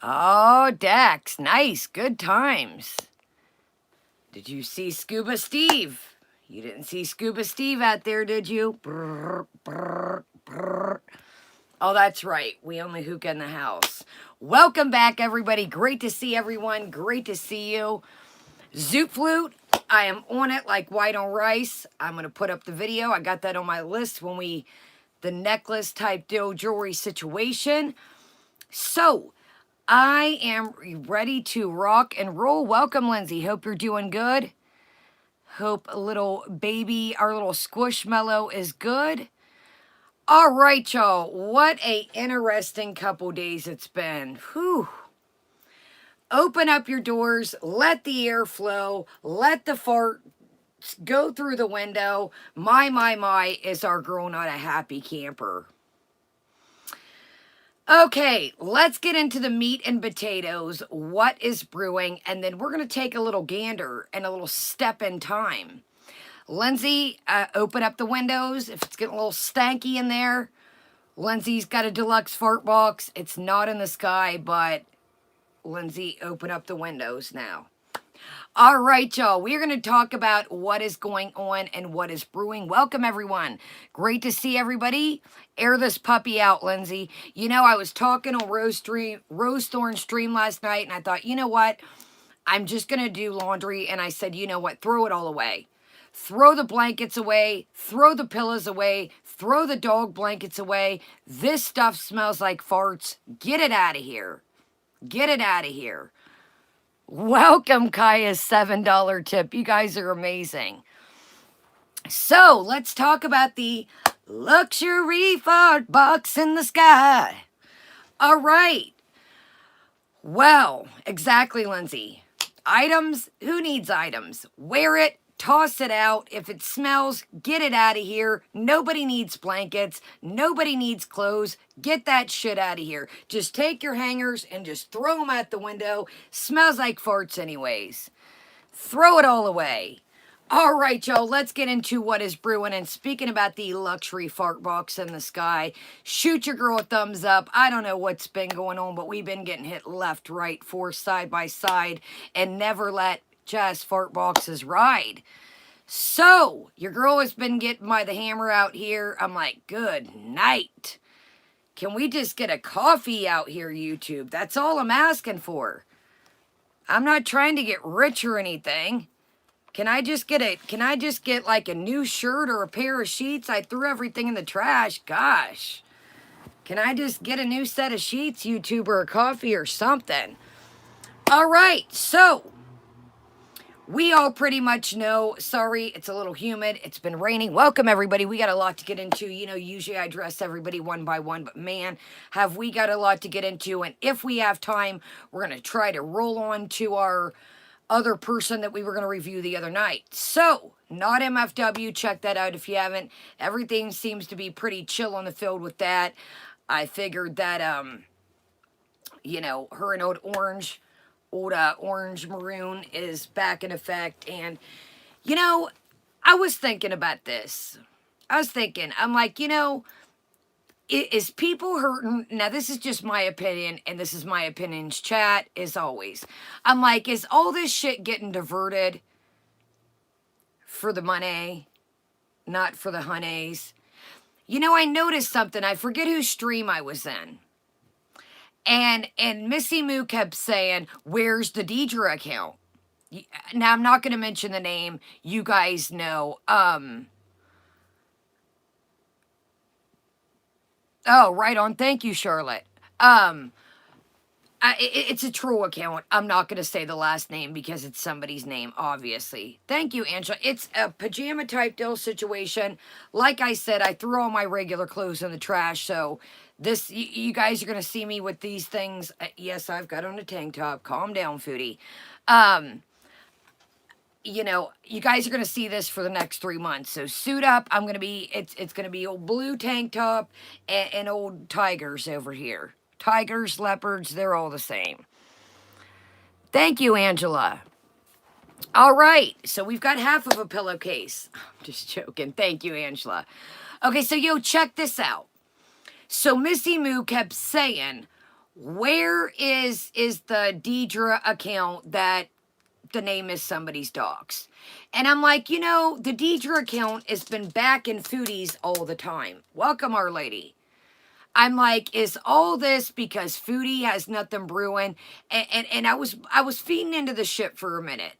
Oh, Dax, nice, good times. Did you see Scuba Steve? You didn't see Scuba Steve out there, did you? Brr, brr, brr. Oh, that's right. We only hook in the house. Welcome back, everybody. Great to see everyone. Great to see you. Zoot Flute, I am on it like white on rice. I'm going to put up the video. I got that on my list when the necklace type deal jewelry situation. So, I am ready to rock and roll. Welcome, Lindsay. Hope you're doing good. Hope a little baby, our little squishmallow is good. All right, y'all. What a interesting couple days it's been. Whew. Open up your doors. Let the air flow. Let the fart go through the window. My, is our girl not a happy camper? Okay, let's get into the meat and potatoes. What is brewing? And then we're going to take a little gander and a little step in time. Lindsay, open up the windows. If it's getting a little stanky in there, Lindsay's got a deluxe fart box. It's not in the sky, but Lindsay, open up the windows now. All right, y'all. We're going to talk about what is going on and what is brewing. Welcome, everyone. Great to see everybody. Air this puppy out, Lindsay. You know, I was talking on Rose Thorn stream last night, and I thought, you know what? I'm just going to do laundry, and I said, you know what? Throw it all away. Throw the blankets away. Throw the pillows away. Throw the dog blankets away. This stuff smells like farts. Get it out of here. Get it out of here. Welcome, Kaya's $7 tip. You guys are amazing. So, let's talk about the luxury fart box in the sky. All right. Well, exactly, Lindsay. Items, who needs items? Wear it, toss it out. If it smells, get it out of here. Nobody needs blankets. Nobody needs clothes. Get that shit out of here. Just take your hangers and just throw them out the window. Smells like farts anyways. Throw it all away. All right, y'all, let's get into what is brewing. And speaking about the luxury fart box in the sky, shoot your girl a thumbs up. I don't know what's been going on, but we've been getting hit left, right, forth, side by side, and never let just fart boxes ride. So, your girl has been getting by the hammer out here. I'm like, good night. Can we just get a coffee out here, YouTube? That's all I'm asking for. I'm not trying to get rich or anything. Can I just get like a new shirt or a pair of sheets? I threw everything in the trash. Gosh. Can I just get a new set of sheets, YouTube, or a coffee or something? All right, so we all pretty much know, sorry, it's a little humid. It's been raining. Welcome, everybody. We got a lot to get into. You know, usually I address everybody one by one, but man, have we got a lot to get into. And if we have time, we're going to try to roll on to our other person that we were going to review the other night. So, not MFW. Check that out if you haven't. Everything seems to be pretty chill on the field with that. I figured that, you know, her and old Orange Maroon is back in effect. And, you know, I was thinking about this. I'm like, you know, is people hurting? Now, this is just my opinion, and this is my opinions chat, as always. I'm like, is all this shit getting diverted for the money, not for the honeys? You know, I noticed something. I forget whose stream I was in. And Missy Moo kept saying, where's the Deidre account? Now, I'm not going to mention the name. You guys know. Oh, right on. Thank you, Charlotte. It's a true account. I'm not going to say the last name because it's somebody's name, obviously. Thank you, Angela. It's a pajama type deal situation. Like I said, I threw all my regular clothes in the trash, so this, you guys are going to see me with these things. Yes, I've got on a tank top. Calm down, Foodie. You know, you guys are going to see this for the next 3 months. So suit up. I'm going to be, it's going to be old blue tank top and old tigers over here. Tigers, leopards, they're all the same. Thank you, Angela. All right, so we've got half of a pillowcase. I'm just joking. Thank you, Angela. Okay, so yo, check this out. So Missy Moo kept saying, Where is the Deidre account that the name is somebody's dogs? And I'm like, you know, the Deidre account has been back in Foodies all the time. Welcome, Our Lady. I'm like, is all this because Foodie has nothing brewing? And I was feeding into the shit for a minute.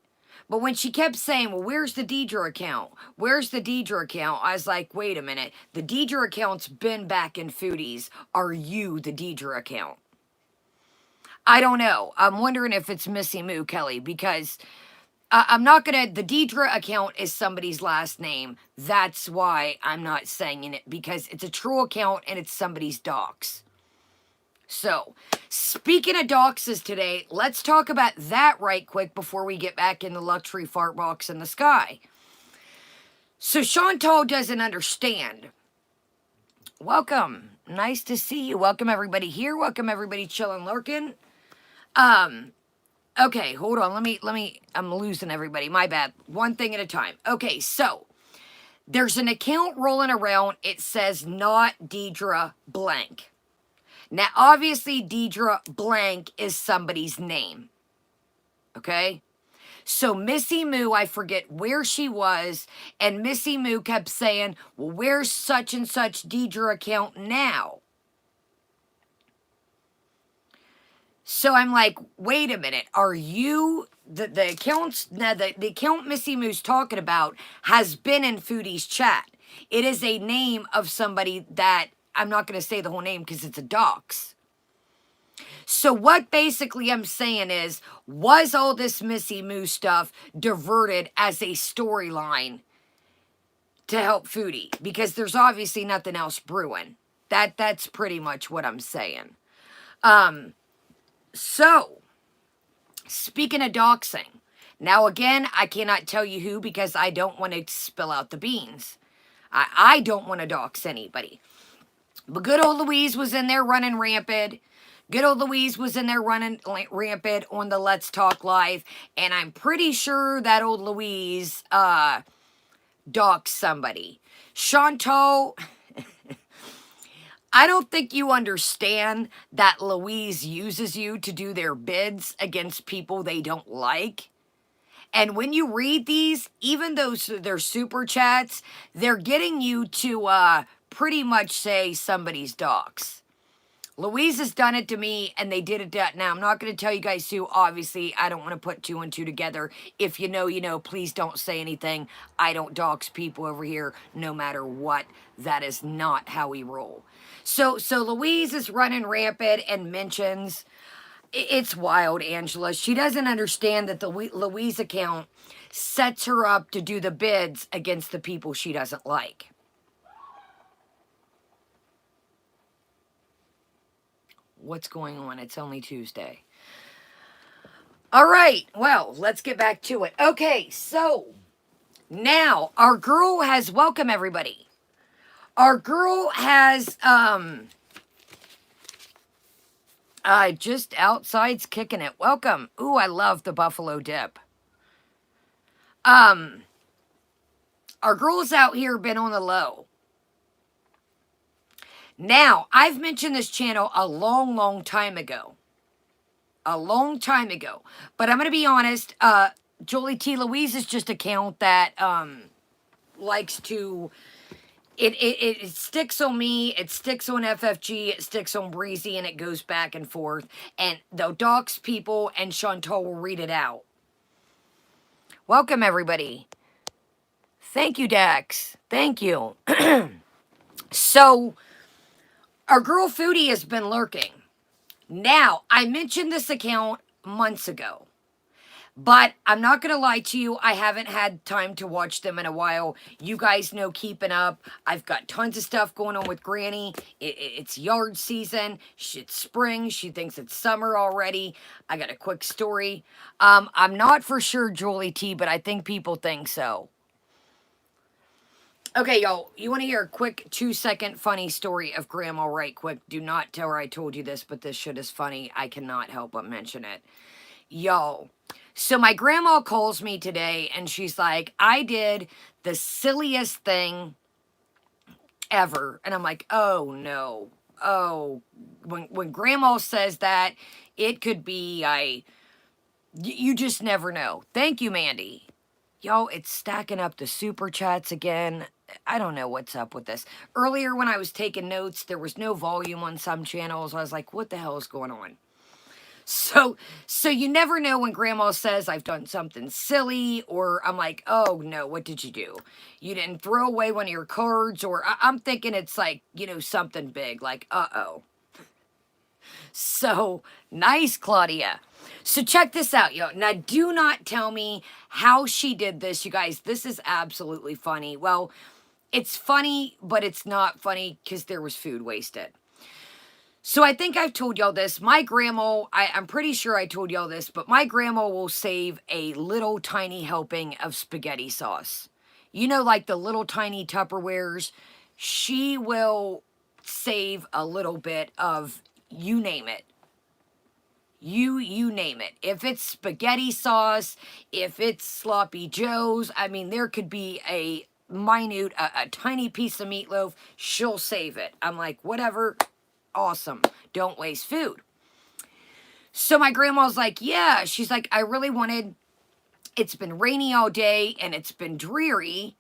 But when she kept saying, well, where's the Deidre account? Where's the Deidre account? I was like, wait a minute. The Deidre account's been back in Foodies. Are you the Deidre account? I don't know. I'm wondering if it's Missy Moo Kelly, because I'm not gonna. The Deidre account is somebody's last name. That's why I'm not saying it, because it's a true account and it's somebody's docs. So, speaking of doxes today, let's talk about that right quick before we get back in the luxury fart box in the sky. So, Chantal doesn't understand. Welcome. Nice to see you. Welcome everybody here. Welcome everybody chilling, lurking. Okay, hold on. Let me, I'm losing everybody. My bad. One thing at a time. Okay, so there's an account rolling around. It says not Deidre blank. Now, obviously, Deidre blank is somebody's name. Okay? So Missy Moo, I forget where she was, and Missy Moo kept saying, well, where's such and such Deidre account now? So I'm like, wait a minute, are you, the accounts, now the account Missy Moo's talking about has been in Foodie's chat. It is a name of somebody that, I'm not going to say the whole name because it's a dox. So what basically I'm saying is, was all this Missy Moo stuff diverted as a storyline to help Foodie? Because there's obviously nothing else brewing. That's pretty much what I'm saying. So, speaking of doxing, now again, I cannot tell you who because I don't want to spill out the beans. I don't want to dox anybody. But good old Louise was in there running rampant. Good old Louise was in there running rampant on the Let's Talk Live. And I'm pretty sure that old Louise doxed somebody. Chantal, I don't think you understand that Louise uses you to do their bids against people they don't like. And when you read these, even though they're super chats, they're getting you to pretty much say somebody's docs. Louise has done it to me, and they did it to, now I'm not going to tell you guys who. Obviously, I don't want to put two and two together. If you know, you know. Please don't say anything. I don't dox people over here, no matter what. That is not how we roll. So Louise is running rampant and mentions, it's wild, Angela. She doesn't understand that the Louise account sets her up to do the bids against the people she doesn't like. What's going on? It's only Tuesday. All right, well, let's get back to it. Okay, so now our girl has, welcome everybody. Our girl has, just outside's kicking it. Welcome. Ooh, I love the buffalo dip. Our girl's out here been on the low. Now, I've mentioned this channel a long time ago. A long time ago. But I'm going to be honest, Jolie T. Louise's just account that likes to, it sticks on me, it sticks on FFG, it sticks on Breezy, and it goes back and forth. And they'll dox people, and Chantal will read it out. Welcome, everybody. Thank you, Dax. Thank you. So, our girl Foodie has been lurking. Now, I mentioned this account months ago, but I'm not going to lie to you. I haven't had time to watch them in a while. You guys know keeping up. I've got tons of stuff going on with Granny. It's yard season. It's spring. She thinks it's summer already. I got a quick story. I'm not for sure Jolie T, but I think people think so. Okay, y'all, you want to hear a quick 2-second funny story of Grandma right quick? Do not tell her I told you this, but this shit is funny. I cannot help but mention it. Y'all, so my grandma calls me today, and she's like, I did the silliest thing ever. And I'm like, oh, no. oh, when grandma says that, it could be, you just never know. Thank you, Mandy. Yo, it's stacking up the super chats again. I don't know what's up with this. Earlier when I was taking notes, there was no volume on some channels. I was like, what the hell is going on? So, so you never know when grandma says I've done something silly, or I'm like, oh no, what did you do? You didn't throw away one of your cards, or I'm thinking it's like, something big, like, uh-oh. So nice, Claudia. So check this out, yo. Now, do not tell me how she did this, you guys. This is absolutely funny. Well, it's funny, but it's not funny because there was food wasted. So I think I've told y'all this. My grandma, I'm pretty sure I told y'all this, but my grandma will save a little tiny helping of spaghetti sauce. You know, like the little tiny Tupperwares. She will save a little bit of, you name it. You name it. If it's spaghetti sauce, if it's sloppy joes, I mean, there could be a minute, a tiny piece of meatloaf, she'll save it. I'm like, whatever, awesome. Don't waste food. So my grandma's like, yeah, she's like, I really wanted, it's been rainy all day and it's been dreary,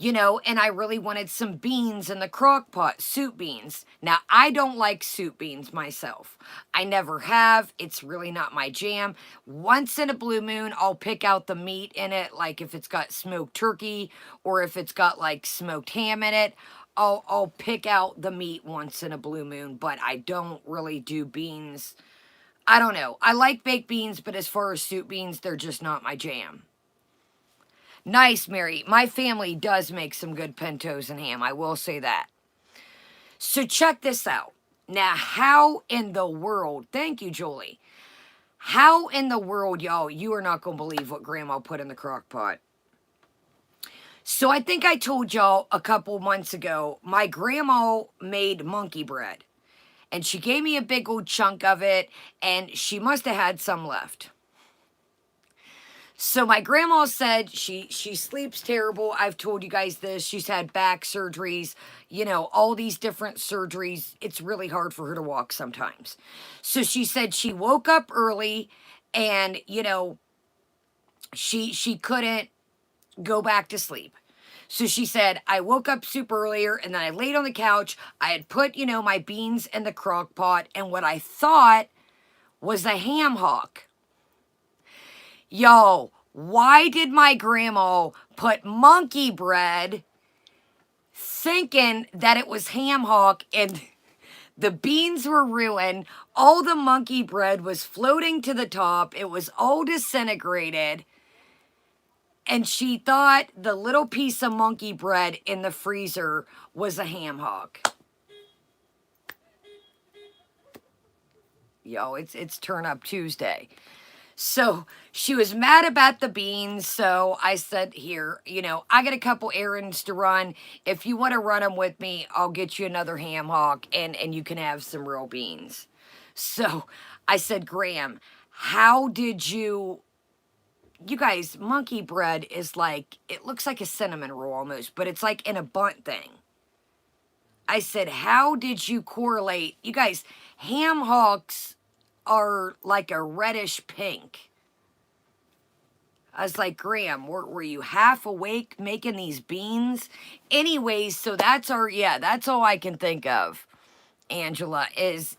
and I really wanted some beans in the crock pot, soup beans. Now, I don't like soup beans myself. I never have. It's really not my jam. Once in a blue moon, I'll pick out the meat in it, like if it's got smoked turkey or if it's got like smoked ham in it. I'll pick out the meat once in a blue moon, but I don't really do beans. I don't know. I like baked beans, but as far as soup beans, they're just not my jam. Nice, Mary. My family does make some good pintos and ham. I will say that. So check this out. Now, how in the world, thank you, Julie. How in the world, y'all, you are not going to believe what Grandma put in the crock pot. So I think I told y'all a couple months ago, my grandma made monkey bread. And she gave me a big old chunk of it, and she must have had some left. So my grandma said she sleeps terrible. I've told you guys this. She's had back surgeries, all these different surgeries. It's really hard for her to walk sometimes. So she said she woke up early and, she couldn't go back to sleep. So she said, I woke up super earlier and then I laid on the couch. I had put, my beans in the crock pot and what I thought was a ham hock. Yo, why did my grandma put monkey bread thinking that it was ham hock and the beans were ruined? All the monkey bread was floating to the top. It was all disintegrated. And she thought the little piece of monkey bread in the freezer was a ham hock. Yo, it's Turn Up Tuesday. So she was mad about the beans. So I said, here, I got a couple errands to run. If you want to run them with me, I'll get you another ham hock and you can have some real beans. So I said, Graham, how did you guys, monkey bread is like, it looks like a cinnamon roll almost, but it's like in a bunt thing. I said, how did you correlate? You guys, ham hocks are like a reddish pink. I was like, Graham, were you half awake making these beans? Anyways, so that's that's all I can think of, Angela, is,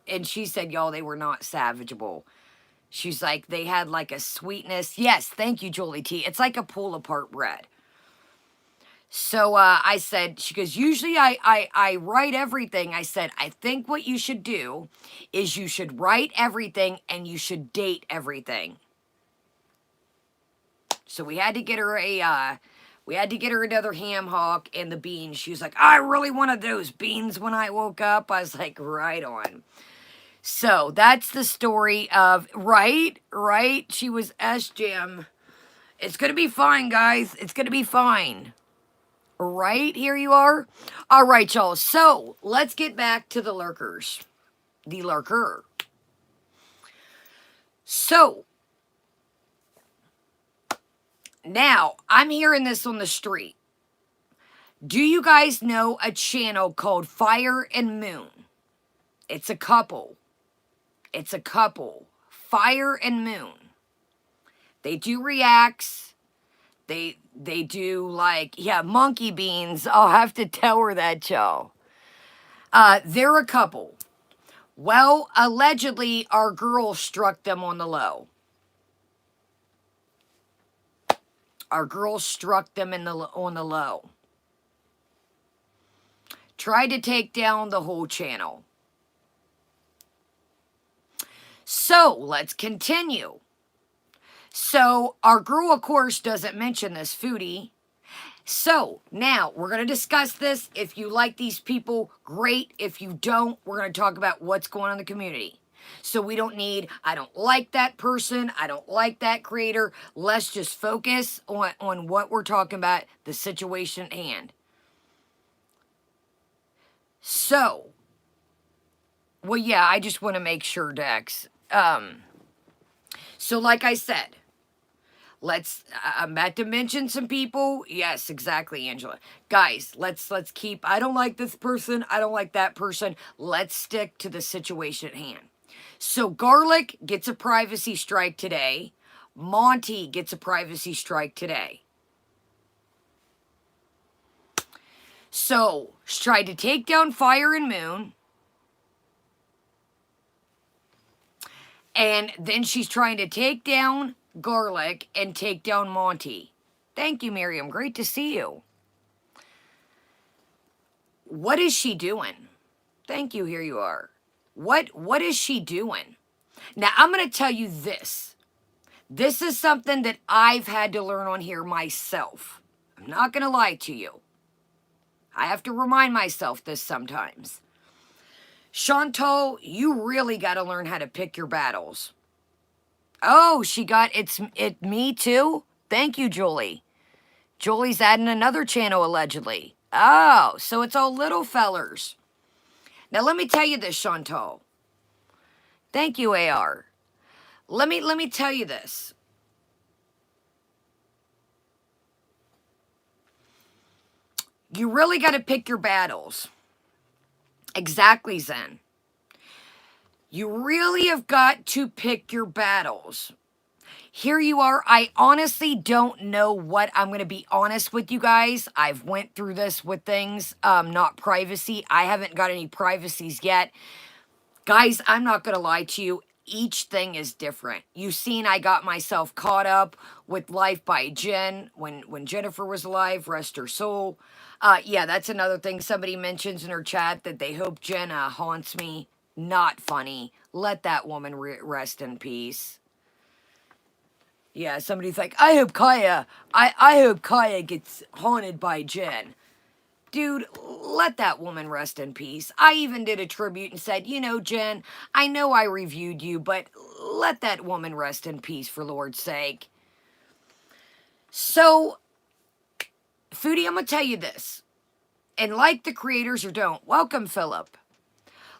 and she said, y'all, they were not salvageable. She's like, they had like a sweetness. Yes, thank you, Julie T. It's like a pull-apart bread. So I said, she goes, usually I write everything. I said, I think what you should do is you should write everything and you should date everything. So we had to get her another ham hock and the beans. She was like, I really wanted those beans when I woke up. I was like, right on. So that's the story of, right? She was S-Jam. It's going to be fine, guys. It's going to be fine. Right? Here you are. All right, y'all. So let's get back to the lurkers. The lurker. So now I'm hearing this on the street. Do you guys know a channel called Fire and Moon? It's a couple. It's a couple. Fire and Moon. They do reacts. They do like, yeah, monkey beans. I'll have to tell her that, y'all. They're a couple. Well, allegedly, our girl struck them on the low. Our girl struck them on the low. Tried to take down the whole channel. So, let's continue. So, our girl, of course, doesn't mention this Foodie. So, now, we're going to discuss this. If you like these people, great. If you don't, we're going to talk about what's going on in the community. So we don't need, I don't like that person, I don't like that creator. Let's just focus on what we're talking about, the situation at hand. So, well, yeah, I just want to make sure, Dex. So like I said, I'm about to mention some people. Yes, exactly, Angela. Guys, let's keep, I don't like this person, I don't like that person. Let's stick to the situation at hand. So Garlic gets a privacy strike today. Monty gets a privacy strike today. So, she tried to take down Fire and Moon. And then she's trying to take down Garlic and take down Monty. Thank you, Miriam. Great to see you. What is she doing? Thank you, here you are. What is she doing? Now, I'm going to tell you this. This is something that I've had to learn on here myself. I'm not going to lie to you. I have to remind myself this sometimes. Chantal, you really got to learn how to pick your battles. Oh, she got it me too? Thank you, Julie. Julie's adding another channel, allegedly. Oh, so it's all little fellers. Now, let me tell you this, Chantal. Thank you, AR. Let me tell you this. You really got to pick your battles. Exactly, Zen. You really have got to pick your battles. Here you are. I honestly don't know what I'm going to be honest with you guys. I've went through this with things, not privacy. I haven't got any privacies yet. Guys, I'm not going to lie to you. Each thing is different. You've seen I got myself caught up with Life by Jen when Jennifer was alive, rest her soul. Yeah, that's another thing somebody mentions in her chat, that they hope Jen haunts me. Not funny. Let that woman rest in peace. Yeah, somebody's like, I hope Kaya gets haunted by Jen. Dude, let that woman rest in peace. I even did a tribute and said, you know, Jen, I know I reviewed you, but let that woman rest in peace, for Lord's sake. So, Foodie, I'm going to tell you this. And like the creators or don't, welcome, Philip.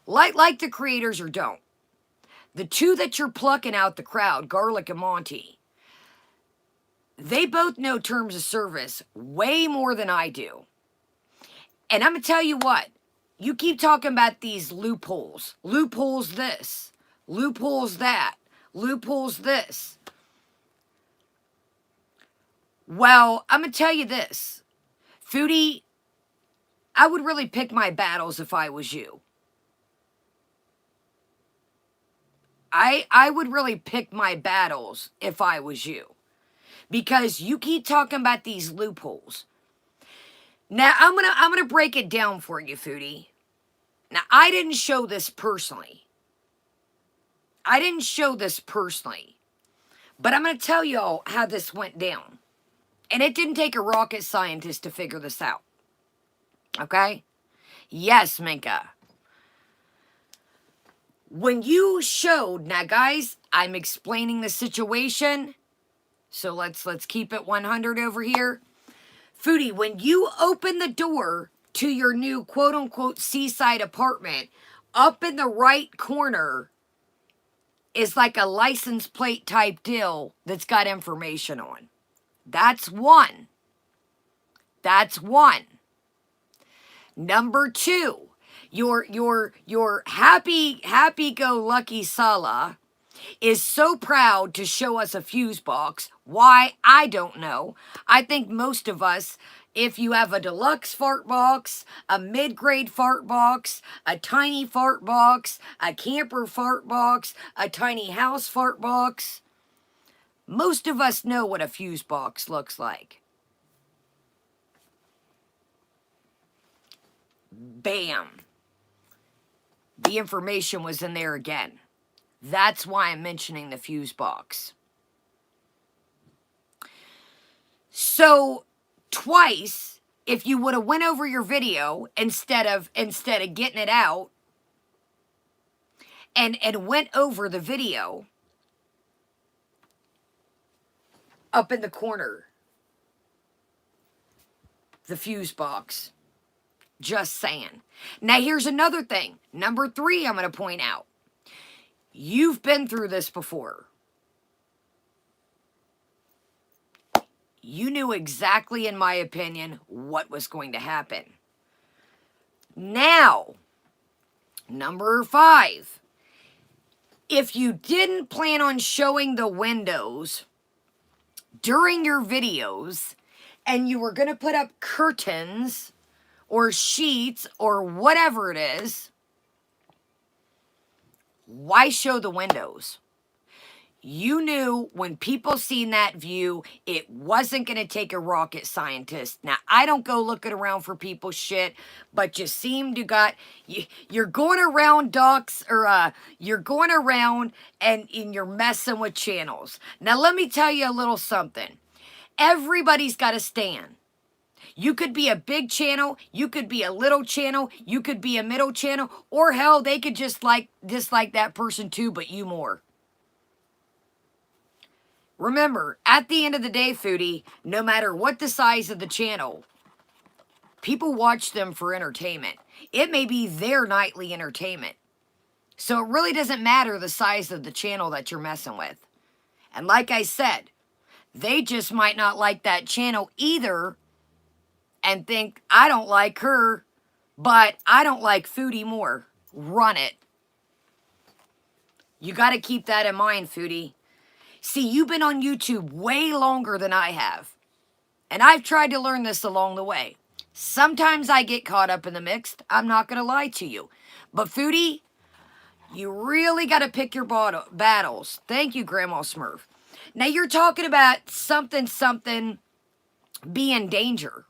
Like the creators or don't, the two that you're plucking out the crowd, Garlic and Monty, they both know terms of service way more than I do. And I'm going to tell you what, you keep talking about these loopholes. Loopholes this, loopholes that, loopholes this. Well, I'm going to tell you this. Foodie, I would really pick my battles if I was you. I would really pick my battles if I was you. Because you keep talking about these loopholes. Now, I'm gonna break it down for you, Foodie. Now, I didn't show this personally. But I'm gonna tell y'all how this went down. And it didn't take a rocket scientist to figure this out. Okay? Yes, Minka. When you showed, now guys, I'm explaining the situation. So let's keep it 100 over here. Foodie, when you open the door to your new quote-unquote seaside apartment, up in the right corner is like a license plate type deal that's got information on. That's one. That's one. Number 2, your happy-go-lucky Salah is so proud to show us a fuse box. Why? I don't know. I think most of us, if you have a deluxe fart box, a mid-grade fart box, a tiny fart box, a camper fart box, a tiny house fart box, most of us know what a fuse box looks like. Bam. The information was in there again. That's why I'm mentioning the fuse box. So twice, if you would have went over your video instead of getting it out and went over the video up in the corner, the fuse box. Just saying. Now here's another thing. Number 3 I'm going to point out. You've been through this before. You knew exactly, in my opinion, what was going to happen. Now, number 5. If you didn't plan on showing the windows during your videos and you were going to put up curtains or sheets or whatever it is, why show the windows? You knew when people seen that view, it wasn't going to take a rocket scientist. Now, I don't go looking around for people's shit, but you seem to you're going around docs, or you're going around and you're messing with channels. Now, let me tell you a little something. Everybody's got a stand. You could be a big channel, you could be a little channel, you could be a middle channel, or hell, they could just dislike that person too, but you more. Remember, at the end of the day, Foodie, no matter what the size of the channel, people watch them for entertainment. It may be their nightly entertainment. So it really doesn't matter the size of the channel that you're messing with. And like I said, they just might not like that channel either and think, I don't like her, but I don't like Foodie more. Run it. You got to keep that in mind, Foodie. See, you've been on YouTube way longer than I have. And I've tried to learn this along the way. Sometimes I get caught up in the mixed. I'm not going to lie to you. But Foodie, you really got to pick your battles. Thank you, Grandma Smurf. Now you're talking about something be in danger.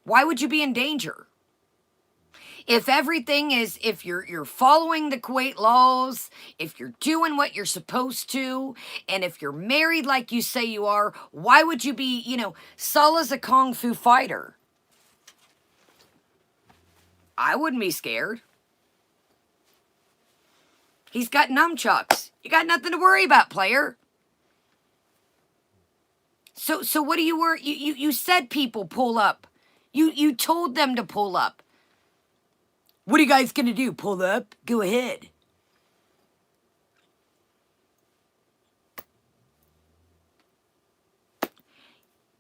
Why would you be in danger? If everything is, if you're following the Kuwait laws, if you're doing what you're supposed to, and if you're married like you say you are, why would you be, Salah's a kung fu fighter. I wouldn't be scared. He's got nunchucks. You got nothing to worry about, player. So what do you worry? You said people pull up. You told them to pull up. What are you guys going to do? Pull up? Go ahead.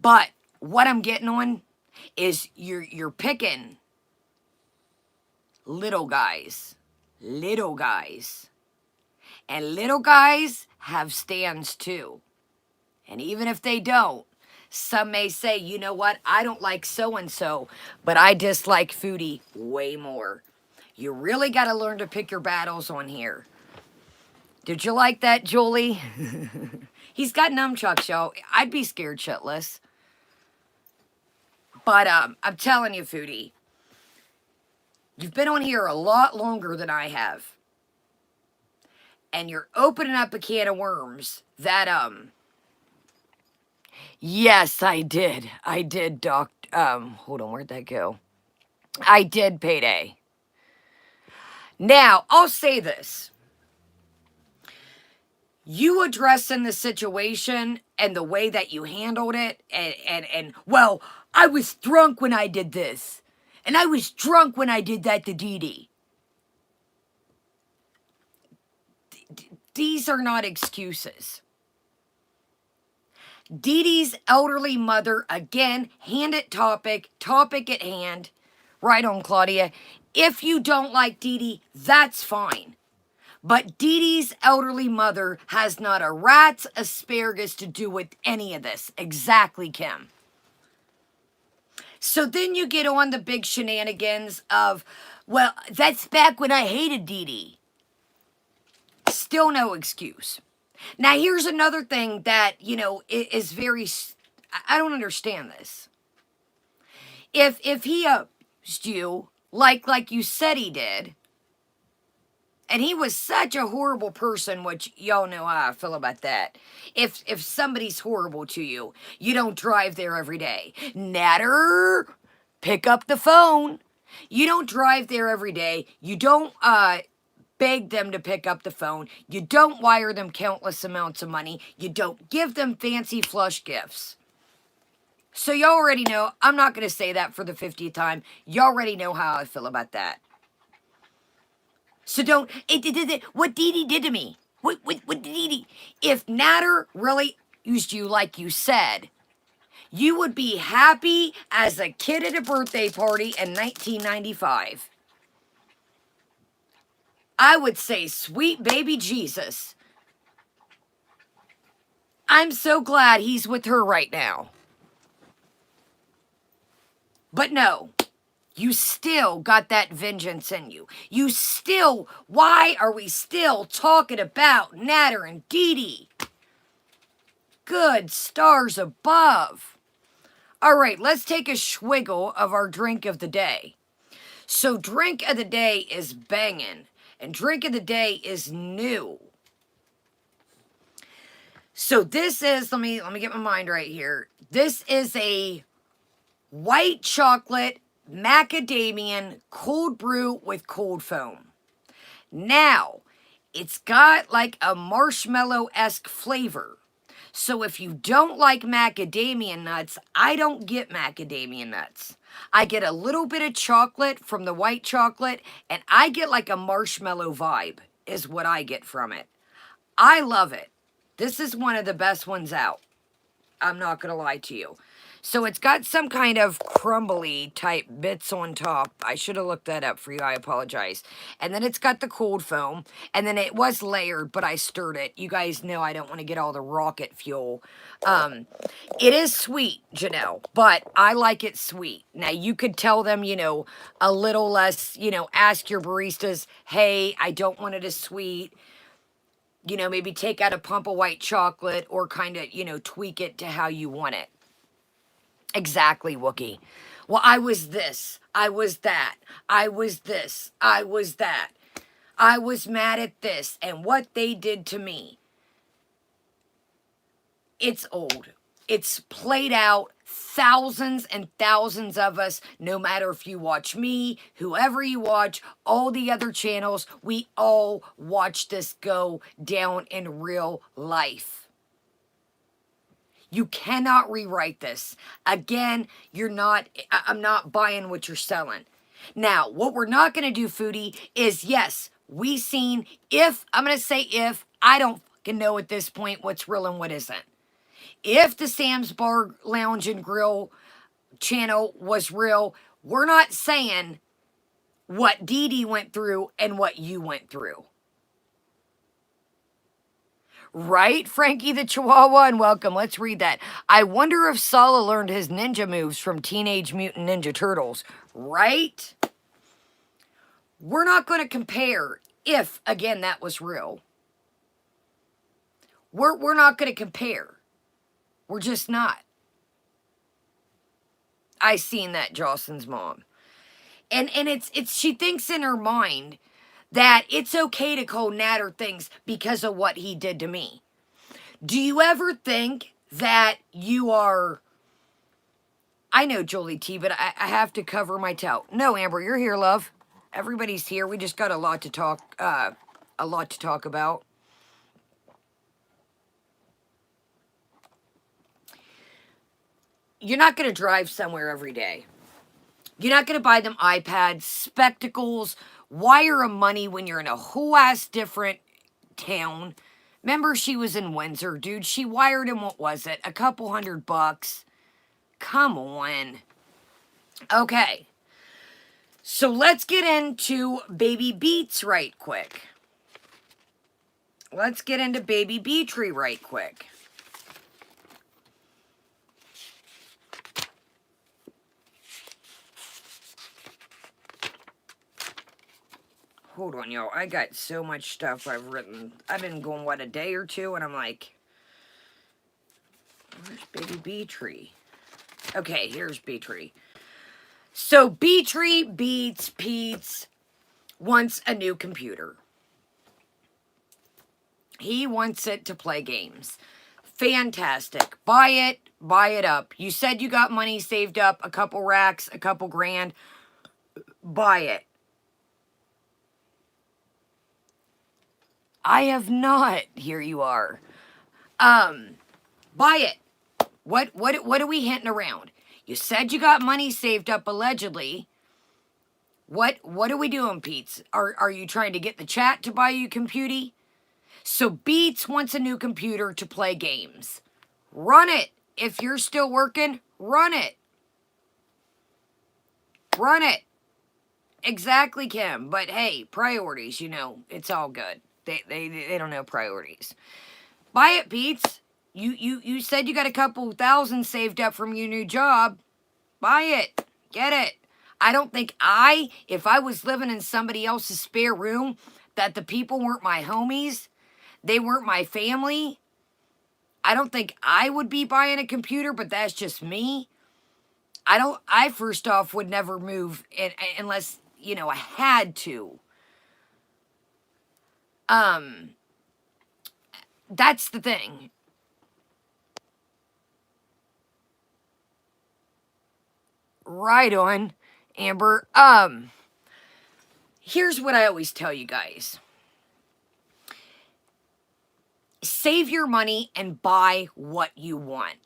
But what I'm getting on is you're picking little guys. Little guys. And little guys have stands too. And even if they don't, some may say, you know what? I don't like so-and-so, but I dislike Foodie way more. You really got to learn to pick your battles on here. Did you like that, Julie? He's got nunchucks, y'all. I'd be scared shitless. But I'm telling you, Foodie, you've been on here a lot longer than I have. And you're opening up a can of worms that, yes, I did. I did, Doc. Hold on, where'd that go? I did Payday. Now, I'll say this. You addressing the situation and the way that you handled it, and well, I was drunk when I did this, and I was drunk when I did that to Dee Dee. These are not excuses. Dee Dee's elderly mother, again, hand at topic at hand. Right on, Claudia. If you don't like Dee Dee, that's fine. But Dee Dee's elderly mother has not a rat's asparagus to do with any of this. Exactly, Kim. So then you get on the big shenanigans of, well, that's back when I hated Dee Dee. Still no excuse. Now, here's another thing that, is very, I don't understand this. If he abused you, like you said he did, and he was such a horrible person, which y'all know how I feel about that. If somebody's horrible to you, you don't drive there every day. Natter, pick up the phone. You don't drive there every day. You don't beg them to pick up the phone. You don't wire them countless amounts of money. You don't give them fancy flush gifts. So y'all already know, I'm not going to say that for the 50th time. Y'all already know how I feel about that. So don't, what Dee Dee did to me. What Dee Dee? If Natter really used you like you said, you would be happy as a kid at a birthday party in 1995. I would say, sweet baby Jesus. I'm so glad he's with her right now. But no. You still got that vengeance in you. Why are we still talking about Natter and Dee Dee? Good stars above. All right, let's take a swiggle of our drink of the day. So drink of the day is banging, and drink of the day is new. So this is, let me get my mind right here. This is a white chocolate macadamian cold brew with cold foam. Now, it's got like a marshmallow-esque flavor. So if you don't like macadamia nuts, I don't get macadamia nuts. I get a little bit of chocolate from the white chocolate, and I get like a marshmallow vibe is what I get from it. I love it. This is one of the best ones out. I'm not going to lie to you. So it's got some kind of crumbly type bits on top. I should have looked that up for you. I apologize. And then it's got the cold foam. And then it was layered, but I stirred it. You guys know I don't want to get all the rocket fuel. It is sweet, Janelle, but I like it sweet. Now, you could tell them, a little less, ask your baristas, hey, I don't want it as sweet. Maybe take out a pump of white chocolate or kind of, tweak it to how you want it. Exactly, Wookie. Well, I was this. I was that. I was this. I was that. I was mad at this and what they did to me. It's old. It's played out. Thousands and thousands of us, no matter if you watch me, whoever you watch, all the other channels, we all watch this go down in real life. You cannot rewrite this. Again, I'm not buying what you're selling. Now, what we're not going to do, Foodie, is yes, I'm going to say if, I don't fucking know at this point what's real and what isn't. If the Sam's Bar Lounge and Grill channel was real, we're not saying what Dee Dee went through and what you went through. Right, Frankie the Chihuahua, and welcome. Let's read that. I wonder if Sala learned his ninja moves from Teenage Mutant Ninja Turtles. Right? We're not going to compare if, again, that was real. We're not going to compare. We're just not. I seen that, Jocelyn's mom. And it's she thinks in her mind that it's okay to call Natter things because of what he did to me. Do you ever think that you are... I know, Jolie T, but I have to cover my toe. No, Amber, you're here, love. Everybody's here. We just got a lot to talk about. You're not going to drive somewhere every day. You're not going to buy them iPads, spectacles, wire of money when you're in a whole ass different town. Remember, she was in Windsor, dude. She wired him, what was it? A couple $100. Come on. Okay. So let's get into Baby Beats right quick. Let's get into Baby Beatree right quick. Hold on, y'all. I got so much stuff I've written. I've been going, what, a day or two? And I'm like, where's Baby Beatree? Okay, here's Beatree. So Beatree Beats Pete's wants a new computer. He wants it to play games. Fantastic. Buy it up. You said you got money saved up, a couple racks, a couple grand. Buy it. I have not. Here you are. Buy it. What are we hinting around? You said you got money saved up allegedly. What are we doing, Pete's? Are you trying to get the chat to buy you a computer? So Beats wants a new computer to play games. Run it. If you're still working, run it. Run it. Exactly, Kim. But hey, priorities, you know, it's all good. They don't know priorities. Buy it, Beats. You said you got a couple thousand saved up from your new job. Buy it. Get it. I don't think if I was living in somebody else's spare room, that the people weren't my homies, they weren't my family, I don't think I would be buying a computer, but that's just me. I first off would never move unless, you know, I had to. That's the thing. Right on, Amber. Here's what I always tell you guys. Save your money and buy what you want.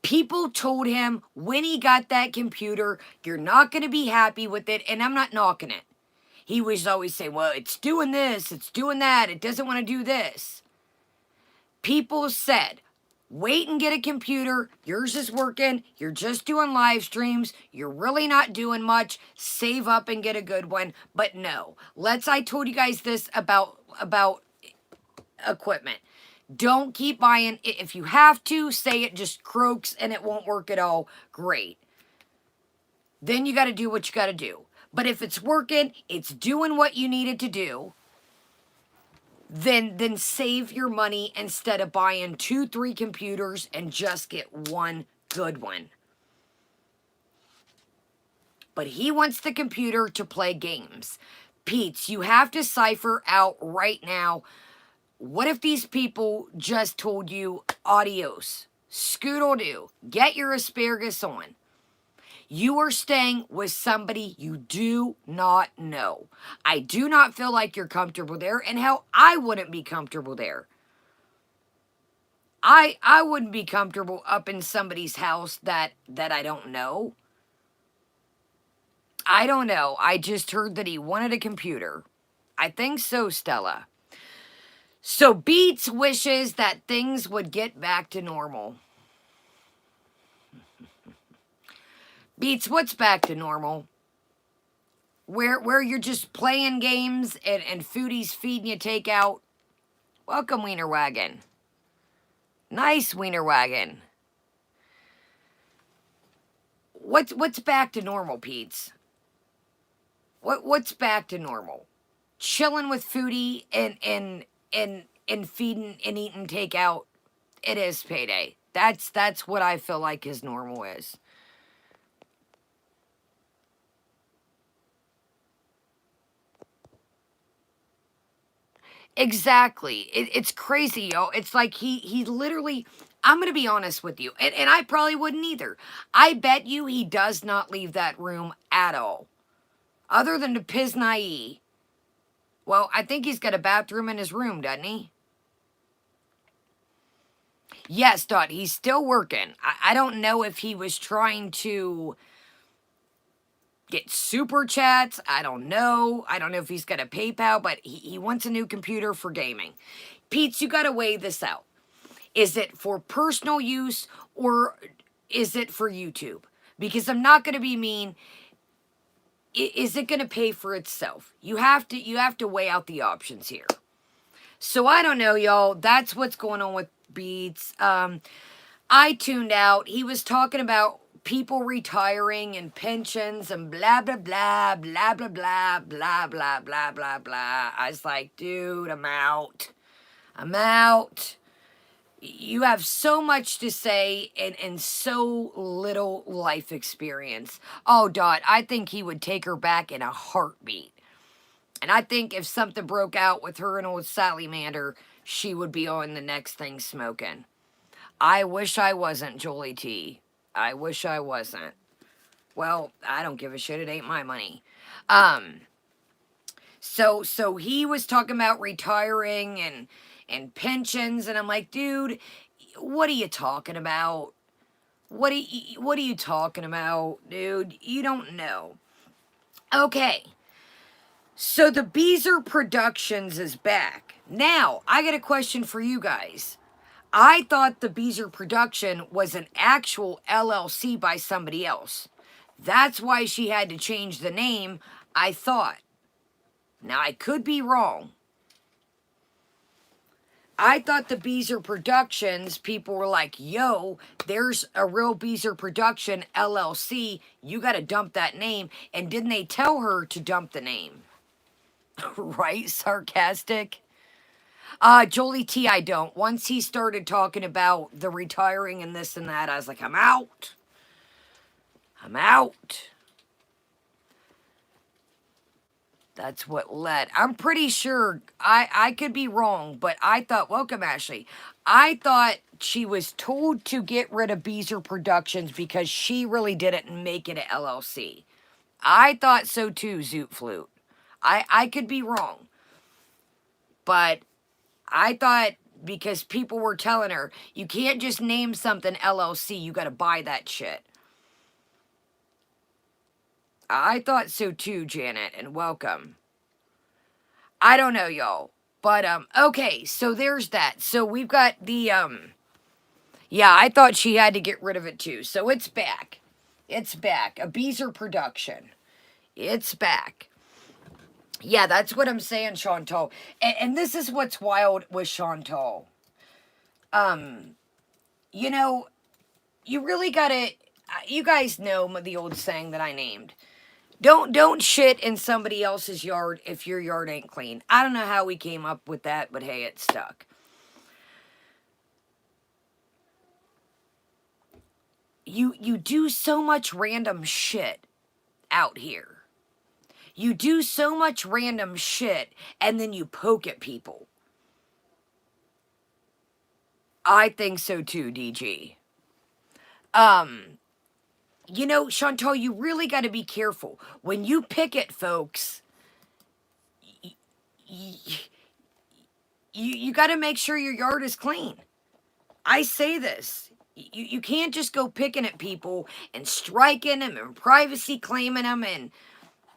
People told him when he got that computer, you're not going to be happy with it, and I'm not knocking it. He was always saying, well, it's doing this, it's doing that, it doesn't want to do this. People said, wait and get a computer, yours is working, you're just doing live streams, you're really not doing much, save up and get a good one. But no, I told you guys this about equipment. Don't keep buying. If you have to, say it just croaks and it won't work at all, great. Then you got to do what you got to do. But if it's working, it's doing what you need it to do, then save your money instead of buying 2-3 computers and just get one good one. But he wants the computer to play games. Pete's, you have to cipher out right now. What if these people just told you, adios, scoodle-doo, get your asparagus on? You are staying with somebody you do not know. I do not feel like you're comfortable there, and hell, I wouldn't be comfortable there. I wouldn't be comfortable up in somebody's house that I don't know. I don't know. I just heard that he wanted a computer. I think so, Stella. So Beats wishes that things would get back to normal. Beats, what's back to normal? Where you're just playing games and Foodie's feeding you takeout? Welcome, Wiener Wagon. Nice, Wiener Wagon. What's back to normal, Pete's? What's back to normal? Chilling with Foodie and feeding and eating takeout. It is payday. That's what I feel like his normal is. Exactly. It's crazy, yo. It's like he literally, I'm going to be honest with you, and I probably wouldn't either. I bet you he does not leave that room at all. Other than to piznai. Well, I think he's got a bathroom in his room, doesn't he? Yes, Dot, he's still working. I don't know if he was trying to get super chats. I don't know. I don't know if he's got a PayPal, but he wants a new computer for gaming. Pete's, you got to weigh this out. Is it for personal use or is it for YouTube? Because I'm not going to be mean. Is it going to pay for itself? You have to weigh out the options here. So I don't know, y'all. That's what's going on with Beats. I tuned out. He was talking about people retiring and pensions and blah blah blah blah blah blah blah blah blah blah blah. I was like, dude, I'm out. I'm out. You have so much to say and so little life experience. Oh, Dot, I think he would take her back in a heartbeat. And I think if something broke out with her and old Sally Mander, she would be on the next thing smoking. I wish I wasn't, Jolie T. I wish I wasn't. Well, I don't give a shit. It ain't my money. So he was talking about retiring and pensions, and I'm like, dude, what are you talking about? What are you talking about, dude? You don't know. Okay. So the Beezer Productions is back. Now, I got a question for you guys. I thought the Beezer Production was an actual LLC by somebody else. That's why she had to change the name, I thought. Now, I could be wrong. I thought the Beezer Productions, people were like, yo, there's a real Beezer Production LLC. You got to dump that name. And didn't they tell her to dump the name? Right? Sarcastic. Jolie T, I don't. Once he started talking about the retiring and this and that, I was like, I'm out. I'm out. That's what led. I'm pretty sure, I could be wrong, but I thought, welcome Ashley, I thought she was told to get rid of Beezer Productions because she really didn't make it an LLC. I thought so too, Zoot Flute. I could be wrong. But I thought because people were telling her, you can't just name something LLC, you got to buy that shit. I thought so too, Janet, and welcome. I don't know, y'all. But, okay, so there's that. So we've got the, yeah, I thought she had to get rid of it too. So it's back. It's back. A Beezer production. It's back. Yeah, that's what I'm saying, Chantal. And this is what's wild with Chantal. You know, you really gotta, you guys know the old saying that I named. Don't shit in somebody else's yard if your yard ain't clean. I don't know how we came up with that, but hey, it stuck. You do so much random shit out here. You do so much random shit and then you poke at people. I think so too, DG. You know, Chantal, you really got to be careful. When you pick at folks, you got to make sure your yard is clean. I say this. You can't just go picking at people and striking them and privacy claiming them and,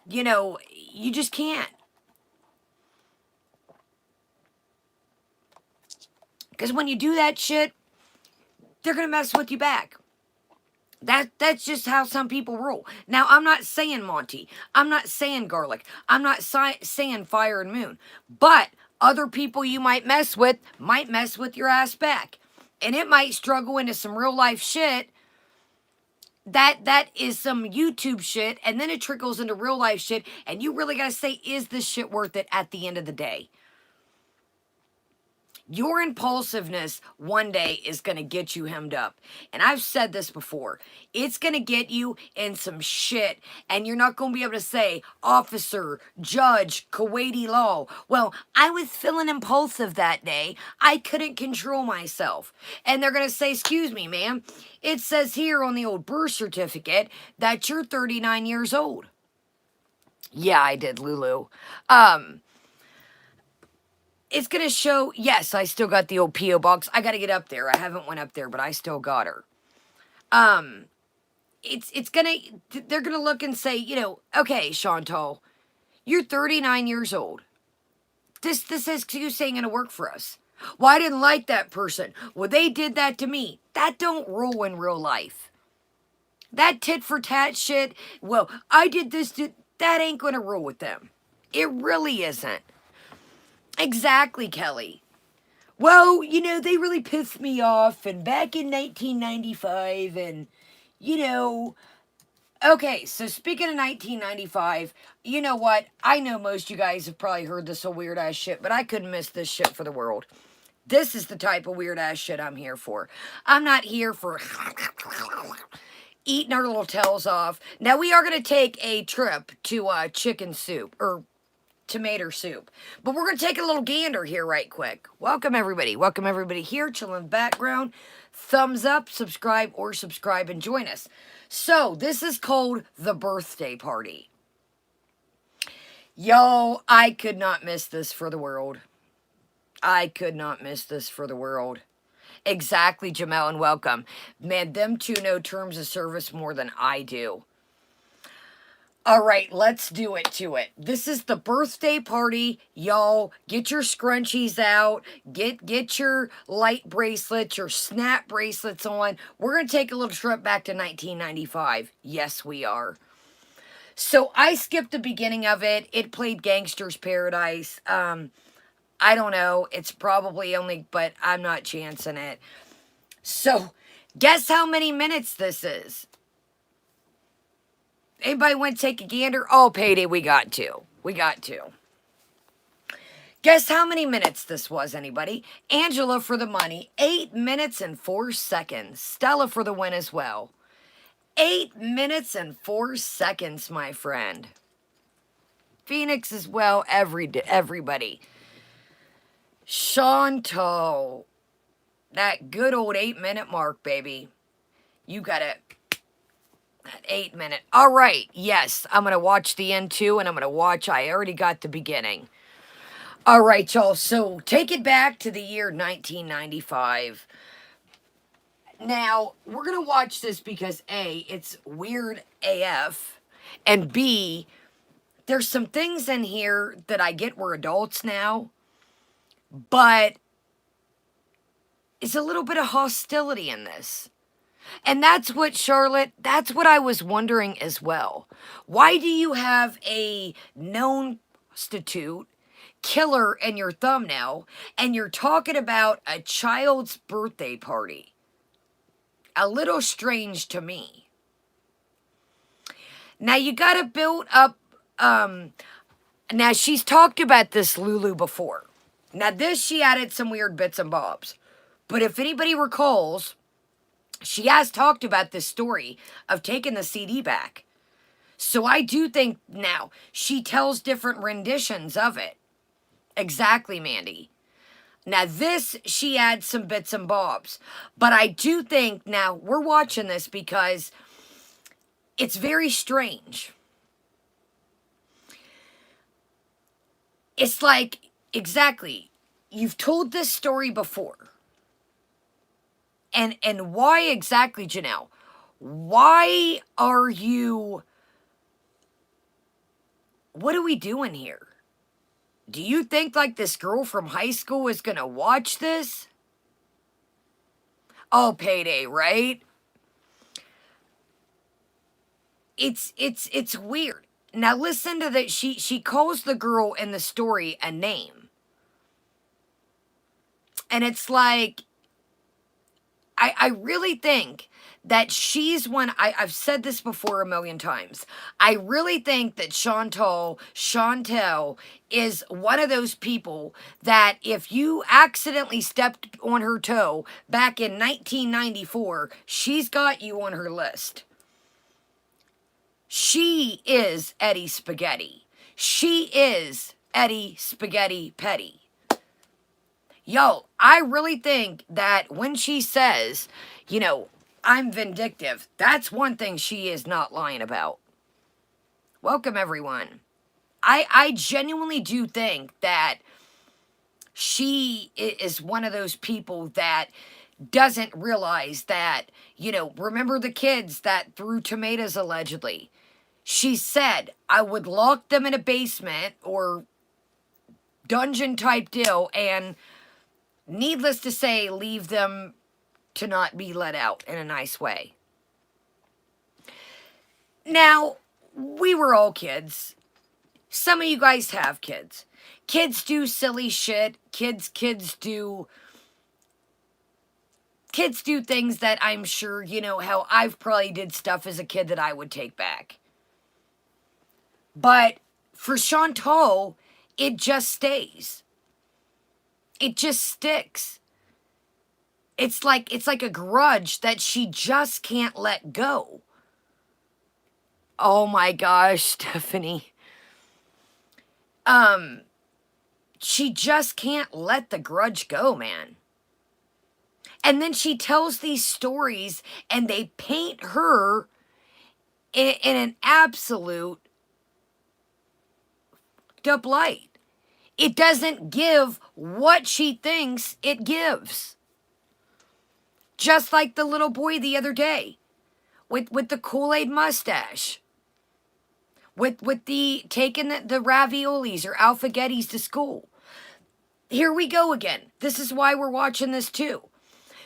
you know, you just can't. Because when you do that shit, they're going to mess with you back. That's just how some people roll. Now, I'm not saying Monty. I'm not saying Garlic. I'm not saying Fire and Moon. But other people you might mess with your ass back. And it might struggle into some real life shit. That is some YouTube shit. And then it trickles into real life shit. And you really got to say, is this shit worth it at the end of the day? Your impulsiveness one day is going to get you hemmed up. And I've said this before. It's going to get you in some shit. And you're not going to be able to say, officer, judge, Kuwaiti law. Well, I was feeling impulsive that day. I couldn't control myself. And they're going to say, excuse me, ma'am. It says here on the old birth certificate that you're 39 years old. Yeah, I did, Lulu. It's going to show, yes, I still got the old P.O. box. I got to get up there. I haven't went up there, but I still got her. they're gonna look and say, okay, Chantal, you're 39 years old. This excuse ain't gonna work for us. Well, I didn't like that person. Well, they did that to me. That don't rule in real life. That tit for tat shit, well, I did this, that ain't gonna rule with them. It really isn't. Exactly, Kelly. Well, they really pissed me off, and back in 1995, and, you know, okay, so speaking of 1995, you know what? I know most of you guys have probably heard this whole weird ass shit, but I couldn't miss this shit for the world. This is the type of weird ass shit I'm here for. I'm not here for eating our little tails off. Now, we are going to take a trip to chicken soup, or tomato soup. But we're going to take a little gander here right quick. Welcome, everybody. Welcome, everybody here. Chill in the background. Thumbs up, subscribe, and join us. So, this is called The Birthday Party. Yo, I could not miss this for the world. I could not miss this for the world. Exactly, Jamel, and welcome. Man, them two know terms of service more than I do. All right, let's do it to it. This is The Birthday Party. Y'all, get your scrunchies out. Get your light bracelets, your snap bracelets on. We're going to take a little trip back to 1995. Yes, we are. So I skipped the beginning of it. It played Gangster's Paradise. I don't know. It's probably only, but I'm not chancing it. So, guess how many minutes this is? Anybody want to take a gander? Oh, Payday, we got to. We got to. Guess how many minutes this was, anybody? Angela for the money, 8 minutes and 4 seconds. Stella for the win as well. 8 minutes and 4 seconds, my friend. Phoenix as well, everybody. Chantal. That good old 8-minute mark, baby. You got it. That 8-minute. All right. Yes, I'm going to watch the end too, and I'm going to watch. I already got the beginning. All right, y'all. So take it back to the year 1995. Now, we're going to watch this because A, it's weird AF, and B, there's some things in here that I get we're adults now, but it's a little bit of hostility in this. And that's what, Charlotte, that's what I was wondering as well. Why do you have a known prostitute killer in your thumbnail and you're talking about a child's birthday party? A little strange to me. Now you got to build up, now she's talked about this Lulu before. Now this, she added some weird bits and bobs. But if anybody recalls, she has talked about this story of taking the CD back. So I do think now she tells different renditions of it. Exactly, Mandy. Now this, she adds some bits and bobs. But I do think now we're watching this because it's very strange. It's like, exactly, you've told this story before. And why exactly, Janelle? Why are you... What are we doing here? Do you think like this girl from high school is going to watch this? Oh, Payday, right? It's weird. Now listen to that. She calls the girl in the story a name. And it's like, I really think that she's one, I've said this before a million times. I really think that Chantal is one of those people that if you accidentally stepped on her toe back in 1994, she's got you on her list. She is Eddie Spaghetti. She is Eddie Spaghetti Petty. Yo, I really think that when she says, I'm vindictive, that's one thing she is not lying about. Welcome, everyone. I genuinely do think that she is one of those people that doesn't realize that, remember the kids that threw tomatoes allegedly? She said, I would lock them in a basement or dungeon type deal and, needless to say, leave them to not be let out in a nice way. Now, we were all kids. Some of you guys have kids. Kids do silly shit. Kids do things that I'm sure, how I've probably did stuff as a kid that I would take back. But for Chantal, it just stays. It just sticks. It's like a grudge that she just can't let go. Oh my gosh, Stephanie. She just can't let the grudge go, man. And then she tells these stories and they paint her in an absolute up light. It doesn't give what she thinks it gives. Just like the little boy the other day with the Kool-Aid mustache. With the taking the raviolis or alphagettis to school. Here we go again. This is why we're watching this too.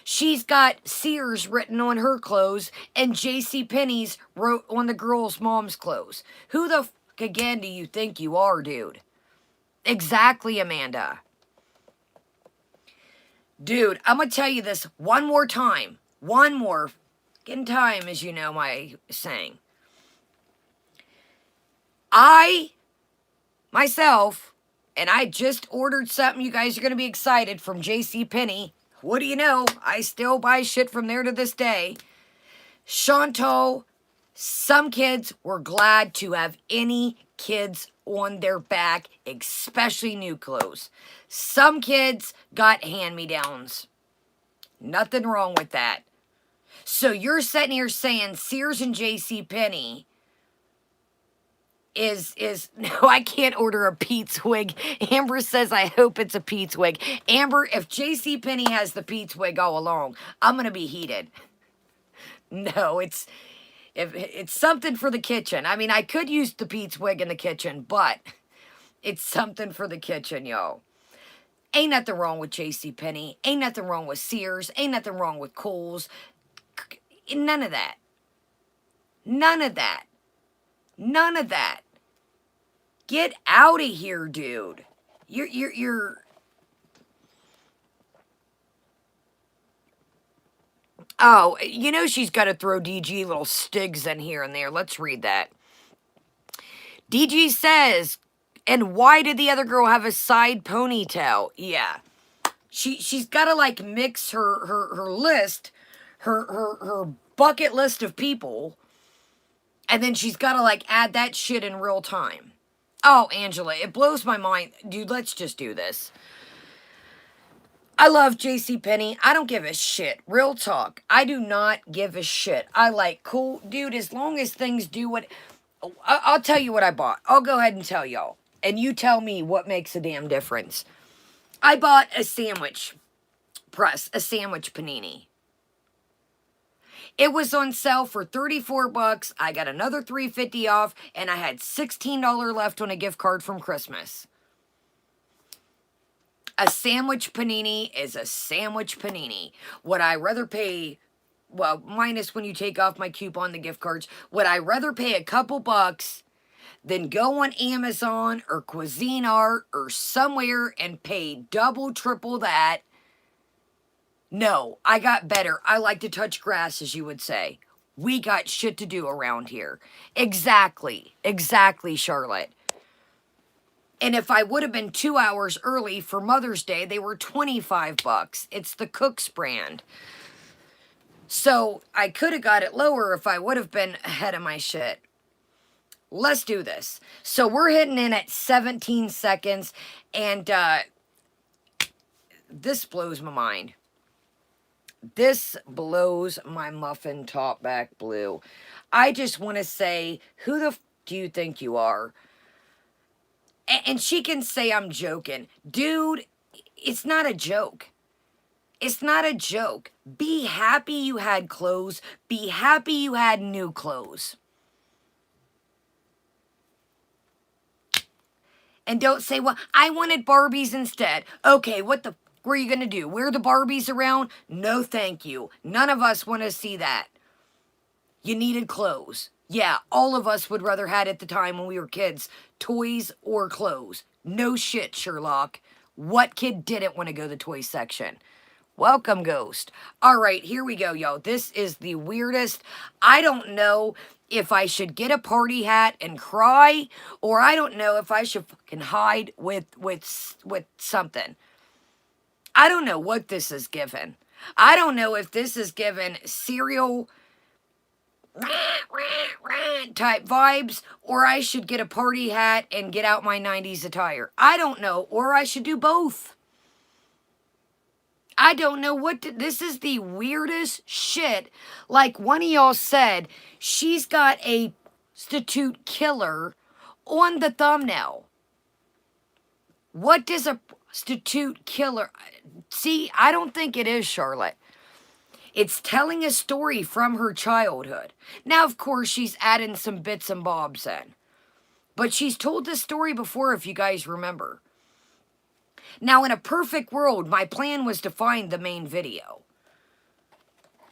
She's got Sears written on her clothes and JCPenney's wrote on the girl's mom's clothes. Who the fuck again do you think you are, dude? Exactly, Amanda. Dude, I'm going to tell you this one more time. One more fucking time, as you know my saying. I, myself, and I just ordered something you guys are going to be excited from JCPenney. What do you know? I still buy shit from there to this day. Chantal, some kids were glad to have any kids on their back, especially new clothes. Some kids got hand-me-downs. Nothing wrong with that. So you're sitting here saying Sears and JCPenney is no, I can't order a Pete's wig. Amber says I hope it's a Pete's wig. Amber, if JCPenney has the Pete's wig all along, I'm gonna be heated. No, it's something for the kitchen. I mean, I could use the Pete's wig in the kitchen, but it's something for the kitchen, yo. Ain't nothing wrong with JCPenney. Ain't nothing wrong with Sears. Ain't nothing wrong with Kohl's. None of that. None of that. None of that. Get out of here, dude. You're Oh, she's got to throw DG little stigs in here and there. Let's read that. DG says, and why did the other girl have a side ponytail? Yeah. She's got to like mix her list, her bucket list of people. And then she's got to, like, add that shit in real time. Oh, Angela, it blows my mind. Dude, let's just do this. I love JCPenney. I don't give a shit. Real talk. I do not give a shit. I like cool. Dude, as long as things do what... I'll tell you what I bought. I'll go ahead and tell y'all. And you tell me what makes a damn difference. I bought a sandwich press. A sandwich panini. It was on sale for $34. I got another $3.50 off, and I had $16 left on a gift card from Christmas. A sandwich panini is a sandwich panini. Would I rather pay, well, minus when you take off my coupon, the gift cards, would I rather pay a couple bucks than go on Amazon or Cuisinart or somewhere and pay double, triple that? No, I got better. I like to touch grass, as you would say. We got shit to do around here. Exactly. Exactly, Charlotte. And if I would have been 2 hours early for Mother's Day, they were $25. It's the Cook's brand. So I could have got it lower if I would have been ahead of my shit. Let's do this. So we're hitting in at 17 seconds. And this blows my mind. This blows my muffin top back blue. I just want to say, who the f do you think you are? And she can say I'm joking. Dude, it's not a joke. It's not a joke. Be happy you had clothes. Be happy you had new clothes. And don't say, well, I wanted Barbies instead. Okay, what the were you going to do? Wear the Barbies around? No, thank you. None of us want to see that. You needed clothes. Yeah, all of us would rather had at the time when we were kids, toys or clothes. No shit, Sherlock. What kid didn't want to go to the toy section? Welcome, Ghost. All right, here we go, y'all. This is the weirdest. I don't know if I should get a party hat and cry, or I don't know if I should fucking hide with something. I don't know what this is given. I don't know if this is given serial type vibes, or I should get a party hat and get out my 90s attire. I don't know, or I should do both. I don't know what to, this is the weirdest shit. Like one of y'all said, she's got a prostitute killer on the thumbnail. What does a prostitute killer... See, I don't think it is, Charlotte. It's telling a story from her childhood. Now, of course, she's adding some bits and bobs in. But she's told this story before, if you guys remember. Now, in a perfect world, my plan was to find the main video.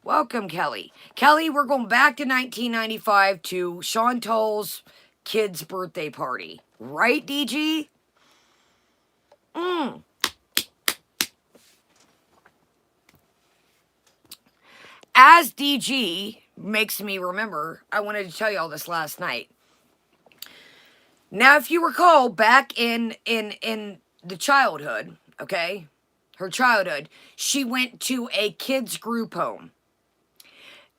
Welcome, Kelly. Kelly, we're going back to 1995 to Chantal's kid's birthday party. Right, DG? As DG makes me remember, I wanted to tell you all this last night. Now, if you recall, back in the childhood, okay, her childhood, she went to a kids group home.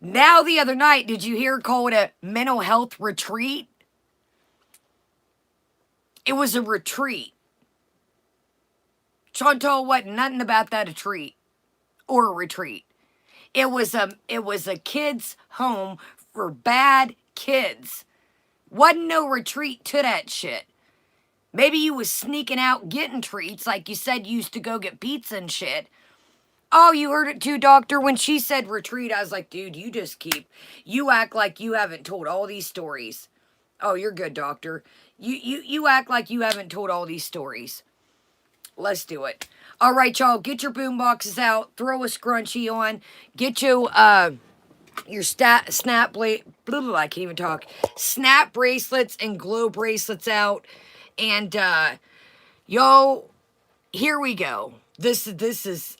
Now, the other night, did you hear her call it a mental health retreat? It was a retreat. Chantal wasn't nothing about that a treat or a retreat. It was a kids' home for bad kids. Wasn't no retreat to that shit. Maybe you was sneaking out getting treats like you said you used to go get pizza and shit. Oh, you heard it too, doctor? When she said retreat, I was like, dude, you act like you haven't told all these stories. Oh, you're good, doctor. You act like you haven't told all these stories. Let's do it. All right, y'all, get your boom boxes out, throw a scrunchie on, get your snap bracelets and glow bracelets out, and yo, here we go. This is,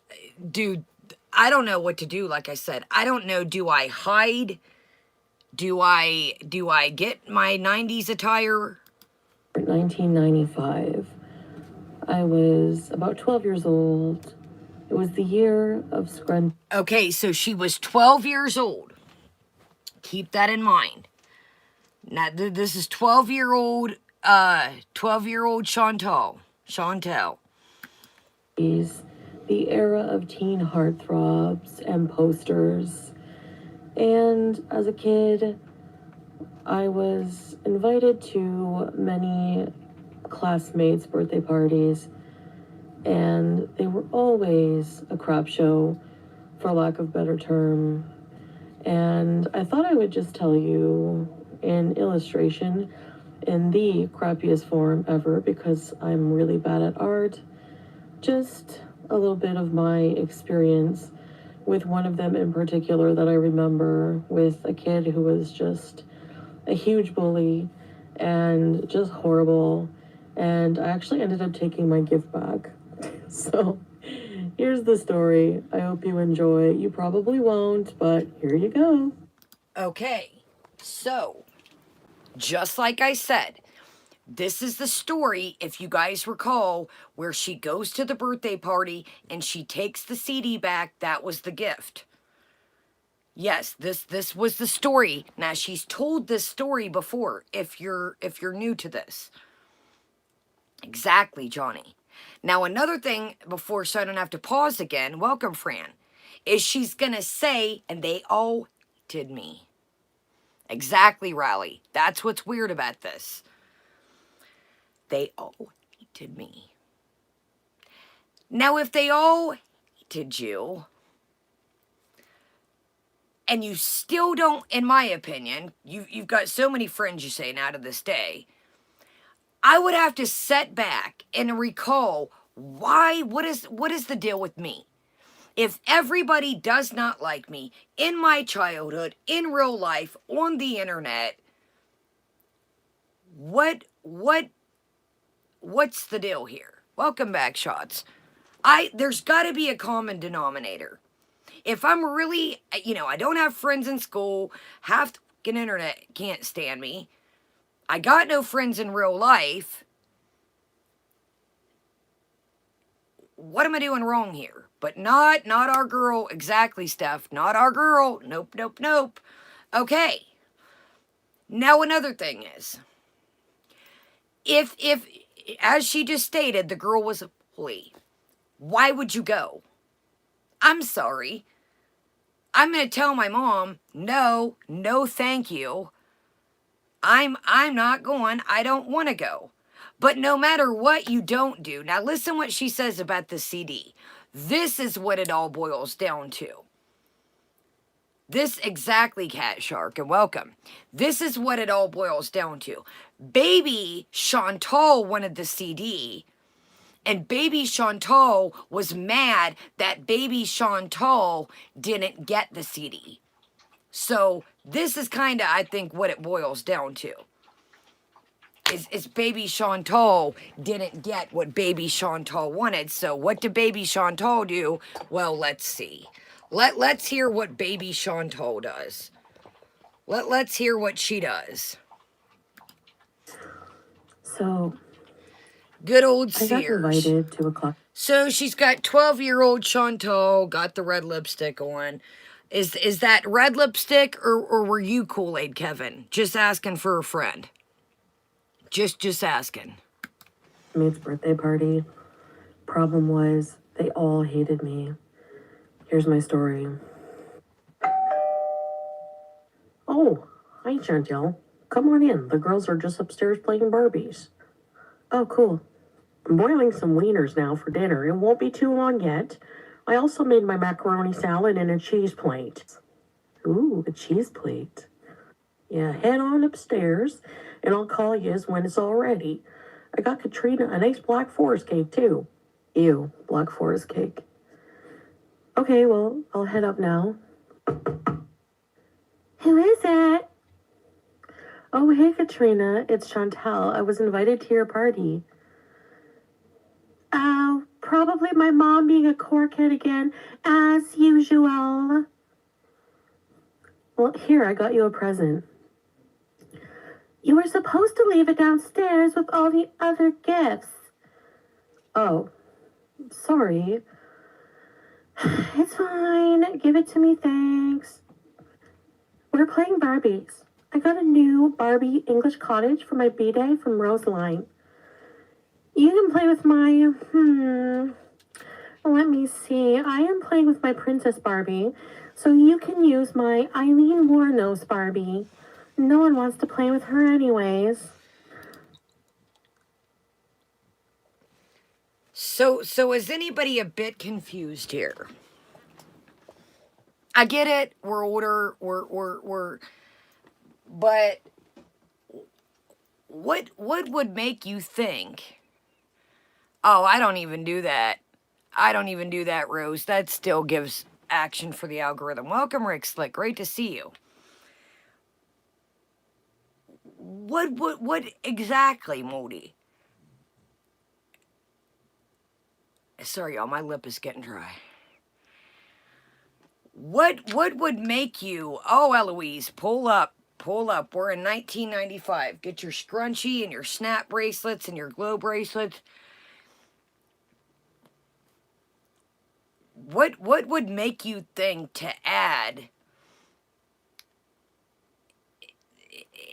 dude, I don't know what to do. Like I said, I don't know. Do I hide? Do I get my 90s attire? 1995. I was about 12 years old. It was the year of scrunch. Okay, so she was 12 years old. Keep that in mind. Now, this is 12-year-old Chantal. The era of teen heartthrobs and posters. And as a kid, I was invited to many classmates' birthday parties, and they were always a crap show, for lack of better term. And I thought I would just tell you in illustration in the crappiest form ever, because I'm really bad at art, just a little bit of my experience with one of them in particular that I remember, with a kid who was just a huge bully and just horrible. And I actually ended up taking my gift back. So here's the story. I hope you enjoy. You probably won't, but here you go. Okay, so just like I said, this is the story, if you guys recall, where she goes to the birthday party and she takes the CD back. That was the gift. Yes, this was the story. Now, she's told this story before, if you're new to this. Exactly, Johnny. Now, another thing, before so I don't have to pause again, welcome, Fran, is she's going to say, and they all did me. Exactly, Riley. That's what's weird about this. They all hated me. Now, if they all rejected you, and you still don't, in my opinion, you've got so many friends, you say, now to this day, I would have to sit back and recall why, what is the deal with me? If everybody does not like me in my childhood, in real life, on the internet, what's the deal here? Welcome back, Shots. There's got to be a common denominator. If I'm really, I don't have friends in school, half the internet can't stand me, I got no friends in real life, what am I doing wrong here? But not our girl. Exactly, Steph. Not our girl. Nope, nope, nope. Okay. Now another thing is, if as she just stated, the girl was a bully, why would you go? I'm sorry. I'm gonna tell my mom, no, thank you. I'm not going. I don't want to go. But no matter what you don't do, now listen what she says about the CD. This is what it all boils down to. This exactly, Cat Shark, and welcome. This is what it all boils down to. Baby Chantal wanted the CD, and baby Chantal was mad that baby Chantal didn't get the CD. So this is kind of, I think, what it boils down to. Is baby Chantal didn't get what baby Chantal wanted. So what did baby Chantal do? Well, let's see. Let's hear what baby Chantal does. Let's hear what she does. So, Good old I got Sears. invited to a club. So she's got 12-year-old Chantal, got the red lipstick on. Is that red lipstick, or were you Kool-Aid, Kevin? Just asking for a friend. Just asking. Mate's birthday party. Problem was, they all hated me. Here's my story. Oh, hi, Chantel. Come on in. The girls are just upstairs playing Barbies. Oh, cool. I'm boiling some wieners now for dinner. It won't be too long yet. I also made my macaroni salad and a cheese plate. Ooh, a cheese plate. Yeah, head on upstairs, and I'll call you when it's all ready. I got Katrina a nice Black Forest cake, too. Ew, Black Forest cake. Okay, well, I'll head up now. Who is it? Oh, hey, Katrina. It's Chantal. I was invited to your party. Oh, probably my mom being a corkhead again, as usual. Well, here, I got you a present. You were supposed to leave it downstairs with all the other gifts. Oh, sorry. It's fine. Give it to me, thanks. We're playing Barbies. I got a new Barbie English cottage for my B-Day from Rosaline. You can play with my, let me see. I am playing with my Princess Barbie, so you can use my Eileen Warnose Barbie. No one wants to play with her anyways. So is anybody a bit confused here? I get it. We're older. But what would make you think? Oh, I don't even do that. I don't even do that, Rose. That still gives action for the algorithm. Welcome, Rick Slick. Great to see you. What exactly, Modi? Sorry, y'all. My lip is getting dry. What would make you? Oh, Eloise, pull up. Pull up. We're in 1995. Get your scrunchie and your snap bracelets and your glow bracelets. What would make you think to add?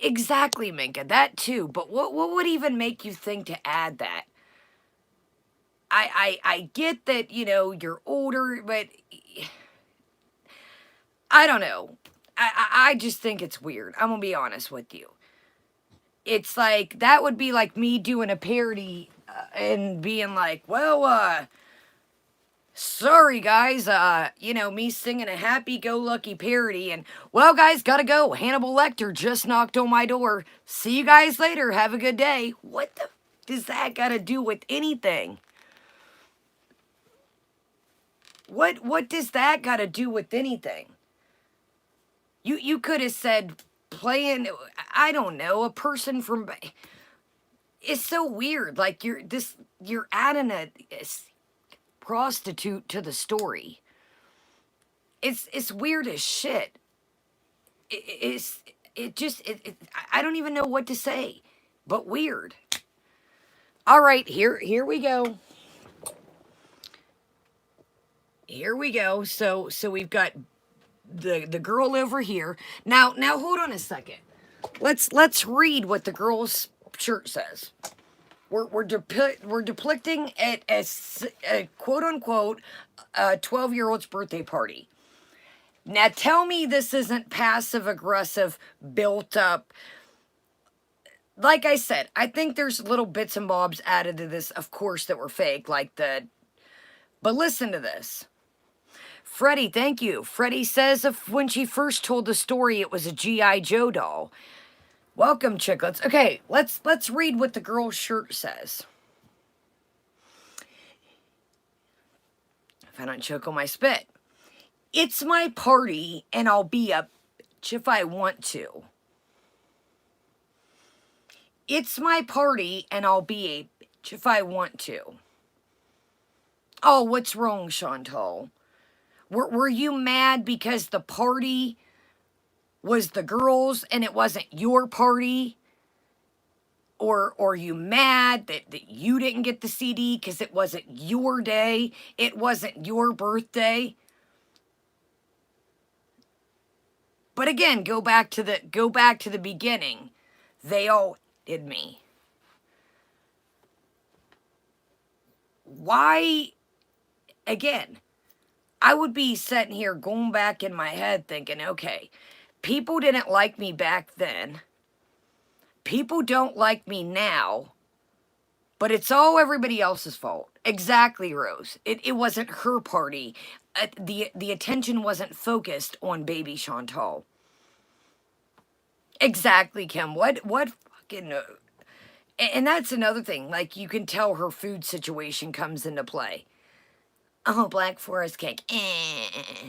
Exactly, Minka. That too. But what would even make you think to add that? I get that, you're older, but I don't know. I just think it's weird. I'm gonna be honest with you. It's like, that would be like me doing a parody and being like, well, Sorry, guys. Me singing a happy-go-lucky parody, and well, guys, gotta go. Hannibal Lecter just knocked on my door. See you guys later. Have a good day. What the does that gotta do with anything? What does that gotta do with anything? You could have said playing. I don't know, a person from. It's so weird. Like you're adding a prostitute to the story. It's weird as shit. It's it just I don't even know what to say, but weird. All right, here we go. Here we go. So we've got the girl over here. Now hold on a second. Let's read what the girl's shirt says. We're depicting it as a quote unquote 12-year-old's birthday party. Now tell me this isn't passive aggressive, built up. Like I said, I think there's little bits and bobs added to this, of course, that were fake, like but listen to this. Freddie, thank you. Freddie says if when she first told the story, it was a G.I. Joe doll. Welcome, chicklets. Okay, let's read what the girl's shirt says. If I don't choke on my spit. It's my party, and I'll be a bitch if I want to. It's my party, and I'll be a bitch if I want to. Oh, what's wrong, Chantal? Were you mad because the party was the girls and it wasn't your party? Or are you mad that you didn't get the CD because it wasn't your day? It wasn't your birthday? But again, go back to the beginning. They all did me. Why? Again, I would be sitting here going back in my head thinking, okay, people didn't like me back then. People don't like me now. But it's all everybody else's fault. Exactly, Rose. It wasn't her party. The attention wasn't focused on baby Chantal. Exactly, Kim. What fucking... and that's another thing. Like, you can tell her food situation comes into play. Oh, Black Forest cake. I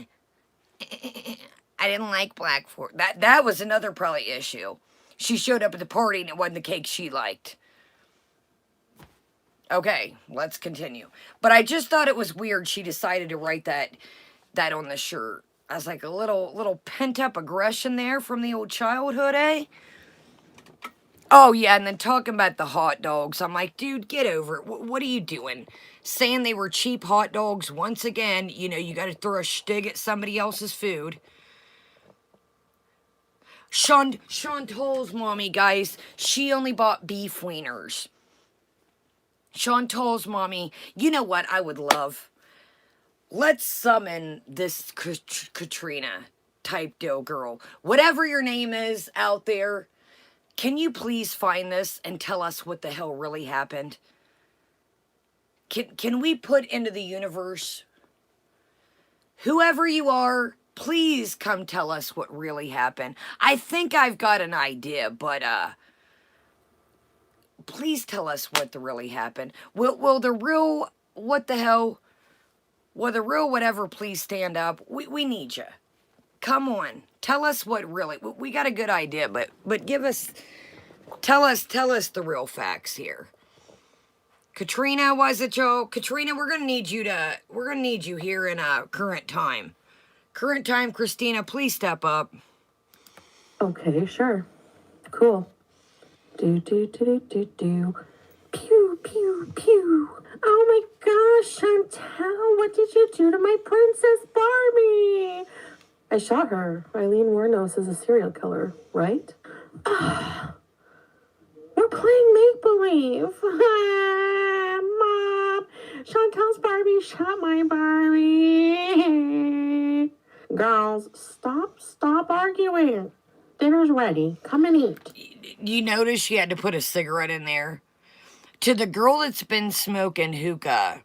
didn't like Black Forest. That was another probably issue. She showed up at the party and it wasn't the cake she liked. Okay, let's continue. But I just thought it was weird she decided to write that on the shirt. I was like, a little pent-up aggression there from the old childhood, eh? Oh, yeah, and then talking about the hot dogs. I'm like, dude, get over it. What are you doing? Saying they were cheap hot dogs. Once again, you got to throw a shtig at somebody else's food. Chantal's mommy, guys, she only bought beef wieners. Chantal's mommy, you know what I would love? Let's summon this Katrina type deal girl. Whatever your name is out there, can you please find this and tell us what the hell really happened? Can we put into the universe, whoever you are, please come tell us what really happened. I think I've got an idea, but please tell us what really happened. Will the real what the hell? Will the real whatever please stand up? We need you. Come on, tell us what really. We got a good idea, but tell us the real facts here. Katrina, was it Joe? Katrina, we're gonna need you here in current time. Current time, Christina, please step up. Okay, sure. Cool. Do. Pew, pew, pew. Oh my gosh, Chantal, what did you do to my Princess Barbie? I shot her. Eileen Wuornos is a serial killer, right? We're playing make-believe. Mom, Chantal's Barbie shot my Barbie. Girls, stop arguing. Dinner's ready. Come and eat. You notice she had to put a cigarette in there? To the girl that's been smoking hookah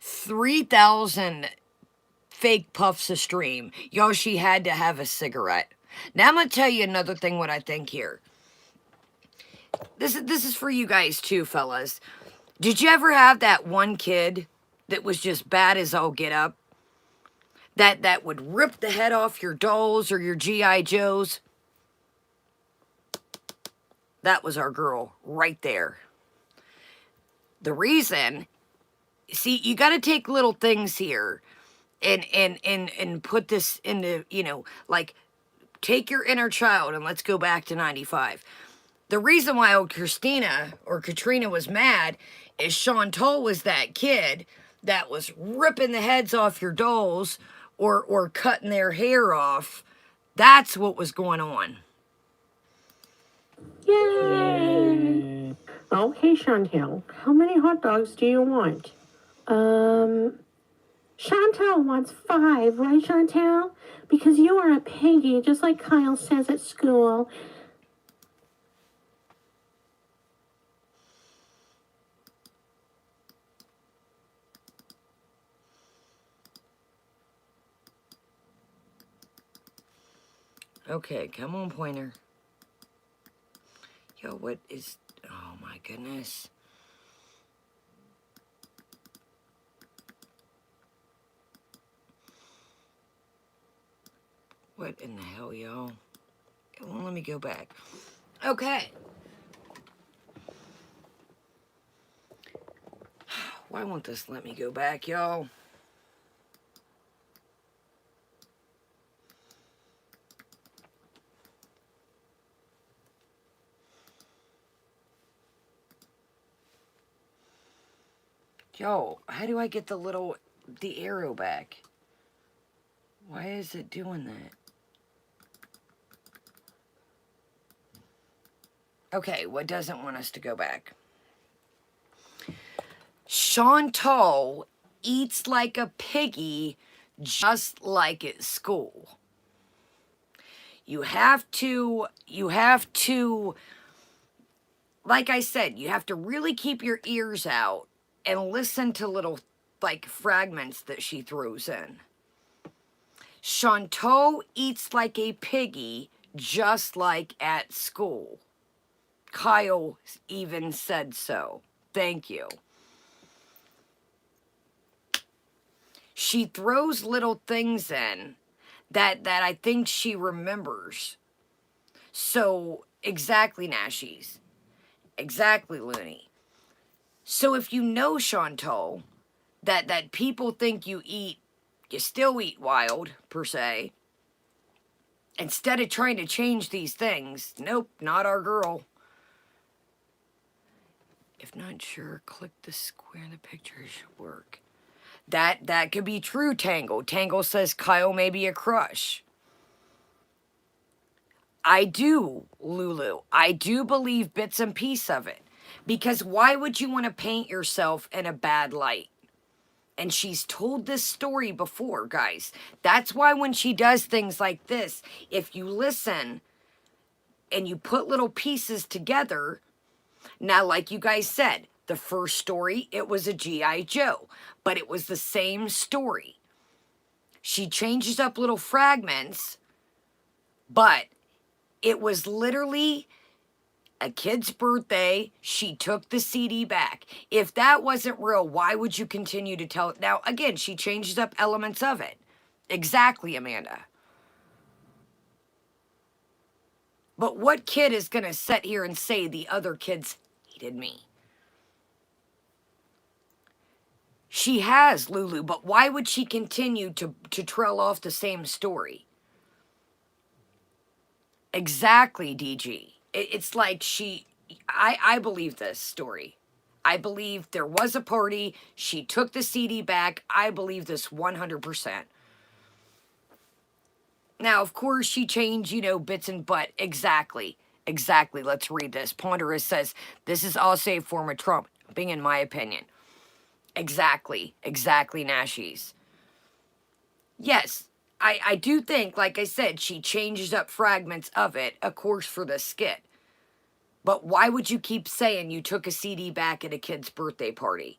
3,000 fake puffs a stream. Y'all, she had to have a cigarette. Now I'm going to tell you another thing what I think here. This is for you guys too, fellas. Did you ever have that one kid that was just bad as all get up? That would rip the head off your dolls or your G.I. Joes? That was our girl right there. The reason, see, you got to take little things here and put this into, you know, like, take your inner child and let's go back to 95. The reason why old Christina or Katrina was mad is Chantal was that kid that was ripping the heads off your dolls or cutting their hair off. That's what was going on. Yay! Okay, Chantal, how many hot dogs do you want? Chantal wants 5, right, Chantal? Because you are a piggy, just like Kyle says at school. Okay, come on, Pointer. Yo, what is... Oh, my goodness. What in the hell, y'all? It won't let me go back. Okay. Why won't this let me go back, y'all? Yo, how do I get the arrow back? Why is it doing that? Okay, what doesn't want us to go back? Chantal eats like a piggy, just like at school. You have to, like I said, you have to really keep your ears out and listen to little, like, fragments that she throws in. Chantal eats like a piggy, just like at school. Kyle even said so. Thank you. She throws little things in that I think she remembers. So, exactly, Nashies. Exactly, Looney. So if you know, Chantal, that people think you still eat wild, per se, instead of trying to change these things, nope, not our girl. If not sure, click the square in the picture should work. That could be true, Tangle. Tangle says Kyle may be a crush. I do, Lulu. I do believe bits and pieces of it. Because why would you want to paint yourself in a bad light? And she's told this story before, guys. That's why when she does things like this, if you listen and you put little pieces together, now, like you guys said, the first story, it was a G.I. Joe, but it was the same story. She changes up little fragments, but it was literally a kid's birthday. She took the CD back. If that wasn't real, why would you continue to tell it? Now, again, she changes up elements of it. Exactly, Amanda. But what kid is going to sit here and say the other kids hated me? She has, Lulu, but why would she continue to trail off the same story? Exactly, DG. It's like I believe this story. I believe there was a party. She took the CD back. I believe this 100%. Now, of course, she changed, bits and but. Exactly. Exactly. Let's read this. Ponderous says, this is also a form of trumping, in my opinion. Exactly. Exactly, Nashies. Yes, I do think, like I said, she changes up fragments of it, of course, for the skit. But why would you keep saying you took a CD back at a kid's birthday party?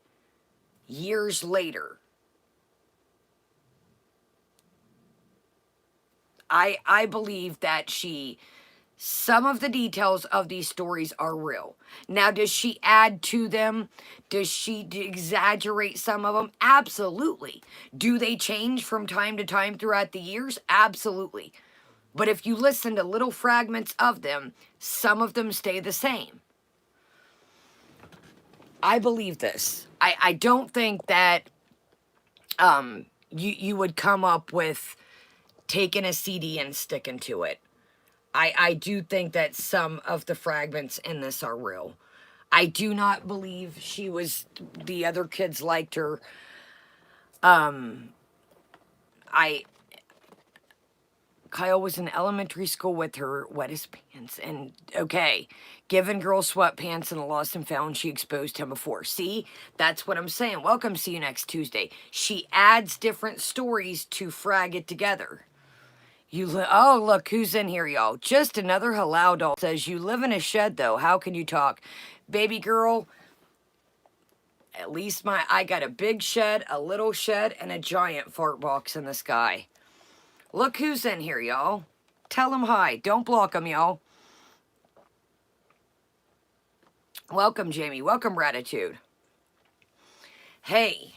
Years later. I believe that some of the details of these stories are real. Now, does she add to them? Does she exaggerate some of them? Absolutely. Do they change from time to time throughout the years? Absolutely. But if you listen to little fragments of them, some of them stay the same. I believe this. I don't think that you would come up with taking a CD and sticking to it. I do think that some of the fragments in this are real. I do not believe the other kids liked her. I Kyle was in elementary school with her wettest pants. And okay, given girl sweatpants and the lost and found, she exposed him before. See, that's what I'm saying. Welcome, see you next Tuesday. She adds different stories to frag it together. Oh, look who's in here, y'all. Just another halal doll. Says, you live in a shed, though. How can you talk? Baby girl, at least I got a big shed, a little shed, and a giant fart box in the sky. Look who's in here, y'all. Tell them hi. Don't block them, y'all. Welcome, Jamie. Welcome, Gratitude. Hey.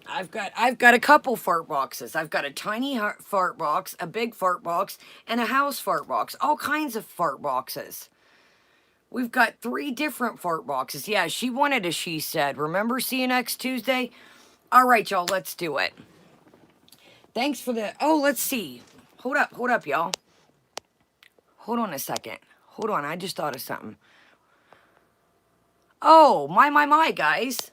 I've got a couple fart boxes. I've got a tiny fart box, a big fart box, and a house fart box. All kinds of fart boxes. We've got 3 different fart boxes. Yeah, she wanted a she said. Remember, see you next Tuesday? All right, y'all, let's do it. Thanks for the... Oh, let's see. Hold up, y'all. Hold on a second. Hold on, I just thought of something. Oh, my, guys.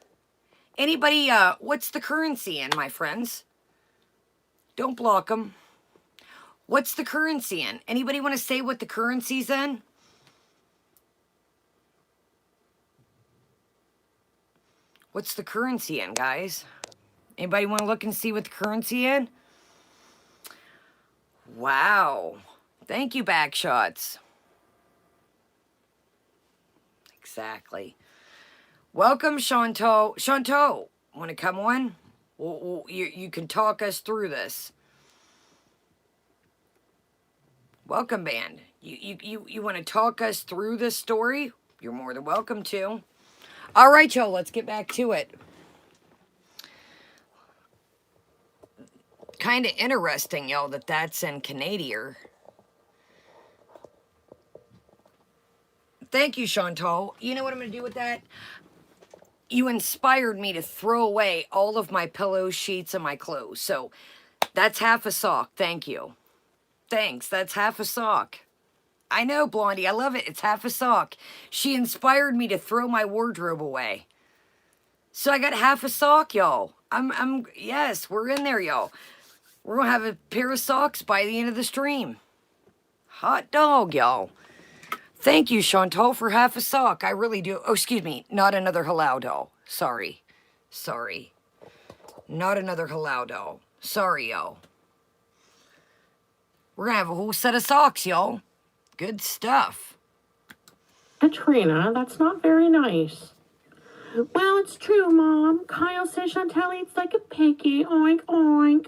Anybody, what's the currency in, my friends? Don't block them. What's the currency in? Anybody want to say what the currency's in? What's the currency in, guys? Anybody want to look and see what the currency in? Wow. Thank you, Backshots. Exactly. Welcome, Chantal. Chantal, want to come on? You can talk us through this. Welcome, band. You want to talk us through this story? You're more than welcome to. All right, y'all, let's get back to it. Kind of interesting, y'all, that's in Canadian. Thank you, Chantal. You know what I'm going to do with that? You inspired me to throw away all of my pillows, sheets, and my clothes. So that's half a sock. Thank you. Thanks. That's half a sock. I know, Blondie. I love it. It's half a sock. She inspired me to throw my wardrobe away. So I got half a sock, y'all. Yes, we're in there, y'all. We're going to have a pair of socks by the end of the stream. Hot dog, y'all. Thank you, Chantal, for half a sock. I really do. Oh, excuse me. Not another halal doll. Sorry. Not another halal doll. Sorry, y'all. We're going to have a whole set of socks, y'all. Good stuff. Katrina, that's not very nice. Well, it's true, Mom. Kyle says Chantal eats like a piggy. Oink, oink.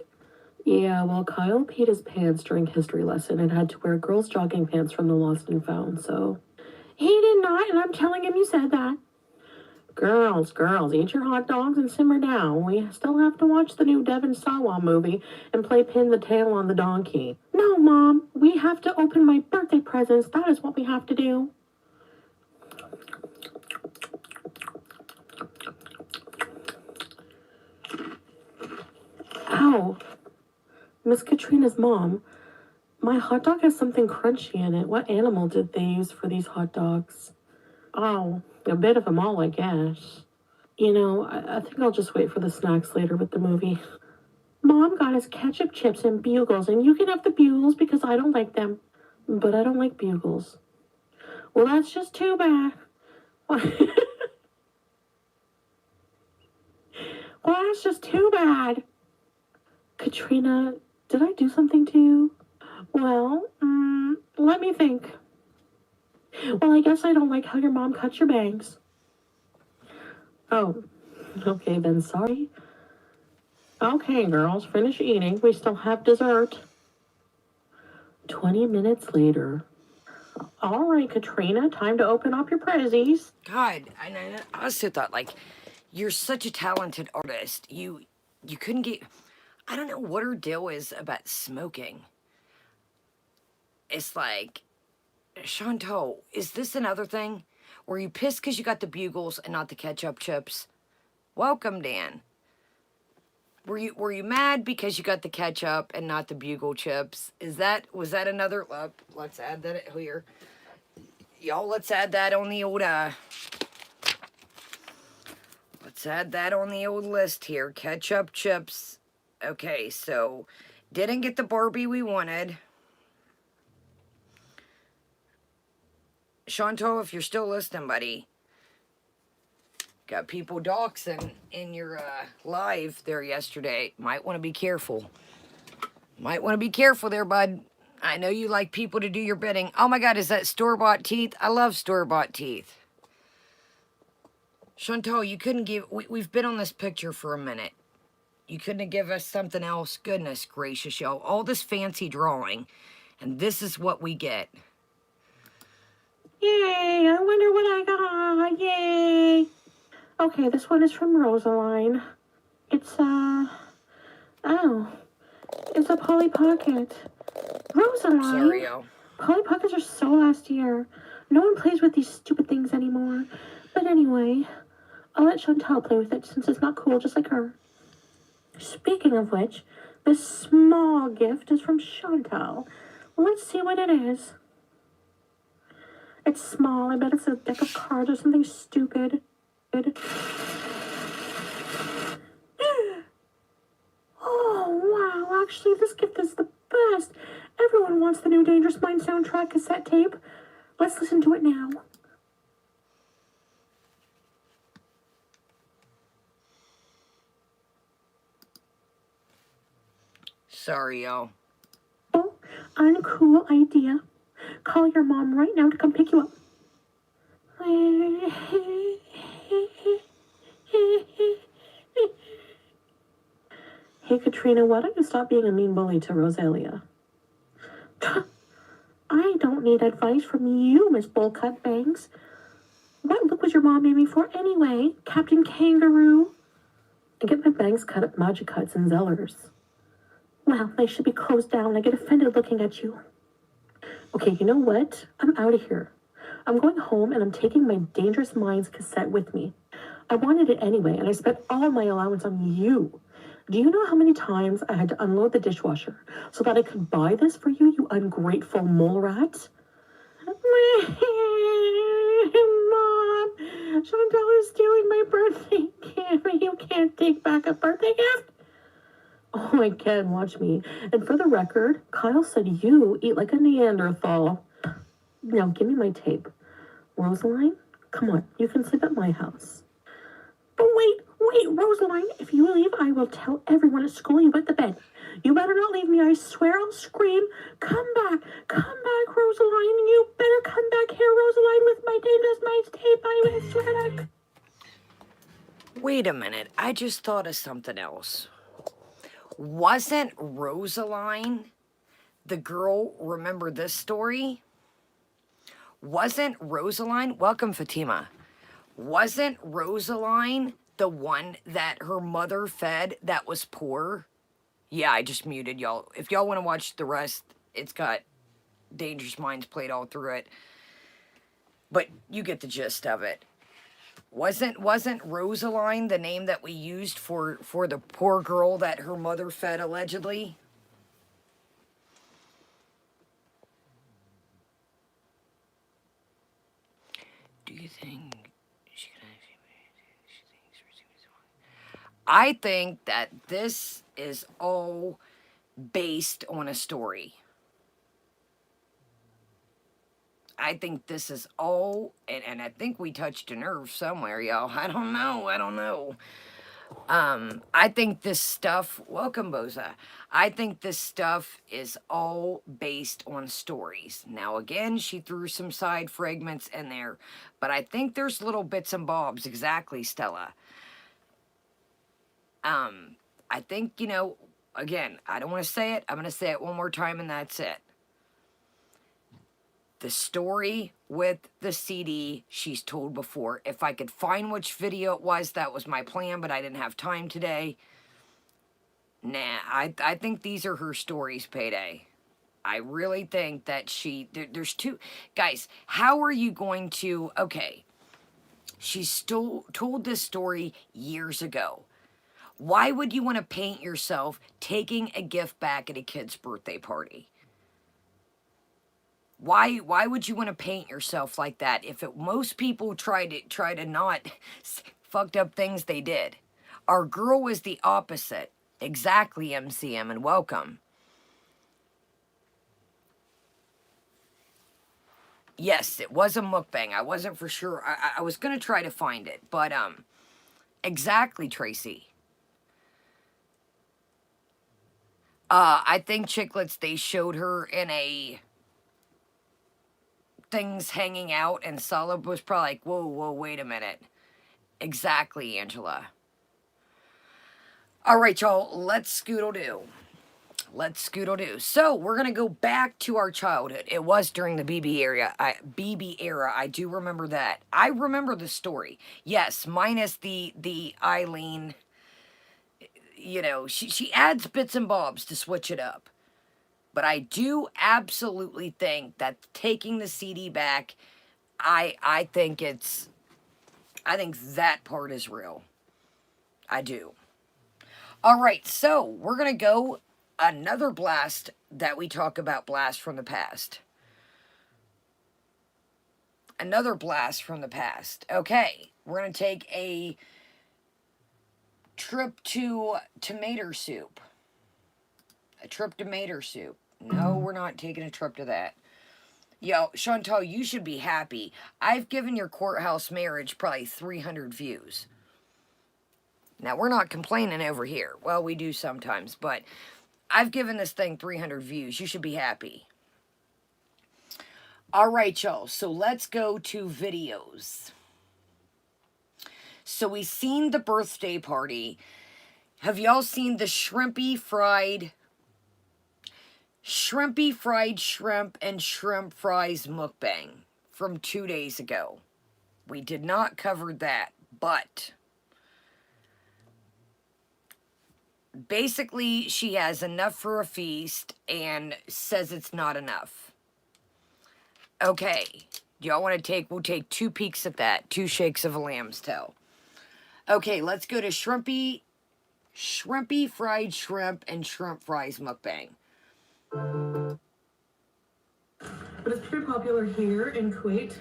Yeah, well, Kyle peed his pants during history lesson and had to wear girls' jogging pants from the Lost and Found, so... He did not, and I'm telling him you said that. Girls, eat your hot dogs and simmer down. We still have to watch the new Devon Sawa movie and play pin the tail on the donkey. No, Mom, we have to open my birthday presents. That is what we have to do. Ow. Miss Katrina's mom, my hot dog has something crunchy in it. What animal did they use for these hot dogs? Oh, a bit of them all, I guess. You know, I think I'll just wait for the snacks later with the movie. Mom got us ketchup chips and bugles, and you can have the bugles because I don't like them. But I don't like bugles. Well, that's just too bad. Well, that's just too bad. Katrina, did I do something to you? Well, let me think. Well, I guess I don't like how your mom cut your bangs. Oh, okay then, sorry. Okay, girls, finish eating. We still have dessert. 20 minutes later. All right, Katrina, time to open up your prezzies. God, I also thought, like, you're such a talented artist. You couldn't get. I don't know what her deal is about smoking. It's like, Chantal, is this another thing? Were you pissed because you got the bugles and not the ketchup chips? Welcome, Dan. Were you mad because you got the ketchup and not the bugle chips? Was that another? Let's add that here, y'all. Let's add that on the old Let's add that on the old list here. Ketchup chips. Okay, so didn't get the Barbie we wanted. Chantal, if you're still listening, buddy, got people doxing in your live there yesterday. Might want to be careful. Might want to be careful there, bud. I know you like people to do your bidding. Oh my God, is that store-bought teeth? I love store-bought teeth. Chantal, you couldn't give... We've been on this picture for a minute. You couldn't have given us something else? Goodness gracious, y'all. All this fancy drawing, and this is what we get. Yay, I wonder what I got. Yay. Okay, this one is from Rosaline. It's, it's a Polly Pocket. Rosaline. Sorry, y'all. Polly Pockets are so last year. No one plays with these stupid things anymore. But anyway, I'll let Chantal play with it since it's not cool just like her. Speaking of which, this small gift is from Chantal. Let's see what it is. It's small. I bet it's a deck of cards or something stupid. Oh, wow. Actually, this gift is the best. Everyone wants the new Dangerous Mind soundtrack cassette tape. Let's listen to it now. Sorry, y'all. Oh, uncool idea. Call your mom right now to come pick you up. Hey, Katrina, why don't you stop being a mean bully to Rosalia? I don't need advice from you, Miss Bullcut Bangs. What look was your mom aiming for anyway, Captain Kangaroo? I get my bangs cut at Magicuts and Zellers. Well, they should be closed down. I get offended looking at you. Okay, you know what? I'm out of here. I'm going home and I'm taking my Dangerous Minds cassette with me. I wanted it anyway, and I spent all my allowance on you. Do you know how many times I had to unload the dishwasher so that I could buy this for you, you ungrateful mole rat? Mom, Chantal is stealing my birthday gift. You can't take back a birthday gift. Oh, I can. Watch me. And for the record, Kyle said you eat like a Neanderthal. Now, give me my tape. Rosaline, come on. You can sleep at my house. But wait, Rosaline. If you leave, I will tell everyone at school you wet the bed. You better not leave me. I swear I'll scream. Come back, Rosaline. You better come back here, Rosaline, with my Dangerous Minds tape. I swear to... Wait a minute. I just thought of something else. Wasn't Rosaline the girl, remember this story? Wasn't Rosaline, welcome Fatima, wasn't Rosaline the one that her mother fed that was poor? Yeah, I just muted y'all. If y'all want to watch the rest, it's got Dangerous Minds played all through it. But you get the gist of it. Wasn't Rosaline the name that we used for the poor girl that her mother fed allegedly? Do you think she can actually? I think that this is all based on a story. I think this is all, and I think we touched a nerve somewhere, y'all. I don't know. I think this stuff, welcome Boza. I think this stuff is all based on stories. Now again, she threw some side fragments in there, but I think there's little bits and bobs, exactly, Stella. I think, you know, again, I don't want to say it. I'm going to say it one more time and that's it. The story with the CD she's told before. If I could find which video it was, that was my plan, but I didn't have time today. Nah, I think these are her stories, Payday. I really think that there's two. Guys, how are you going to, okay, she's still told this story years ago. Why would you want to paint yourself taking a gift back at a kid's birthday party? Why would you want to paint yourself like that? If most people try to not fucked up things they did. Our girl was the opposite. Exactly, MCM, and welcome. Yes, it was a mukbang. I wasn't for sure. I was gonna try to find it, but exactly, Tracy. I think Chicklets, they showed her in a things hanging out, and Sullivan was probably like, whoa, wait a minute. Exactly, Angela. All right, y'all, let's scoodle-doo. Let's scoodle-doo. So, we're going to go back to our childhood. It was during the BB era. I do remember that. I remember the story. Yes, minus the Eileen, you know, she adds bits and bobs to switch it up. But I do absolutely think that taking the CD back, I think that part is real. I do. All right, so we're going to go another blast that we talk about, blast from the past. Another blast from the past. Okay, we're going to take a trip to tomato soup. A trip to tomato soup. No, we're not taking a trip to that. Yo, Chantal, you should be happy. I've given your courthouse marriage probably 300 views. Now, we're not complaining over here. Well, we do sometimes, but I've given this thing 300 views. You should be happy. All right, y'all. So let's go to videos. So we've seen the birthday party. Have y'all seen the shrimpy fried shrimp and shrimp fries mukbang from 2 days ago? We did not cover that, but basically she has enough for a feast and says it's not enough. Okay, do y'all want to we'll take 2 peeks at that, 2 shakes of a lamb's tail. Okay, let's go to shrimpy fried shrimp and shrimp fries mukbang. But it's pretty popular here in Kuwait.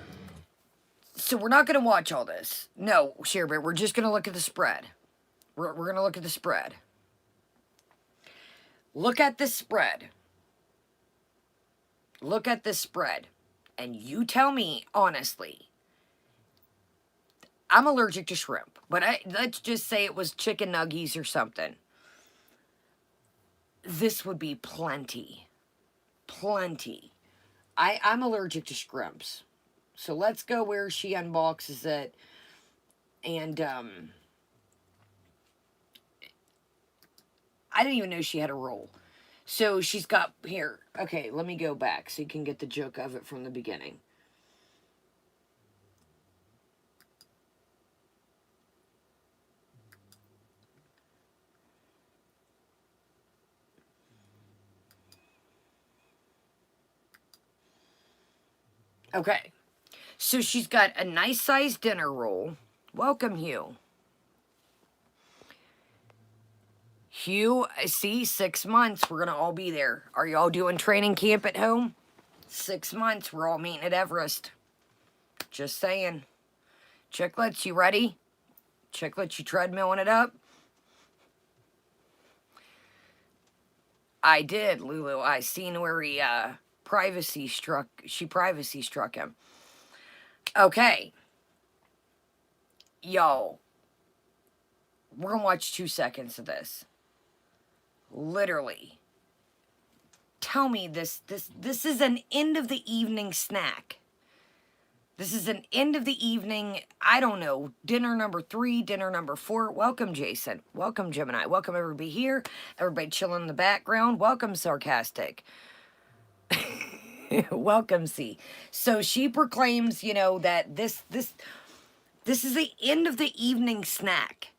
So we're not going to watch all this. No, Sherbert, we're just going to look at the spread. We're going to look at the spread. Look at this spread. Look at this spread. And you tell me, honestly, I'm allergic to shrimp, but let's just say it was chicken nuggies or something. This would be plenty. Plenty. I'm allergic to shrimps. So let's go where she unboxes it. And, I didn't even know she had a roll. So she's got, here, okay, let me go back so you can get the joke of it from the beginning. Okay, so she's got a nice sized dinner roll. Welcome, Hugh. Hugh, see, 6 months, we're going to all be there. Are y'all doing training camp at home? 6 months, we're all meeting at Everest. Just saying. Chicklets, you ready? Chicklets, you treadmilling it up? I did, Lulu. I seen where he, she privacy struck him. Okay. Yo. We're gonna watch 2 seconds of this. Literally. Tell me this is an end of the evening snack. This is an end of the evening, I don't know, dinner number 3, dinner number 4. Welcome, Jason. Welcome, Gemini. Welcome, everybody here. Everybody chilling in the background. Welcome, Sarcastic. Welcome, C. So she proclaims, you know, that this is the end of the evening snack.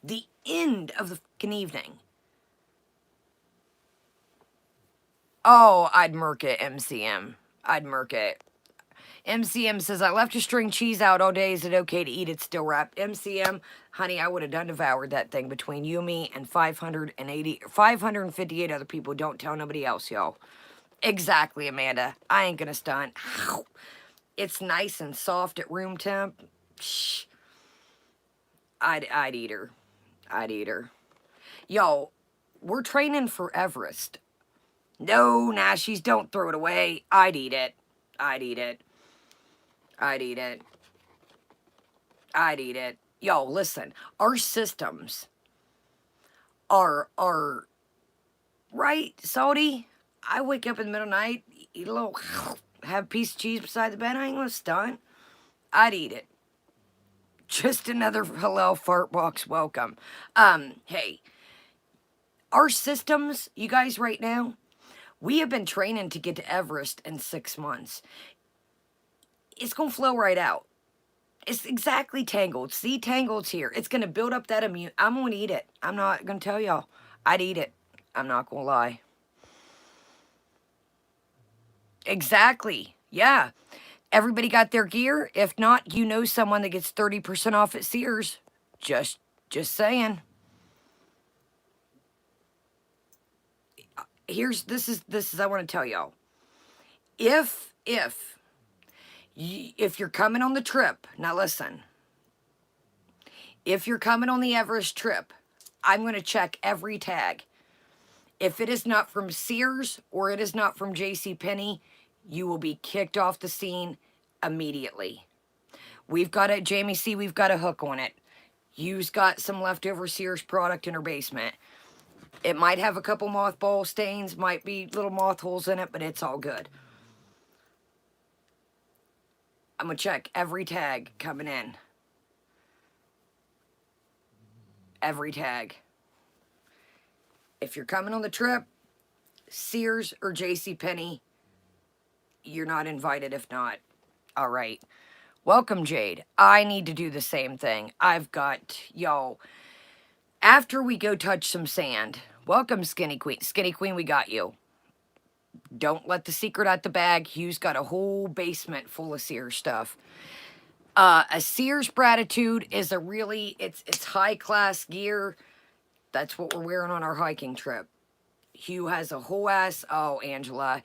The end of the fucking evening. Oh, I'd murk it, MCM. I'd murk it. MCM says, I left a string cheese out all day. Is it okay to eat it still wrapped? MCM, honey, I would have done devoured that thing between you, me, and 558 other people. Don't tell nobody else, y'all. Exactly, Amanda. I ain't gonna stunt. It's nice and soft at room temp. Shh. I'd eat her. I'd eat her. Y'all, we're training for Everest. No, Nashies, don't throw it away. I'd eat it. I'd eat it. I'd eat it. I'd eat it. Yo, listen, our systems are right, Saudi. I wake up in the middle of the night, eat a little, have a piece of cheese beside the bed. I ain't gonna stunt. I'd eat it. Just another hello fart box welcome. Hey, our systems, you guys, right now, we have been training to get to Everest in 6 months. It's gonna flow right out. It's exactly Tangled. See, Tangled's here. It's going to build up that immune. I'm going to eat it. I'm not going to tell y'all. I'd eat it. I'm not going to lie. Exactly. Yeah. Everybody got their gear. If not, you know someone that gets 30% off at Sears. Just saying. This is I want to tell y'all. If you're coming on the trip, now listen. If you're coming on the Everest trip, I'm going to check every tag. If it is not from Sears or it is not from JCPenney, you will be kicked off the scene immediately. We've got a, Jamie C, we've got a hook on it. You've got some leftover Sears product in her basement. It might have a couple mothball stains, might be little moth holes in it, but it's all good. I'm going to check every tag coming in. Every tag. If you're coming on the trip, Sears or JCPenney, you're not invited if not. All right. Welcome, Jade. I need to do the same thing. I've got, y'all, after we go touch some sand, welcome, Skinny Queen. Skinny Queen, we got you. Don't let the secret out the bag. Hugh's got a whole basement full of Sears stuff. A Sears Gratitude is a really, it's high-class gear. That's what we're wearing on our hiking trip. Hugh has a whole ass, oh, Angela.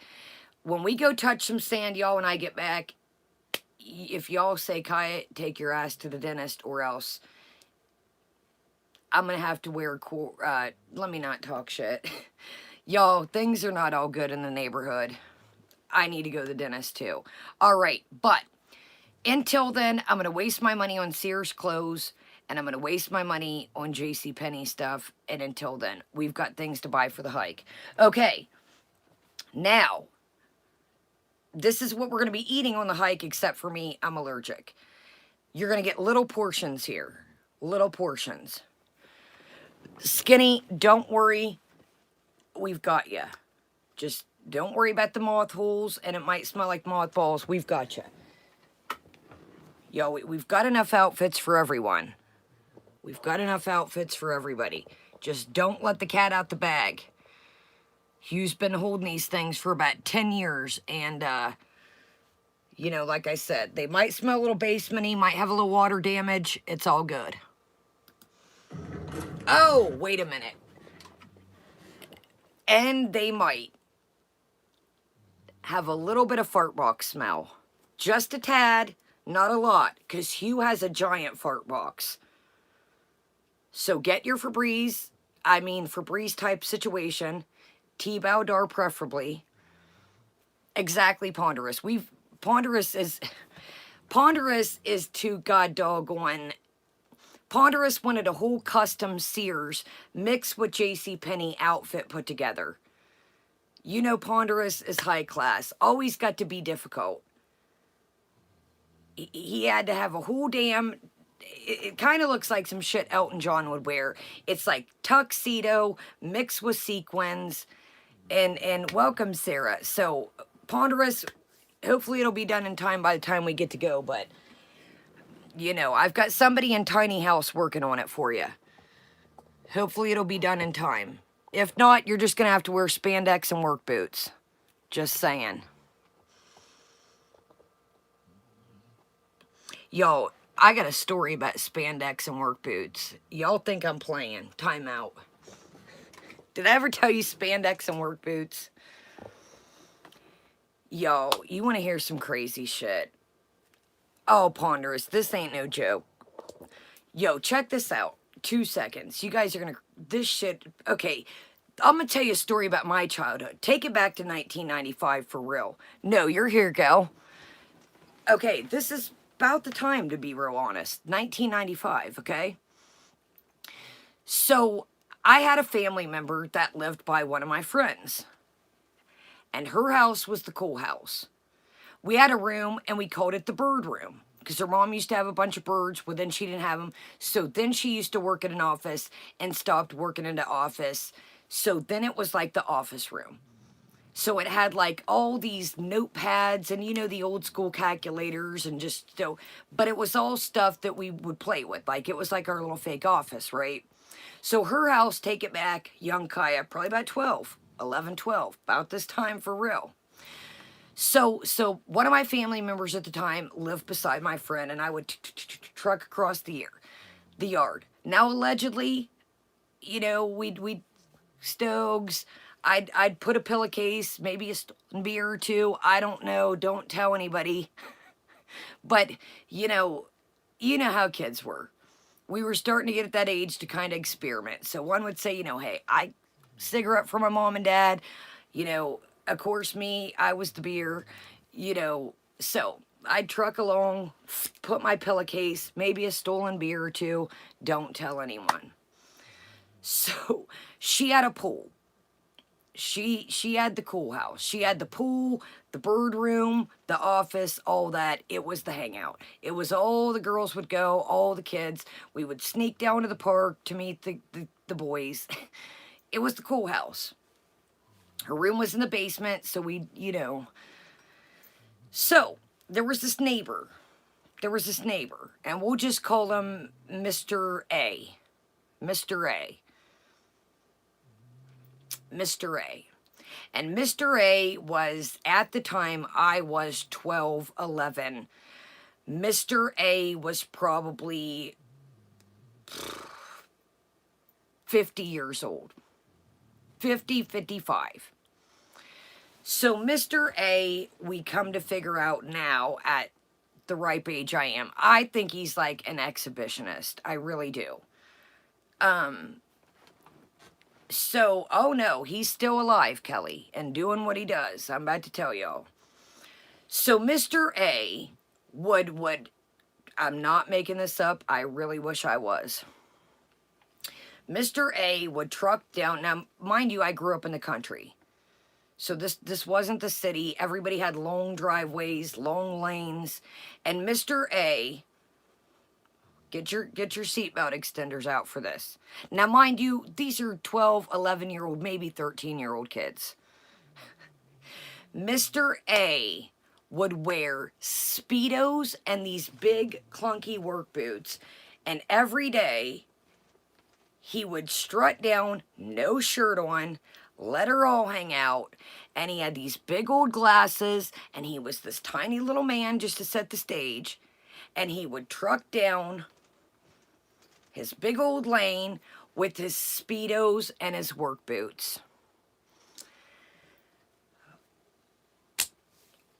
When we go touch some sand, y'all, when I get back, if y'all say, Kaya, take your ass to the dentist or else, I'm going to have to wear, let me not talk shit. Y'all, things are not all good in the neighborhood. I need to go to the dentist too. All right, but until then, I'm going to waste my money on Sears clothes, and I'm going to waste my money on JCPenney stuff, and until then, we've got things to buy for the hike. Okay, now, this is what we're going to be eating on the hike, except for me, I'm allergic. You're going to get little portions here. Little portions. Skinny, don't worry. We've got you. Just don't worry about the moth holes, and it might smell like mothballs. We've got you. Yo, we've got enough outfits for everyone. We've got enough outfits for everybody. Just don't let the cat out the bag. Hugh's been holding these things for about 10 years, and, you know, like I said, they might smell a little basement-y, might have a little water damage. It's all good. Oh, wait a minute. And they might have a little bit of fart box smell. Just a tad, not a lot, because Hugh has a giant fart box. So get your Febreze, Febreze type situation. T-bow dar preferably. Exactly, Ponderous. Ponderous is too god doggone. Ponderous wanted a whole custom Sears mixed with JCPenney outfit put together. You know Ponderous is high class. Always got to be difficult. he had to have a whole damn, it kind of looks like some shit Elton John would wear. It's like tuxedo mixed with sequins. And welcome, Sarah. So ponderous, hopefully it'll be done in time by the time we get to go, but you know, I've got somebody in tiny house working on it for you. Hopefully it'll be done in time. If not, you're just gonna have to wear spandex and work boots. Just saying. Yo, I got a story about spandex and work boots. Y'all think I'm playing. Time out. Did I ever tell you spandex and work boots? Yo, you want to hear some crazy shit? Oh, Ponderous, this ain't no joke. Yo, check this out. 2 seconds. You guys are gonna... This shit... Okay, I'm gonna tell you a story about my childhood. Take it back to 1995 for real. No, you're here, gal. Okay, this is about the time, to be real honest. 1995, okay? So, I had a family member that lived by one of my friends. And her house was the cool house. We had a room, and we called it the bird room. Because her mom used to have a bunch of birds, well, then she didn't have them. So then she used to work at an office and stopped working in the office. So then it was like the office room. So it had like all these notepads and, you know, the old school calculators and just so, but it was all stuff that we would play with. Like it was like our little fake office, right? So her house, take it back, young Kaya, probably about 12, 11, 12, about this time for real. So one of my family members at the time lived beside my friend, and I would truck across the yard. Now allegedly, you know, we'd stoves. I'd put a pillowcase, maybe a beer or two. I don't know. Don't tell anybody. But you know how kids were. We were starting to get at that age to kind of experiment. So one would say, you know, hey, I cigarette for my mom and dad. You know, of course me, I was the beer. You know, so I'd truck along, put my pillowcase, maybe a stolen beer or two. Don't tell anyone. So she had a pool. She had the cool house. She had the pool, the bird room, the office, all that. It was the hangout. It was all the girls would go, all the kids. We would sneak down to the park to meet the boys. It was the cool house. Her room was in the basement, so we, you know. So there was this neighbor. And we'll just call him Mr. A. Mr. A. Mr. A. And Mr. A was, at the time, I was 12, 11. Mr. A was probably 50 years old. 50, 55. So Mr. A, we come to figure out now at the ripe age I am, I think he's like an exhibitionist. I really do. So, oh no, he's still alive, Kelly, and doing what he does. I'm about to tell y'all. So Mr. A would, I'm not making this up, I really wish I was. Mr. A would truck down, now mind you, I grew up in the country. So this wasn't the city. Everybody had long driveways, long lanes, and Mr. A, get your seatbelt extenders out for this. Now, mind you, these are 12, 11-year-old, maybe 13-year-old kids. Mr. A would wear Speedos and these big clunky work boots, and every day he would strut down, no shirt on, let her all hang out, and he had these big old glasses, and he was this tiny little man just to set the stage, and he would truck down his big old lane with his Speedos and his work boots.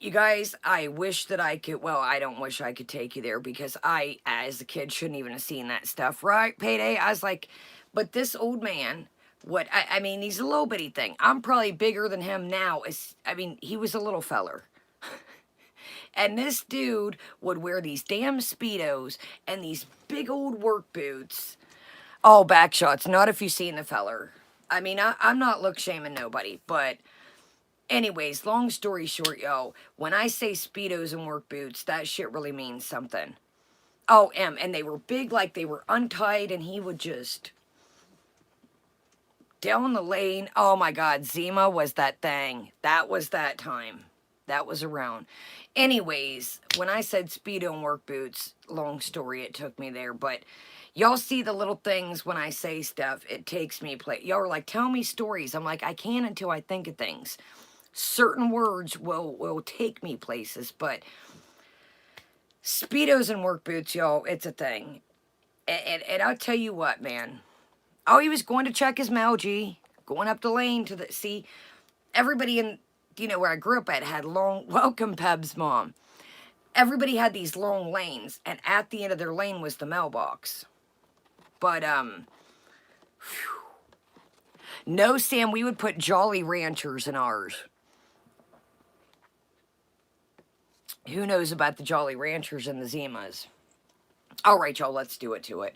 You guys, I wish that I could, well, I don't wish I could take you there because I, as a kid, shouldn't even have seen that stuff, right, Payday? I was like, but this old man, I mean, he's a little bitty thing. I'm probably bigger than him now. I mean, he was a little feller. And this dude would wear these damn Speedos and these big old work boots. Oh, back shots. Not if you've seen the feller. I mean, I'm not look shaming nobody, but Anyways, long story short, yo, when I say Speedos and work boots, that shit really means something. Oh, and they were big, like they were untied, and he would just down the lane. Oh my God, Zima was that thing. That was that time. That was around. Anyways, when I said Speedo and work boots, long story, it took me there. But y'all see the little things when I say stuff, it takes me Y'all are like, tell me stories. I'm like, I can't until I think of things. Certain words will take me places, but Speedos and work boots, y'all, it's a thing. And I'll tell you what, man. Oh, he was going to check his mail, G. Going up the lane to the... See, everybody in, where I grew up at had long... Welcome, Peb's mom. Everybody had these long lanes, and at the end of their lane was the mailbox. But, no, Sam, we would put Jolly Ranchers in ours. Who knows about the Jolly Ranchers and the Zimas? All right, y'all, let's do it to it.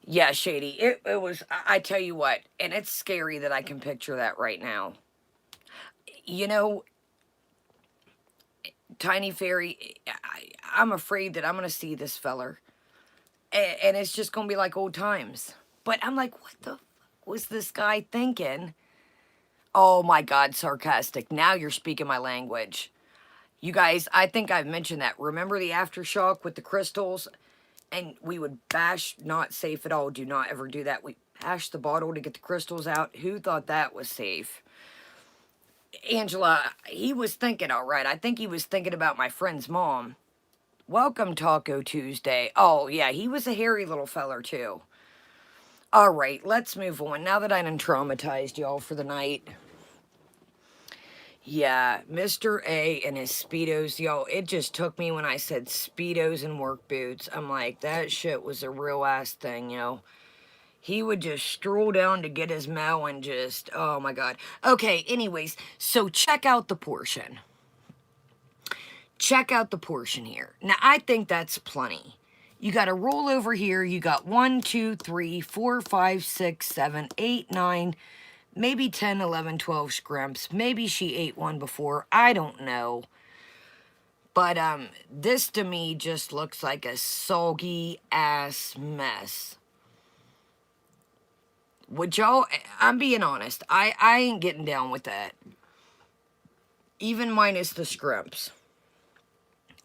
Yeah, Shady. It was, I tell you what, and it's scary that I can picture that right now. Tiny Fairy, I'm afraid that I'm going to see this feller. And it's just going to be like old times. But I'm like, what the fuck was this guy thinking? Oh my God, sarcastic. Now you're speaking my language. You guys, I think I've mentioned that. Remember the aftershock with the crystals? And we would bash, not safe at all. Do not ever do that. We bash the bottle to get the crystals out. Who thought that was safe? Angela, he was thinking all right. I think he was thinking about my friend's mom. Welcome, Taco Tuesday. Oh, yeah, he was a hairy little feller, too. All right, let's move on. Now that I done traumatized y'all for the night. Yeah, Mr. A and his Speedos, yo, it just took me when I said Speedos and work boots. I'm like, that shit was a real ass thing, yo. He would just stroll down to get his mail and just, oh my God. Okay, anyways, so check out the portion. Check out the portion here. Now, I think that's plenty. You got to roll over here. You got 1, 2, 3, 4, 5, 6, 7, 8, 9, maybe 10, 11, 12 scrimps. Maybe she ate one before. I don't know. But this to me just looks like a soggy ass mess. Would y'all, I'm being honest, I ain't getting down with that. Even minus the scrimps.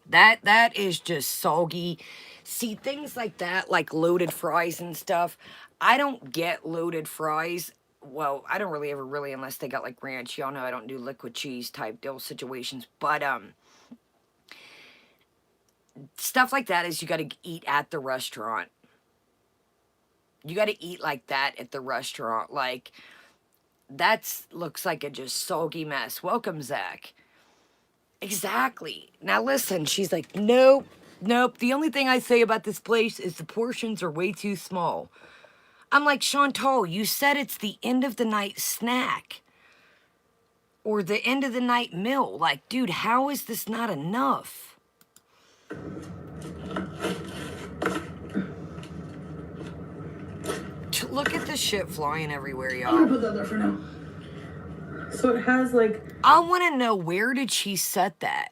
That is just soggy. See, things like that, like loaded fries and stuff, I don't get loaded fries. Well, I don't really ever really, unless they got like ranch. Y'all know I don't do liquid cheese type deal situations. But, stuff like that is you got to eat at the restaurant. You got to eat like that at the restaurant. Like, that looks like a just soggy mess. Welcome, Zach. Exactly. Now listen, she's like, nope, nope. The only thing I say about this place is the portions are way too small. I'm like, Chantal, you said it's the end of the night snack. Or the end of the night meal. Like, dude, how is this not enough? Look at the shit flying everywhere, y'all. I'm gonna put that there for now. So it has like... I want to know, where did she set that?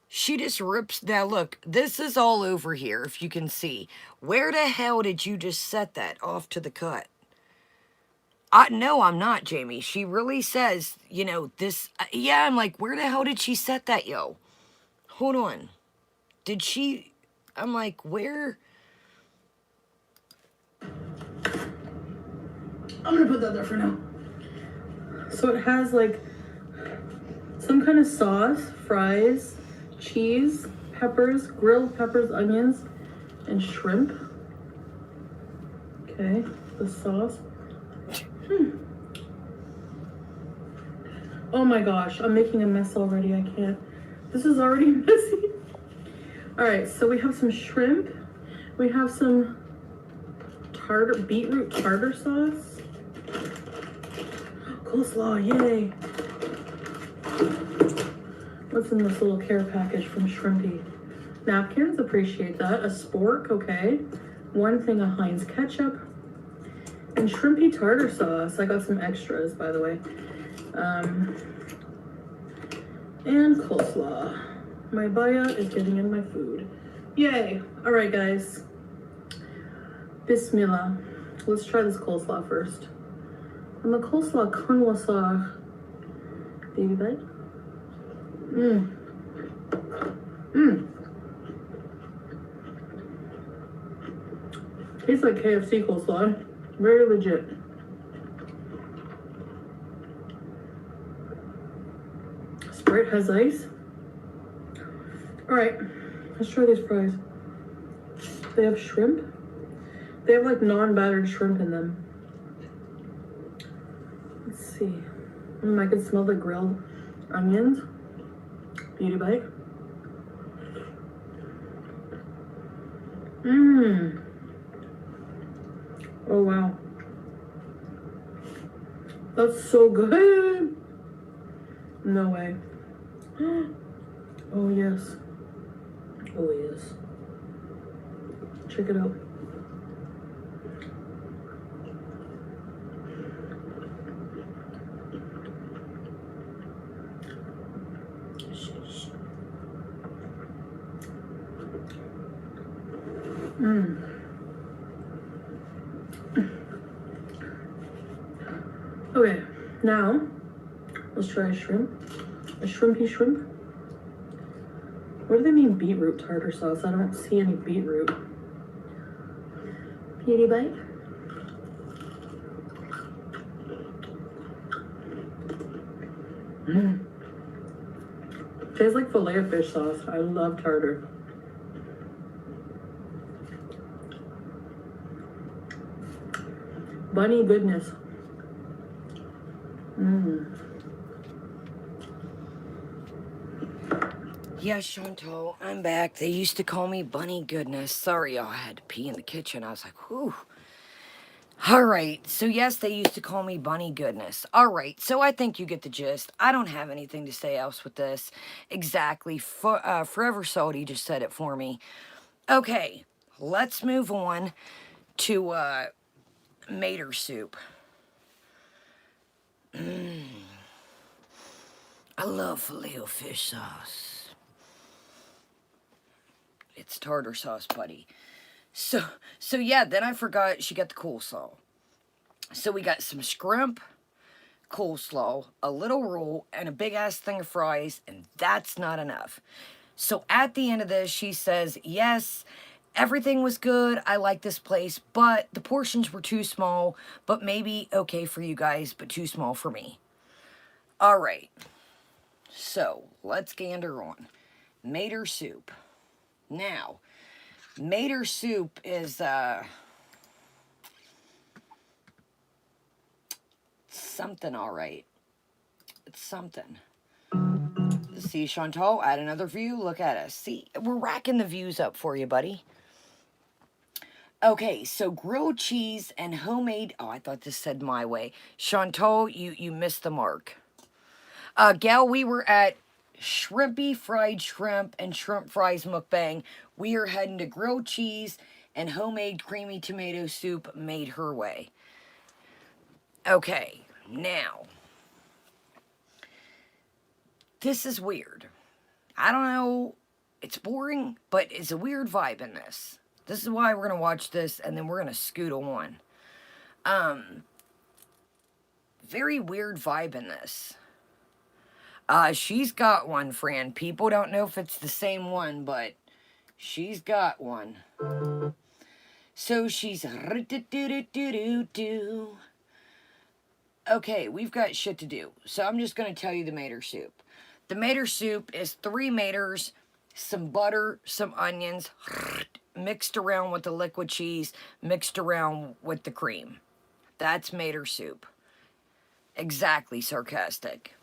She just rips... Now, look, this is all over here, if you can see. Where the hell did you just set that off to the cut? No, I'm not, Jamie. She really says, this... yeah, I'm like, where the hell did she set that, yo? Hold on. Did she... I'm like, where... I'm gonna put that there for now. So it has like some kind of sauce, fries, cheese, peppers, grilled peppers, onions, and shrimp. Okay, the sauce. Oh my gosh, I'm making a mess already. I can't. This is already messy. All right, so we have some shrimp. We have some beetroot tartar sauce. Coleslaw, yay. What's in this little care package from Shrimpy? Napkins, appreciate that. A spork, okay. One thing of Heinz ketchup. And Shrimpy tartar sauce. I got some extras, by the way. And coleslaw. My baya is getting in my food. Yay! Alright, guys. Bismillah. Let's try this coleslaw first. And the coleslaw kanwasa. Baby bite. Tastes like KFC coleslaw. Very legit. Sprite has ice. Alright, let's try these fries. They have shrimp. They have like non-battered shrimp in them. Let's see. I can smell the grilled onions. Beauty bite. Oh wow. That's so good. No way. Oh yes. Oh yes. Check it out. Okay, now let's try a shrimp. A shrimpy shrimp. What do they mean beetroot tartar sauce? I don't see any beetroot. Beauty bite. Tastes like filet of fish sauce. I love tartar. Bunny goodness. Yeah, Chantal, I'm back. They used to call me Bunny Goodness. Sorry, y'all, I had to pee in the kitchen. I was like, whew. All right, so yes, they used to call me Bunny Goodness. All right, so I think you get the gist. I don't have anything to say else with this. Exactly. Forever Salty just said it for me. Okay, let's move on to mater soup. I love filet-o-fish sauce. It's tartar sauce, buddy. So yeah, then I forgot she got the coleslaw. So we got some shrimp, coleslaw, a little roll, and a big-ass thing of fries, and that's not enough. So at the end of this, she says, yes, everything was good. I like this place, but the portions were too small, but maybe okay for you guys, but too small for me. All right. So let's gander on. Mater soup. Now, mater soup is something, all right. It's something. See, Chantal, add another view. Look at us. See, we're racking the views up for you, buddy. Okay, so grilled cheese and homemade... Oh, I thought this said my way. Chantal, you missed the mark. Gal, we were at Shrimpy Fried Shrimp and Shrimp Fries Mukbang. We are heading to grilled cheese and homemade creamy tomato soup made her way. Okay, now... This is weird. I don't know. It's boring, but it's a weird vibe in this. This is why we're going to watch this, and then we're going to scoot on. Very weird vibe in this. She's got one, Fran. People don't know if it's the same one, but she's got one. So she's... Okay, we've got shit to do. So I'm just going to tell you the mater soup. The mater soup is 3 maters, some butter, some onions, mixed around with the liquid cheese, mixed around with the cream. That's mater soup. Exactly, sarcastic.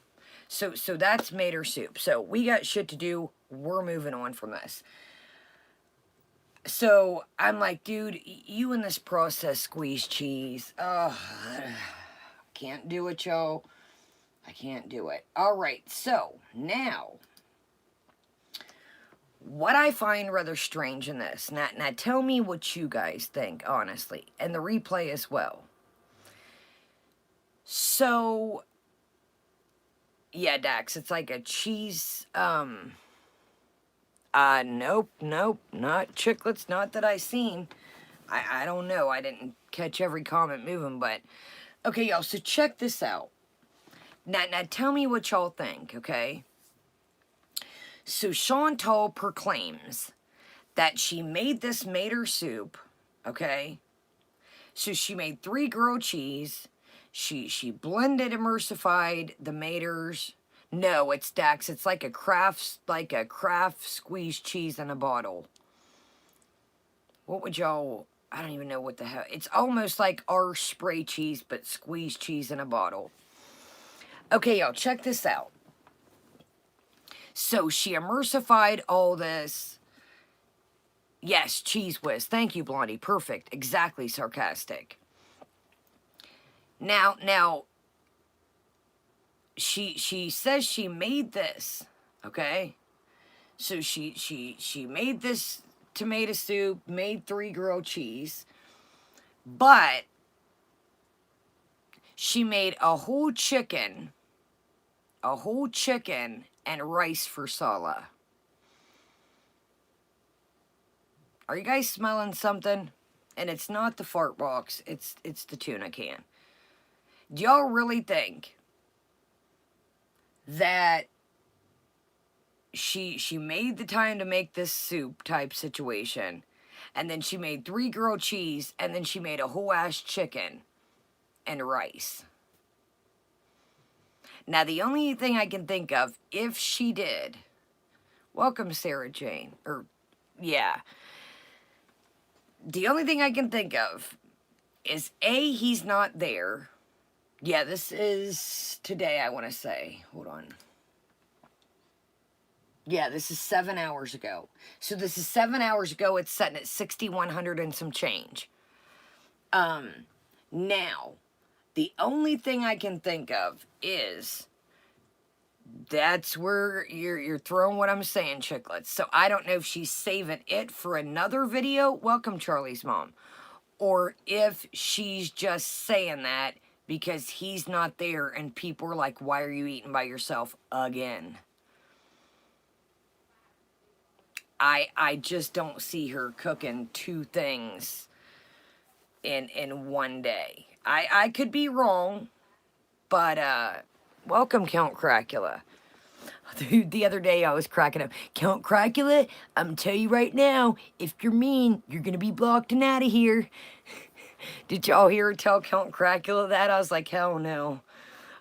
So that's mater soup. So we got shit to do. We're moving on from this. So I'm like, dude, you in this processed squeezed cheese. Oh, can't do it, y'all. I can't do it. All right, so now, what I find rather strange in this, now tell me what you guys think, honestly, and the replay as well. So, Yeah, Dax, it's like a cheese, nope, not chiclets, not that I seen. I don't know, I didn't catch every comment moving, but, okay, y'all, so check this out. Now tell me what y'all think, okay? So Chantal proclaims that she made this mater soup, okay? So she made 3 grilled cheese. She blended, emulsified the maters. No, it's Dax. It's like a craft squeezed cheese in a bottle. What would y'all? I don't even know what the hell. It's almost like our spray cheese, but squeezed cheese in a bottle. Okay, y'all, check this out. So she emulsified all this. Yes, cheese whiz. Thank you, Blondie. Perfect. Exactly sarcastic. Now, she says she made this, okay? So she made this tomato soup, made 3 grilled cheese, but she made a whole chicken and rice for Sala. Are you guys smelling something? And it's not the fart box, it's the tuna can. Do y'all really think that she made the time to make this soup type situation, and then she made 3 grilled cheese, and then she made a whole ass chicken and rice? Now the only thing I can think of, if she did, welcome Sarah Jane, or yeah, the only thing I can think of is A, he's not there. Yeah, this is today, I want to say. Hold on. Yeah, this is 7 hours ago. So this is 7 hours ago. It's setting at 6,100 and some change. Now, the only thing I can think of is that's where you're throwing what I'm saying, chicklets. So I don't know if she's saving it for another video. Welcome, Charlie's mom. Or if she's just saying that because he's not there and people are like, why are you eating by yourself again? I just don't see her cooking 2 things in one day. I could be wrong, but welcome, Count Cracula. The other day I was cracking up. Count Cracula, I'm gonna tell you right now, if you're mean, you're gonna be blocked and out of here. Did y'all hear her tell Count Cracula that? I was like, hell no.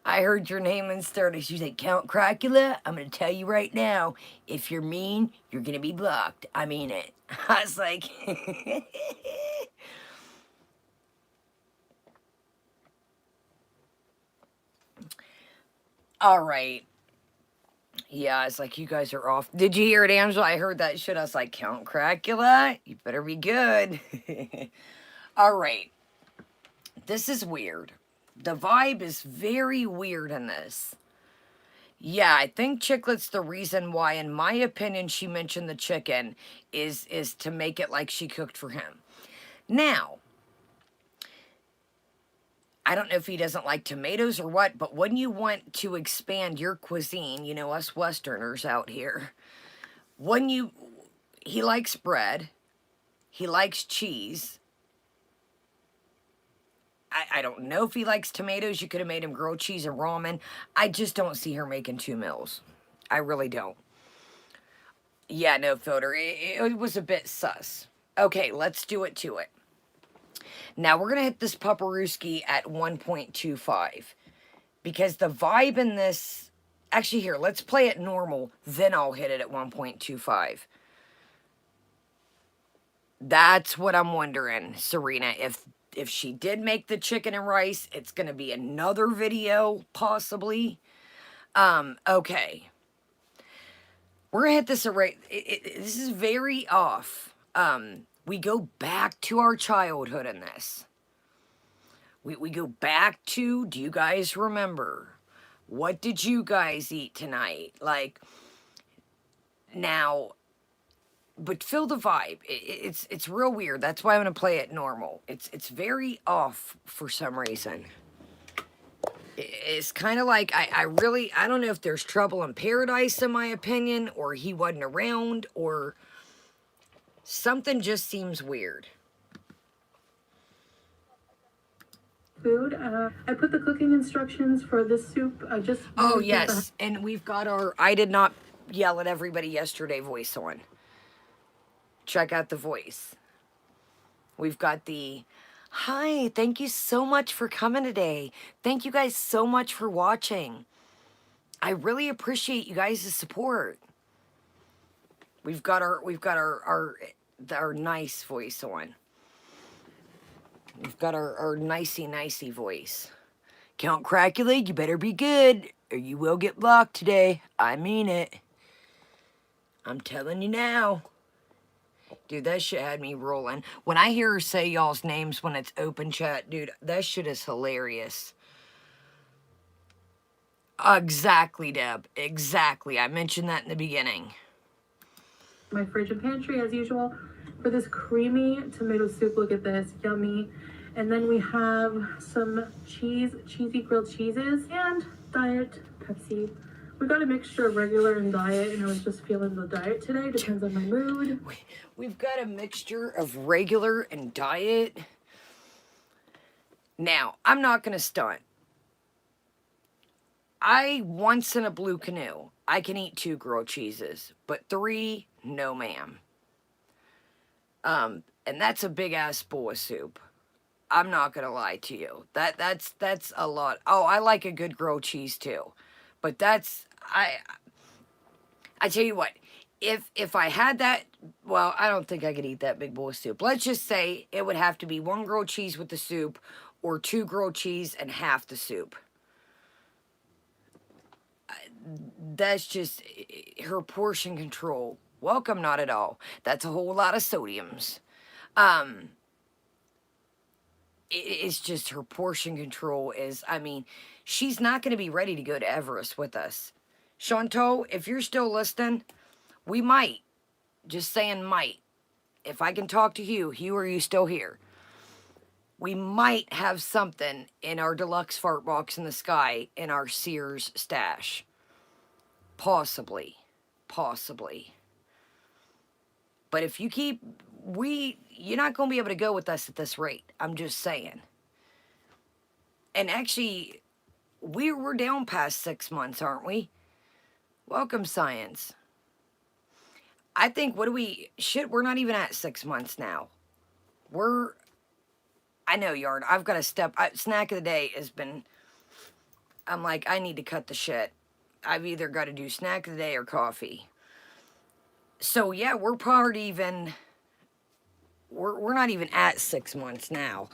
I heard your name and started. She said, Count Cracula, I'm going to tell you right now, if you're mean, you're going to be blocked. I mean it. I was like, all right. Yeah, it's like, you guys are off. Did you hear it, Angela? I heard that shit. I was like, Count Cracula, you better be good. All right. This is weird. The vibe is very weird in this. Yeah, I think Chiclet's the reason why, in my opinion, she mentioned the chicken is to make it like she cooked for him. Now, I don't know if he doesn't like tomatoes or what, but when you want to expand your cuisine, you know, us Westerners out here, he likes bread, he likes cheese. I don't know if he likes tomatoes. You could have made him grilled cheese and ramen. I just don't see her making 2 meals. I really don't. Yeah, no filter. It was a bit sus. Okay, let's do it to it. Now we're going to hit this Paparuski at 1.25. Because the vibe in this... Actually, here, let's play it normal. Then I'll hit it at 1.25. That's what I'm wondering, Serena. If she did make the chicken and rice, it's going to be another video, possibly. Okay. We're going to hit this array. This is very off. We go back to our childhood in this. We go back to, do you guys remember? What did you guys eat tonight? Like, now, but feel the vibe. It's real weird. That's why I'm going to play it normal. It's very off for some reason. It's kind of like, I don't know if there's trouble in paradise, in my opinion, or he wasn't around, or something just seems weird. Food. I put the cooking instructions for this soup. I just Oh, wanted to get yes. And we've got our I did not yell at everybody yesterday voice on. Check out the voice. We've got the hi, thank you so much for coming today. Thank you guys so much for watching. I really appreciate you guys' support. We've got our nice voice on. We've got our nicey voice. Count Cracula, you better be good, or you will get blocked today. I mean it. I'm telling you now. Dude, that shit had me rolling. When I hear her say y'all's names when it's open chat, dude, that shit is hilarious. Exactly, Deb. Exactly. I mentioned that in the beginning. my fridge and pantry as usual for this creamy tomato soup. Look at this, yummy. And then we have some cheesy grilled cheeses, and diet Pepsi. We got a mixture of regular and diet, and I was just feeling the diet today. Depends on my mood. We've got a mixture of regular and diet. Now, I'm not going to stunt. Once in a blue canoe, I can eat 2 grilled cheeses, but 3, no ma'am. And that's a big ass bowl of soup. I'm not gonna lie to you. That's a lot. Oh, I like a good grilled cheese too, but I tell you what, if I had that, well, I don't think I could eat that big bowl of soup. Let's just say it would have to be 1 grilled cheese with the soup, or 2 grilled cheese and half the soup. That's just her portion control. Welcome, not at all. That's a whole lot of sodiums. It's just her portion control is, I mean, she's not going to be ready to go to Everest with us. Chantal, if you're still listening, we might. Just saying might. If I can talk to Hugh, are you still here? We might have something in our deluxe fart box in the sky in our Sears stash. Possibly. Possibly. But if you keep, you're not going to be able to go with us at this rate. I'm just saying. And actually, we're down past 6 months, aren't we? Welcome, science. I think, we're not even at 6 months now. I know, Yard, I've got to snack of the day has been, I'm like, I need to cut the shit. I've either got to do snack of the day or coffee. So, yeah, we're not even at 6 months now.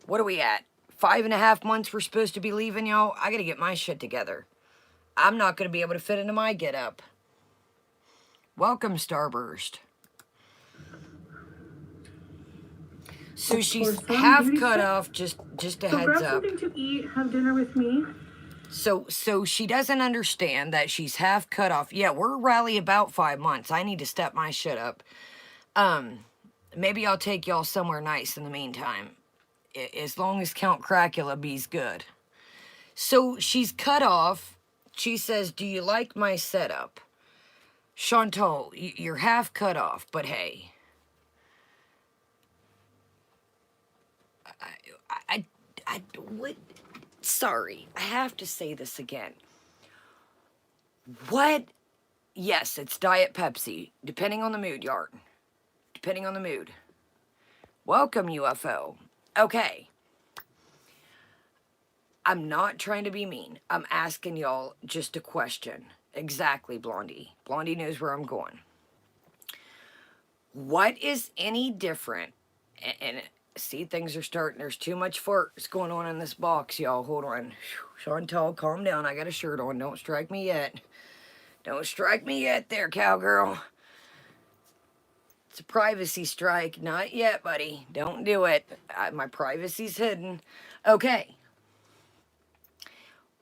What are we at? 5.5 months we're supposed to be leaving, y'all. I gotta get my shit together. I'm not gonna be able to fit into my getup. Welcome, Starburst. So she's half cut off, just a heads grab up. Something to eat, have dinner with me. So she doesn't understand that she's half cut off. Yeah, we're rally about 5 months. I need to step my shit up. Maybe I'll take y'all somewhere nice in the meantime. As long as Count Cracula be's good. So she's cut off. She says, do you like my setup? Chantal, you're half cut off, but hey. What? Sorry, I have to say this again. What? Yes, it's Diet Pepsi, depending on the mood, Yard. Depending on the mood. Welcome, UFO. Okay. I'm not trying to be mean. I'm asking y'all just a question. Exactly, Blondie. Blondie knows where I'm going. What is any different? And see, things are starting. There's too much farts going on in this box, y'all. Hold on. Chantal, calm down. I got a shirt on. Don't strike me yet. Don't strike me yet there, cowgirl. It's a privacy strike. Not yet, buddy. Don't do it. My privacy's hidden. Okay.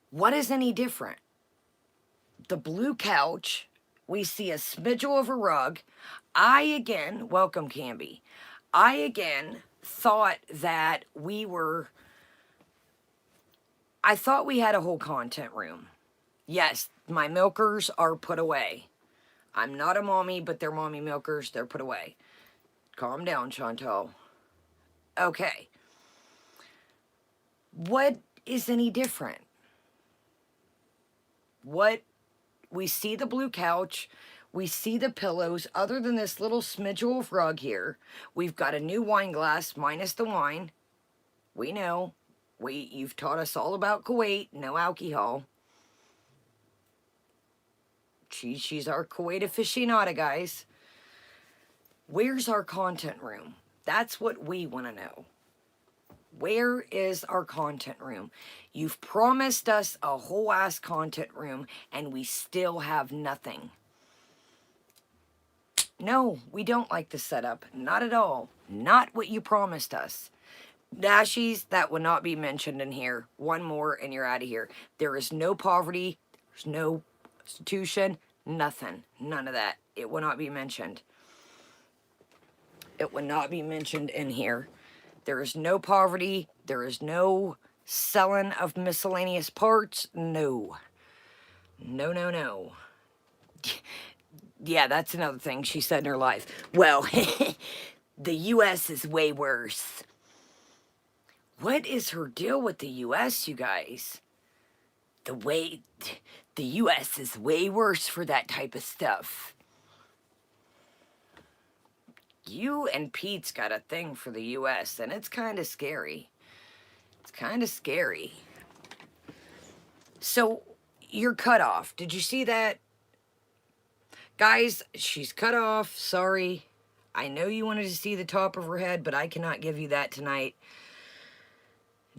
What is any different? The blue couch, we see a smidgel of a rug. Welcome, Camby. I again thought that we were I thought we had a whole content room. Yes, my milkers are put away. I'm not a mommy, but they're mommy milkers. They're put away. Calm down, Chantal. Okay. What is any different? What? We see the blue couch. We see the pillows. Other than this little smidgel of rug here, we've got a new wine glass minus the wine. We know. You've taught us all about Kuwait. No alcohol. She's our Kuwait aficionada, guys. Where's our content room? That's what we want to know. Where is our content room? You've promised us a whole ass content room and we still have nothing. No, we don't like the setup. Not at all. Not what you promised us. Dashies, that will not be mentioned in here. One more and you're out of here. There is no poverty. There's no institution. Nothing. None of that. It will not be mentioned. It will not be mentioned in here. There is no poverty. There is no selling of miscellaneous parts. No. No, no, no. Yeah, that's another thing she said in her life. Well, the U.S. is way worse. What is her deal with the U.S., you guys? The U.S. is way worse for that type of stuff. You and Pete's got a thing for the U.S., and it's kind of scary. It's kind of scary. So, you're cut off. Did you see that? Guys, she's cut off. Sorry. I know you wanted to see the top of her head, but I cannot give you that tonight.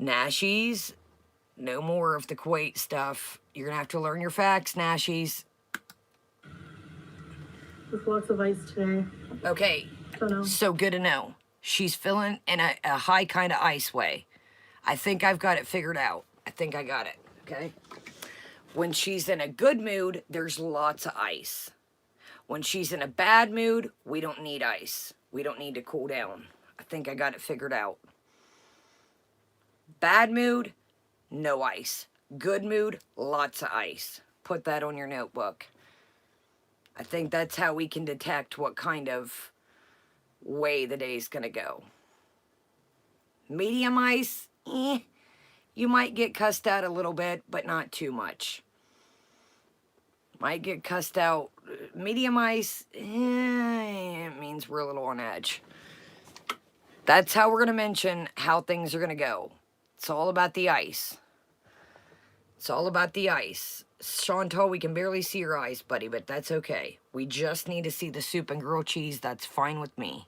Nashies, no more of the Kuwait stuff. You're going to have to learn your facts, Nashies. With lots of ice today. Okay, so good to know. She's feeling in a high kind of ice way. I think I've got it figured out. I think I got it, okay? When she's in a good mood, there's lots of ice. When she's in a bad mood, we don't need ice. We don't need to cool down. I think I got it figured out. Bad mood, no ice. Good mood, lots of ice. Put that on your notebook. I think that's how we can detect what kind of way the day's gonna go. Medium ice, you might get cussed out a little bit, but not too much. Might get cussed out. Medium ice, it means we're a little on edge. That's how we're gonna mention how things are gonna go. It's all about the ice. It's all about the ice. Chantal, we can barely see your eyes, buddy, but that's okay. We just need to see the soup and grilled cheese. That's fine with me.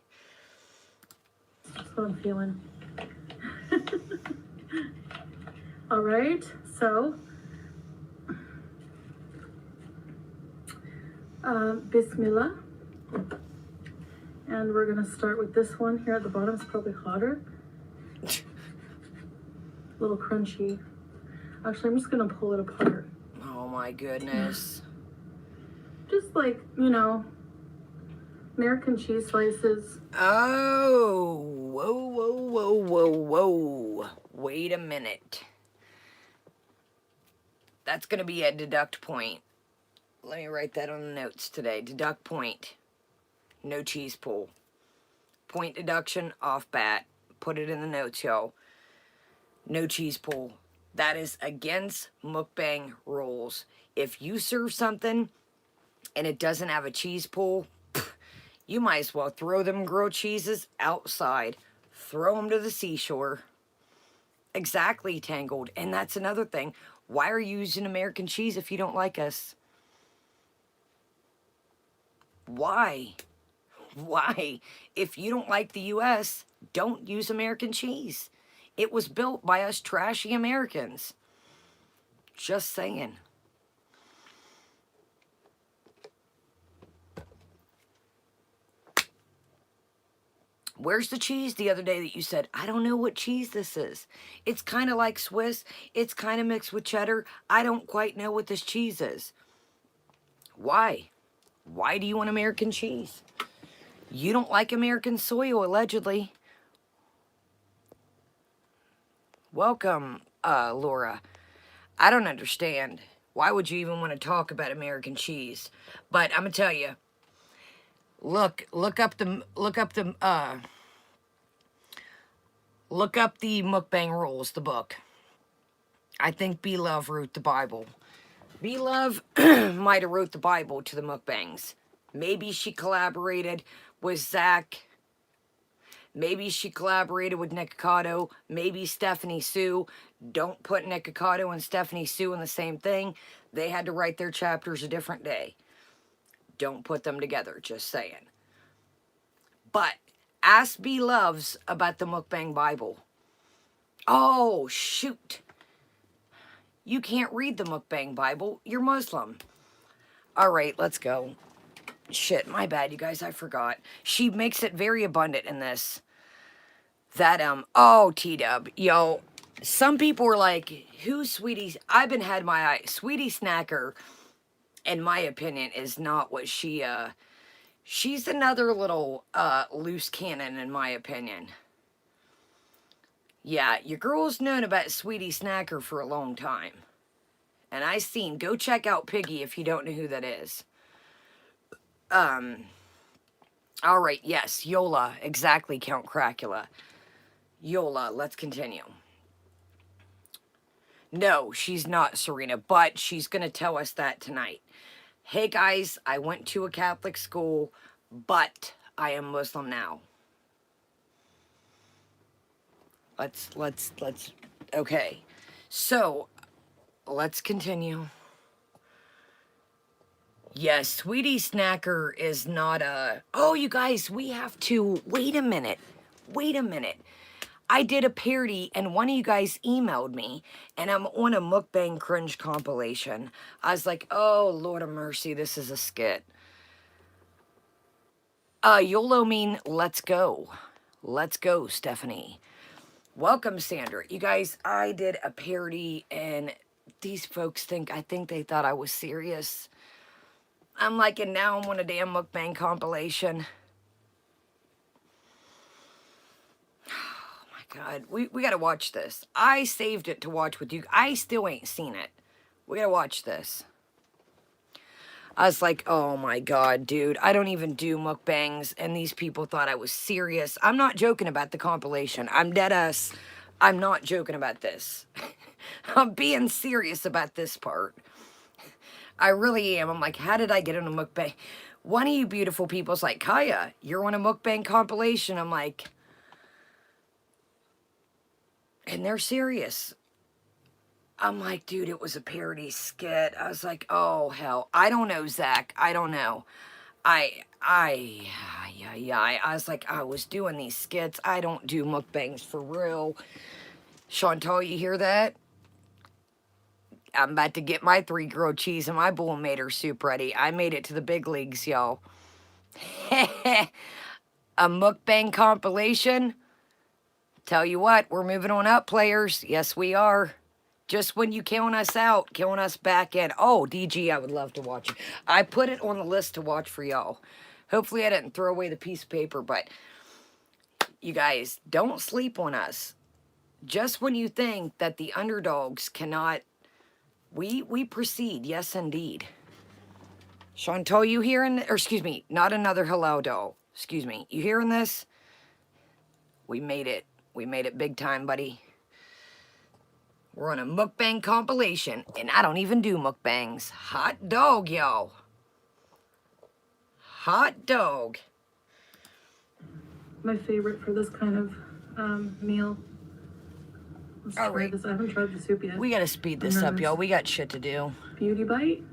That's what I'm feeling. All right, so Bismillah. And we're gonna start with this one here at the bottom. It's probably hotter. A little crunchy. Actually, I'm just gonna pull it apart. Oh my goodness. Just like, you know, American cheese slices. Oh, whoa, whoa, whoa, whoa, whoa. Wait a minute. That's gonna be a deduct point. Let me write that on the notes today. Deduct point. No cheese pull. Point deduction off bat. Put it in the notes, y'all. No cheese pull. That is against mukbang rules. If you serve something and it doesn't have a cheese pull, you might as well throw them grilled cheeses outside. Throw them to the seashore. Exactly, Tangled. And that's another thing. Why are you using American cheese if you don't like us? Why? Why? If you don't like the U.S., don't use American cheese. It was built by us trashy Americans. Just saying. Where's the cheese the other day that you said, I don't know what cheese this is. It's kind of like Swiss. It's kind of mixed with cheddar. I don't quite know what this cheese is. Why? Why do you want American cheese? You don't like American soil, allegedly. Welcome, Laura. I don't understand. Why would you even want to talk about American cheese? But I'm gonna tell you, look up the mukbang rules, the book. I think B Love wrote the Bible. B Love might have wrote the Bible to the mukbangs. Maybe she collaborated with Zach. Maybe she collaborated with Nikocado. Maybe Stephanie Sue. Don't put Nikocado and Stephanie Sue in the same thing. They had to write their chapters a different day. Don't put them together, just saying. But ask B Loves about the Mukbang Bible. Oh, shoot. You can't read the Mukbang Bible. You're Muslim. All right, let's go. Shit, my bad, you guys. I forgot. She makes it very abundant in this. That, oh, T-Dub. Yo, some people were like, who's Sweetie? I've been had my eye. Sweetie Snacker, in my opinion, is not what she's another little, loose cannon, in my opinion. Yeah, your girl's known about Sweetie Snacker for a long time. And I seen, go check out Piggy if you don't know who that is. All right, yes, Yola, exactly, Count Cracula. Yola, let's continue. No, she's not Serena, but she's going to tell us that tonight. Hey guys, I went to a Catholic school, but I am Muslim now. Let's, okay. So, let's continue. Yes, Sweetie Snacker is not a... Oh, you guys, we have to... Wait a minute. Wait a minute. I did a parody, and one of you guys emailed me, and I'm on a mukbang cringe compilation. I was like, oh, Lord of mercy, this is a skit. YOLO mean let's go. Let's go, Stephanie. Welcome, Sandra. You guys, I did a parody, and these folks I think they thought I was serious. I'm like, and now I'm on a damn mukbang compilation. Oh my God, we gotta watch this. I saved it to watch with you. I still ain't seen it. We gotta watch this. I was like, oh my God, dude, I don't even do mukbangs, and these people thought I was serious. I'm not joking about the compilation. I'm dead ass. I'm not joking about this. I'm being serious about this part. I really am. I'm like, how did I get on a mukbang? One of you beautiful people's like, Kaya, you're on a mukbang compilation. I'm like, and they're serious. I'm like, dude, it was a parody skit. I was like, oh, hell. I don't know, Zach. I don't know. I was like, I was doing these skits. I don't do mukbangs for real. Chantal, you hear that? I'm about to get my 3 grilled cheese and my bull mater soup ready. I made it to the big leagues, y'all. A mukbang compilation? Tell you what, we're moving on up, players. Yes, we are. Just when you count us out, count us back in. Oh, DG, I would love to watch it. I put it on the list to watch for y'all. Hopefully I didn't throw away the piece of paper, but you guys, don't sleep on us. Just when you think that the underdogs cannot... We proceed, yes indeed. Chantal, you hearing... Or excuse me, not another hello doll. Excuse me, you hearing this? We made it. We made it big time, buddy. We're on a mukbang compilation, and I don't even do mukbangs. Hot dog, y'all. Hot dog. My favorite for this kind of meal. Let's All try right. this. I haven't tried the soup yet. We gotta speed this up, y'all. We got shit to do. Beauty bite.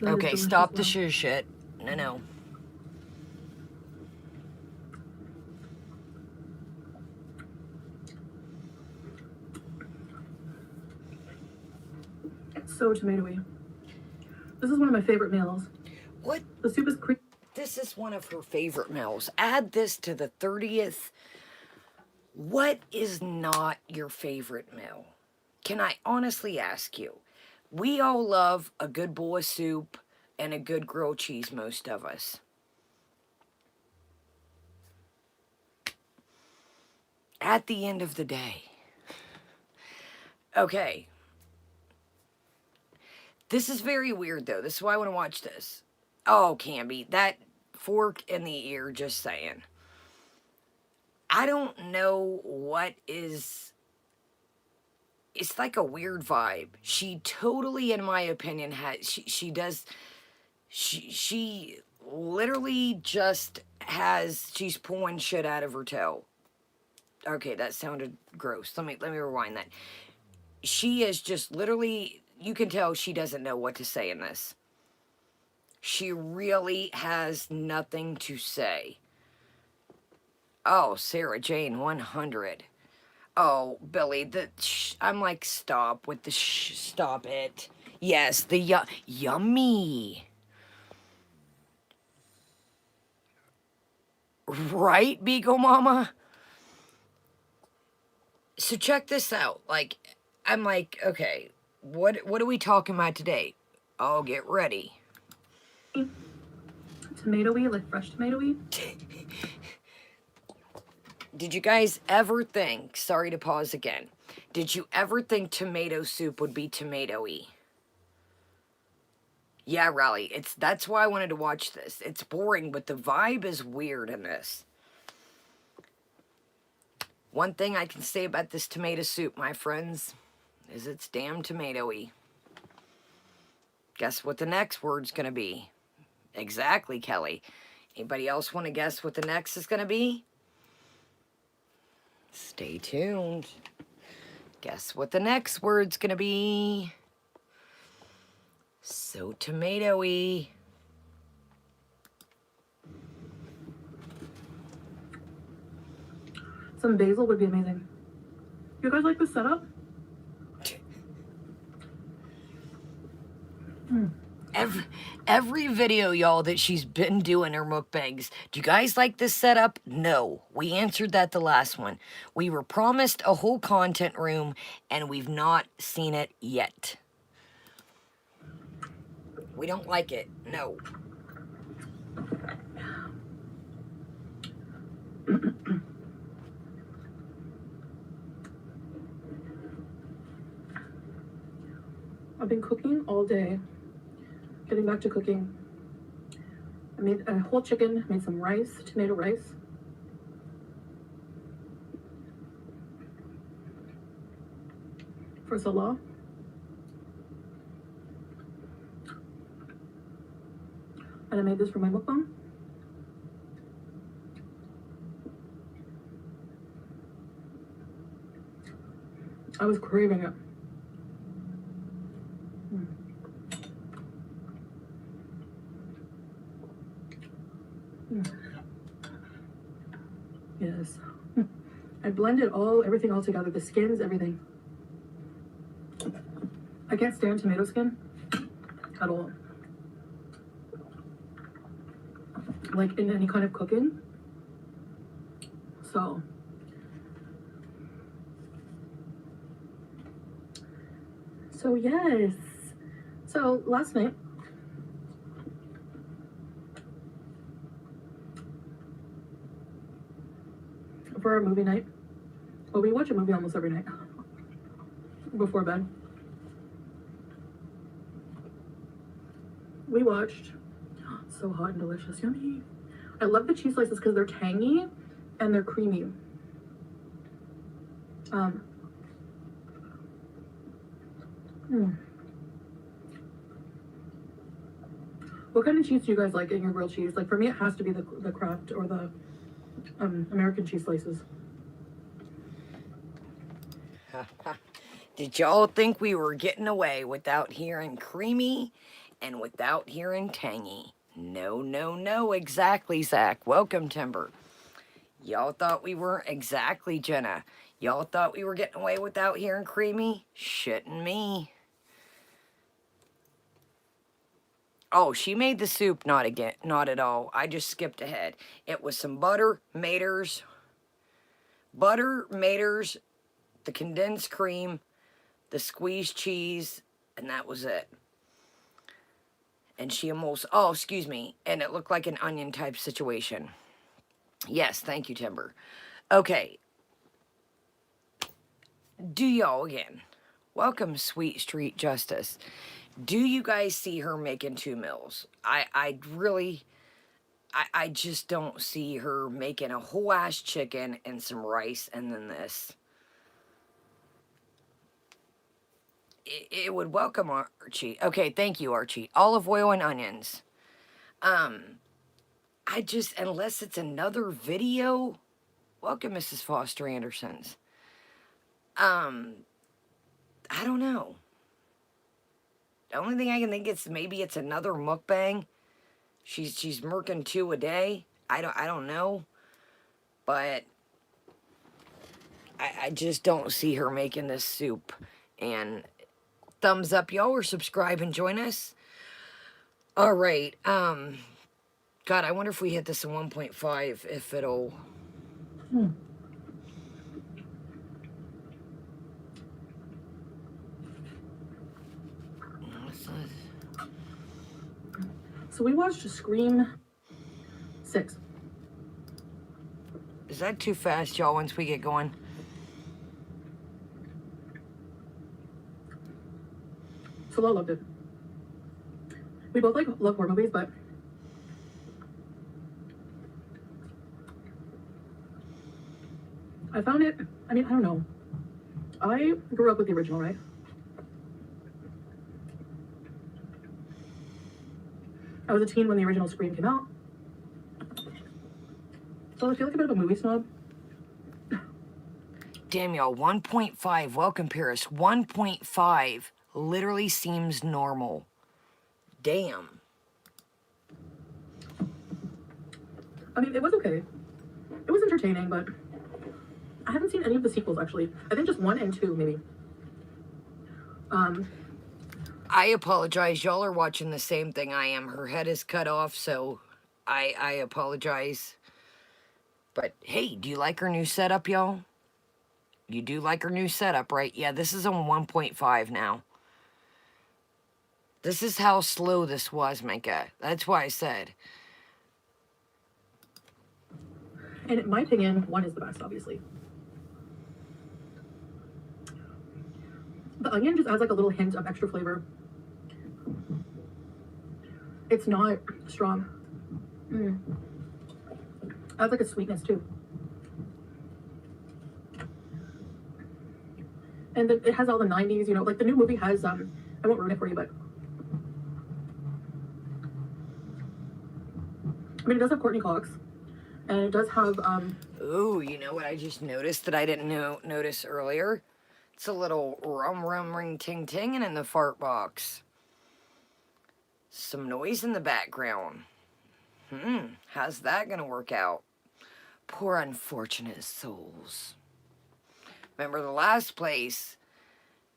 Okay, stop the shit. No. So tomatoey. This is one of my favorite meals. What? The soup is creamy. This is one of her favorite meals. Add this to the 30th. What is not your favorite meal? Can I honestly ask you? We all love a good bowl of soup, and a good grilled cheese, most of us. At the end of the day. Okay. This is very weird, though. This is why I want to watch this. Oh, Camby, that fork in the ear, just saying. I don't know what is... It's like a weird vibe. She totally, in my opinion, has... She does... She literally just has... She's pulling shit out of her toe. Okay, that sounded gross. Let me rewind that. She is just literally... You can tell she doesn't know what to say in this. She really has nothing to say. Oh, Sarah Jane 100. Oh, Billy, I'm like, stop with the stop it. Yes, the yummy. Right, Beagle Mama? So check this out. Like, I'm like, okay, what are we talking about today? Oh, get ready. Tomatoey, like fresh tomatoey. Did you guys ever think, sorry to pause again, did you ever think tomato soup would be tomatoey? Yeah, Raleigh, that's why I wanted to watch this. It's boring, but the vibe is weird in this. One thing I can say about this tomato soup, my friends, is it's damn tomatoey. Guess what the next word's gonna be? Exactly, Kelly. Anybody else want to guess what the next is gonna be? Stay tuned. Guess what the next word's gonna be? So tomatoey. Some basil would be amazing. You guys like the setup? Every video, y'all, that she's been doing her mukbangs. Do you guys like this setup? No. We answered that the last one. We were promised a whole content room, and we've not seen it yet. We don't like it. No. I've been cooking all day. Getting back to cooking. I made a whole chicken, made some rice, tomato rice. For Salah. And I made this for my mukbang. I was craving it. Yes. I blended everything all together. The skins, everything. I can't stand tomato skin at all. Like in any kind of cooking. So yes. So last night for our movie night. Well, we watch a movie almost every night before bed. We watched so hot and delicious, yummy. I love the cheese slices because they're tangy and they're creamy. What kind of cheese do you guys like in your grilled cheese? Like for me, it has to be the Kraft or the American cheese slices. Did y'all think we were getting away without hearing creamy and without hearing tangy? No, no, no, exactly, Zach. Welcome, Timber. Y'all thought we weren't exactly, Jenna. Y'all thought we were getting away without hearing creamy? Shitting me. Oh, she made the soup not at all. I just skipped ahead. It was some butter, maters, the condensed cream, the squeezed cheese, and that was it. And she almost, oh, excuse me. And it looked like an onion type situation. Yes, thank you, Timber. Okay. Do y'all again. Welcome, Sweet Street Justice. Do you guys see her making 2 meals? I really, I just don't see her making a whole ass chicken and some rice and then this. It would welcome Archie. Okay, thank you, Archie. Olive oil and onions. I just, unless it's another video, welcome, Mrs. Foster Andersons. I don't know. The only thing I can think is maybe it's another mukbang. She's murking 2 a day. I don't know. But I just don't see her making this soup. And thumbs up, y'all, or subscribe and join us. All right. God, I wonder if we hit this in 1.5, if it'll. So we watched Scream 6. Is that too fast, y'all, once we get going? So I loved it. We both like love horror movies, but I found it, I mean, I don't know. I grew up with the original, right? I was a teen when the original Scream came out. So I feel like a bit of a movie snob. Damn, y'all, 1.5. Welcome, Paris. 1.5 literally seems normal. Damn. I mean, it was okay. It was entertaining, but I haven't seen any of the sequels, actually. I think just 1 and 2, maybe. I apologize. Y'all are watching the same thing I am. Her head is cut off, so I apologize. But hey, do you like her new setup, y'all? You do like her new setup, right? Yeah, this is on 1.5 now. This is how slow this was, Micah. That's why I said. And in my opinion, 1 is the best, obviously. The onion just adds like a little hint of extra flavor. It's not strong. Adds like a sweetness too. And it has all the 90s, you know, like the new movie has, I won't ruin it for you, but I mean, it does have Courtney Cox, and it does have, Ooh, you know what I just noticed that I didn't notice earlier? It's a little rum ring ting tinging in the fart box. Some noise in the background. How's that gonna work out? Poor unfortunate souls. Remember the last place,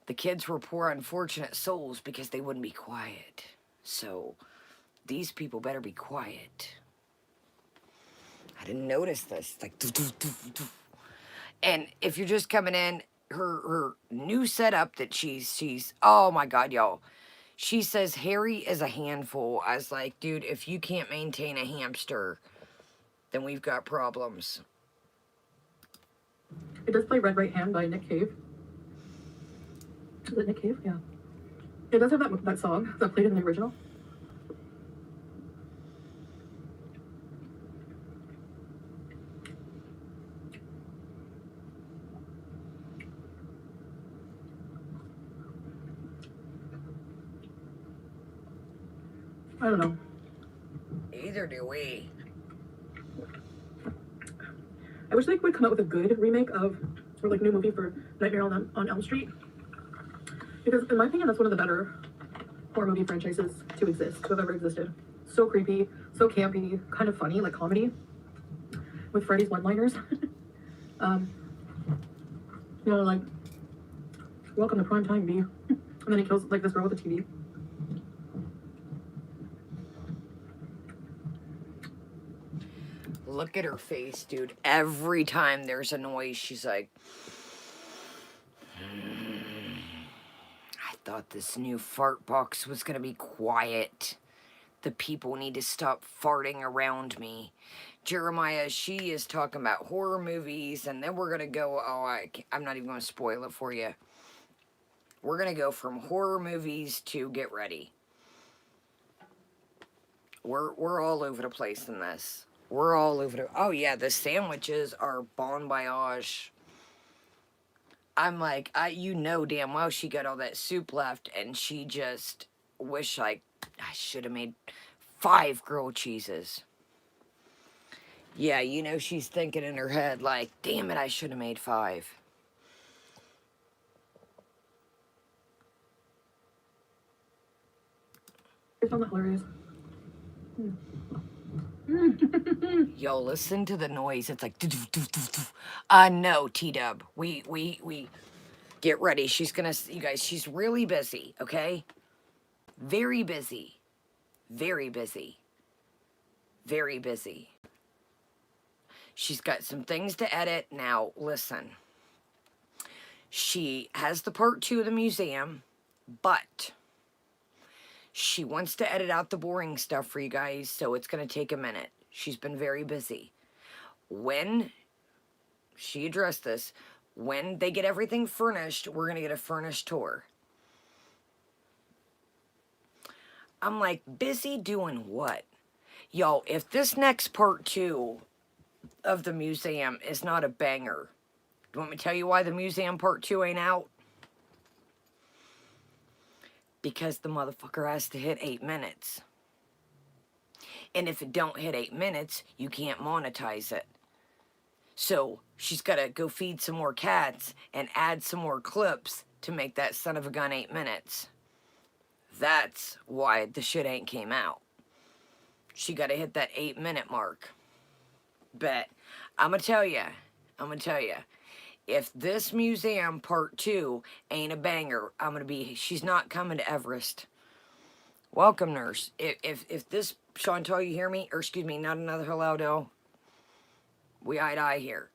the kids were poor unfortunate souls because they wouldn't be quiet. So, these people better be quiet. I didn't notice this. Like, doo, doo, doo, doo. And if you're just coming in, her new setup that she's oh my god, y'all. She says Harry is a handful. I was like, dude, if you can't maintain a hamster, then we've got problems. it does play Red Right Hand by Nick Cave. Is it Nick Cave? Yeah. It does have that song that played in the original. I don't know. Either do we. I wish they would come out with a good remake of, or like new movie for Nightmare on Elm Street. Because in my opinion, that's one of the better horror movie franchises to exist, to have ever existed. So creepy, so campy, kind of funny, like comedy, with Freddy's one-liners. You know, like, welcome to prime time, B. And then he kills like this girl with a TV. Look at her face, dude. Every time there's a noise, she's like, I thought this new fart box was gonna be quiet. The people need to stop farting around me. Jeremiah, she is talking about horror movies, and then we're going to go, I'm not even going to spoil it for you. We're going to go from horror movies to get ready. We're all over the place in this. We're all over the... Oh, yeah, the sandwiches are bon voyage. I'm like, you know damn well she got all that soup left, and she just wish I should have made 5 grilled cheeses. Yeah, you know she's thinking in her head, like, damn it, I should have made 5. I found that hilarious. Yo, listen to the noise. It's like, no, T-Dub. We get ready. She's gonna, you guys, she's really busy, okay? Very busy. Very busy. Very busy. She's got some things to edit. Now, listen. She has the part 2 of the museum, but she wants to edit out the boring stuff for you guys, so it's going to take a minute. She's been very busy. When she addressed this, when they get everything furnished, we're going to get a furnished tour. I'm like, busy doing what? Y'all, if this next part 2 of the museum is not a banger, do you want me to tell you why the museum part 2 ain't out? Because the motherfucker has to hit 8 minutes. And if it don't hit 8 minutes, you can't monetize it. So she's got to go feed some more cats and add some more clips to make that son of a gun 8 minutes. That's why the shit ain't came out. She got to hit that 8-minute mark. But I'm going to tell you, if this museum part 2 ain't a banger, she's not coming to Everest. Welcome, nurse. If this, Chantal, you hear me? Or excuse me, not another hello, though. We eye here.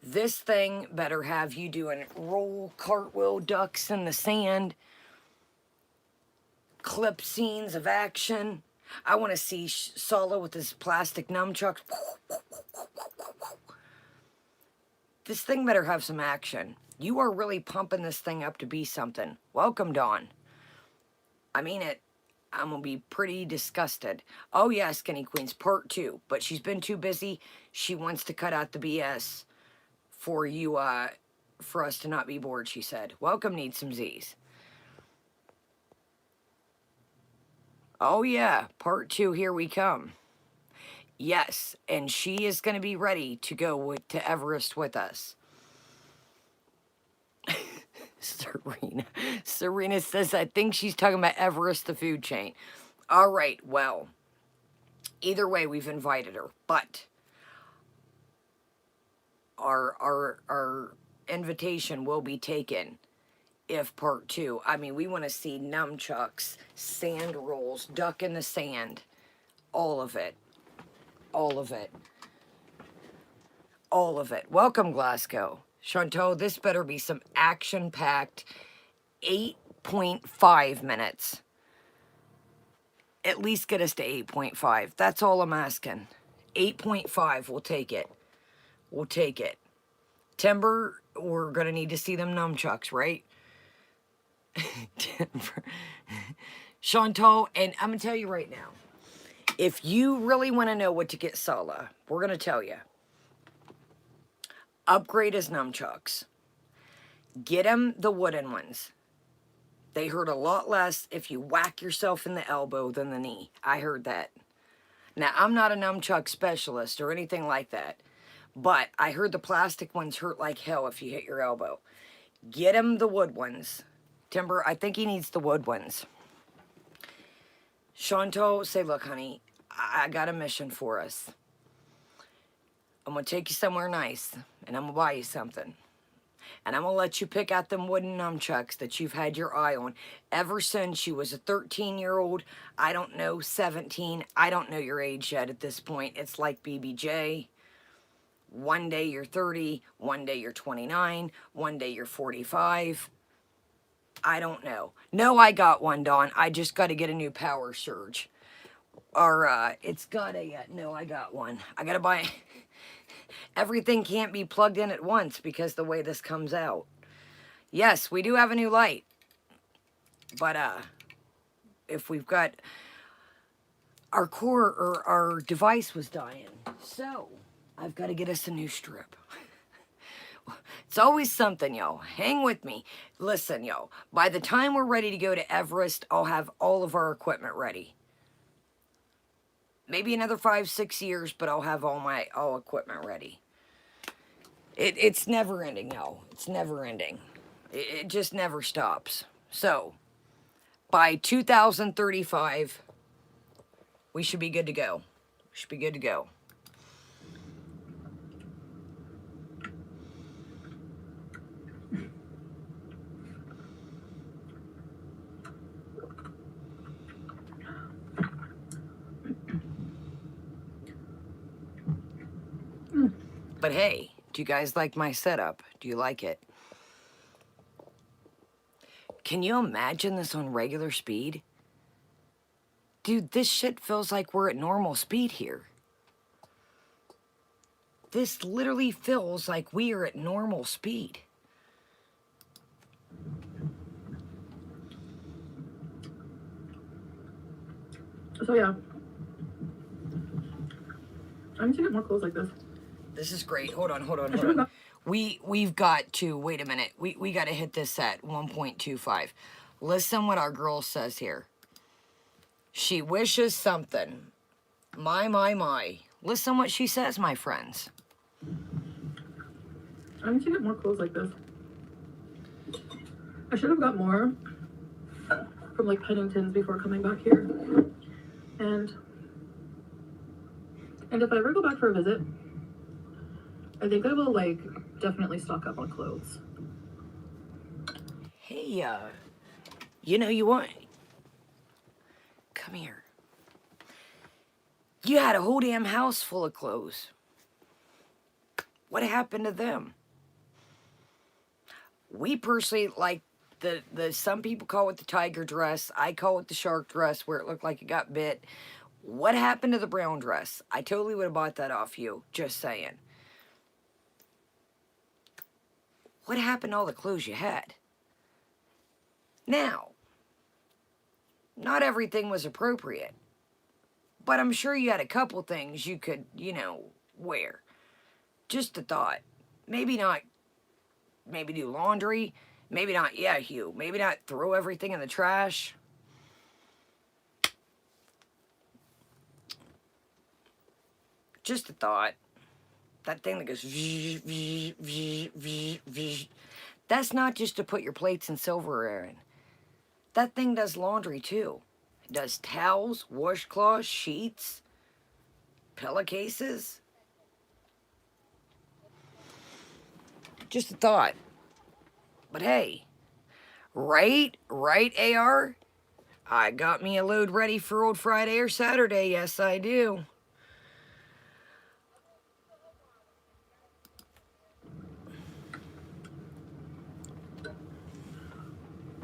This thing better have you doing roll cartwheel ducks in the sand. Clip scenes of action. I want to see Solo with his plastic nunchucks. This thing better have some action. You are really pumping this thing up to be something. Welcome, Dawn. I mean it. I'm going to be pretty disgusted. Oh, yeah, Skinny Queens, part 2. But she's been too busy. She wants to cut out the BS for you, for us to not be bored, she said. Welcome, Need Some Z's. Oh, yeah, part 2, here we come. Yes, and she is going to be ready to go to Everest with us. Serena says, I think she's talking about Everest, the food chain. All right, well, either way, we've invited her, but our invitation will be taken if part 2. I mean, we want to see nunchucks, sand rolls, duck in the sand, all of it. All of it. All of it. Welcome, Glasgow. Chantal, this better be some action-packed 8.5 minutes. At least get us to 8.5. That's all I'm asking. 8.5, we'll take it. We'll take it. Timber, we're going to need to see them nunchucks, right? Timber. Chantal, and I'm going to tell you right now, if you really want to know what to get Sala, we're going to tell you. Upgrade his nunchucks. Get him the wooden ones. They hurt a lot less if you whack yourself in the elbow than the knee. I heard that. Now, I'm not a nunchuck specialist or anything like that, but I heard the plastic ones hurt like hell if you hit your elbow. Get him the wood ones. Timber, I think he needs the wood ones. Chantal, say, look, honey, I got a mission for us. I'm going to take you somewhere nice, and I'm going to buy you something. And I'm going to let you pick out them wooden nunchucks that you've had your eye on ever since you was a 13-year-old, I don't know, 17. I don't know your age yet at this point. It's like BBJ. One day you're 30, one day you're 29, one day you're 45. I don't know. No, I got one, Dawn. I just got to get a new power surge. our, it's got a, no, I got one. I gotta buy, everything can't be plugged in at once because the way this comes out. Yes, we do have a new light. But, if we've got, our core, or our device was dying. So, I've got to get us a new strip. It's always something, yo. Hang with me. Listen, yo. By the time we're ready to go to Everest, I'll have all of our equipment ready. Maybe another 5-6 years, but I'll have all equipment ready. It's never ending, yo. It's never ending. It just never stops. So, by 2035, we should be good to go. We should be good to go. But hey, do you guys like my setup? Do you like it? Can you imagine this on regular speed? Dude, this shit feels like we're at normal speed here. This literally feels like we are at normal speed. So yeah, I need to get more clothes like this. This is great. Hold on. We've got to, wait a minute. We got to hit this at 1.25. Listen what our girl says here. She wishes something. My. Listen what she says, my friends. I need to get more clothes like this. I should have got more from like Pennington's before coming back here. And if I ever go back for a visit, I think I will like definitely stock up on clothes. Hey, you know, you want... Come here. You had a whole damn house full of clothes. What happened to them? We personally like the some people call it the tiger dress. I call it the shark dress, where it looked like it got bit. What happened to the brown dress? I totally would have bought that off you. Just saying. What happened to all the clothes you had? Now, not everything was appropriate, but I'm sure you had a couple things you could, you know, wear. Just a thought. Maybe not, maybe do laundry. Maybe not, yeah, Hugh. Maybe not throw everything in the trash. Just a thought. That thing that goes... That's not just to put your plates and silverware in. That thing does laundry too. It does towels, washcloths, sheets, pillowcases. Just a thought. But hey, right, AR? I got me a load ready for old Friday or Saturday. Yes, I do.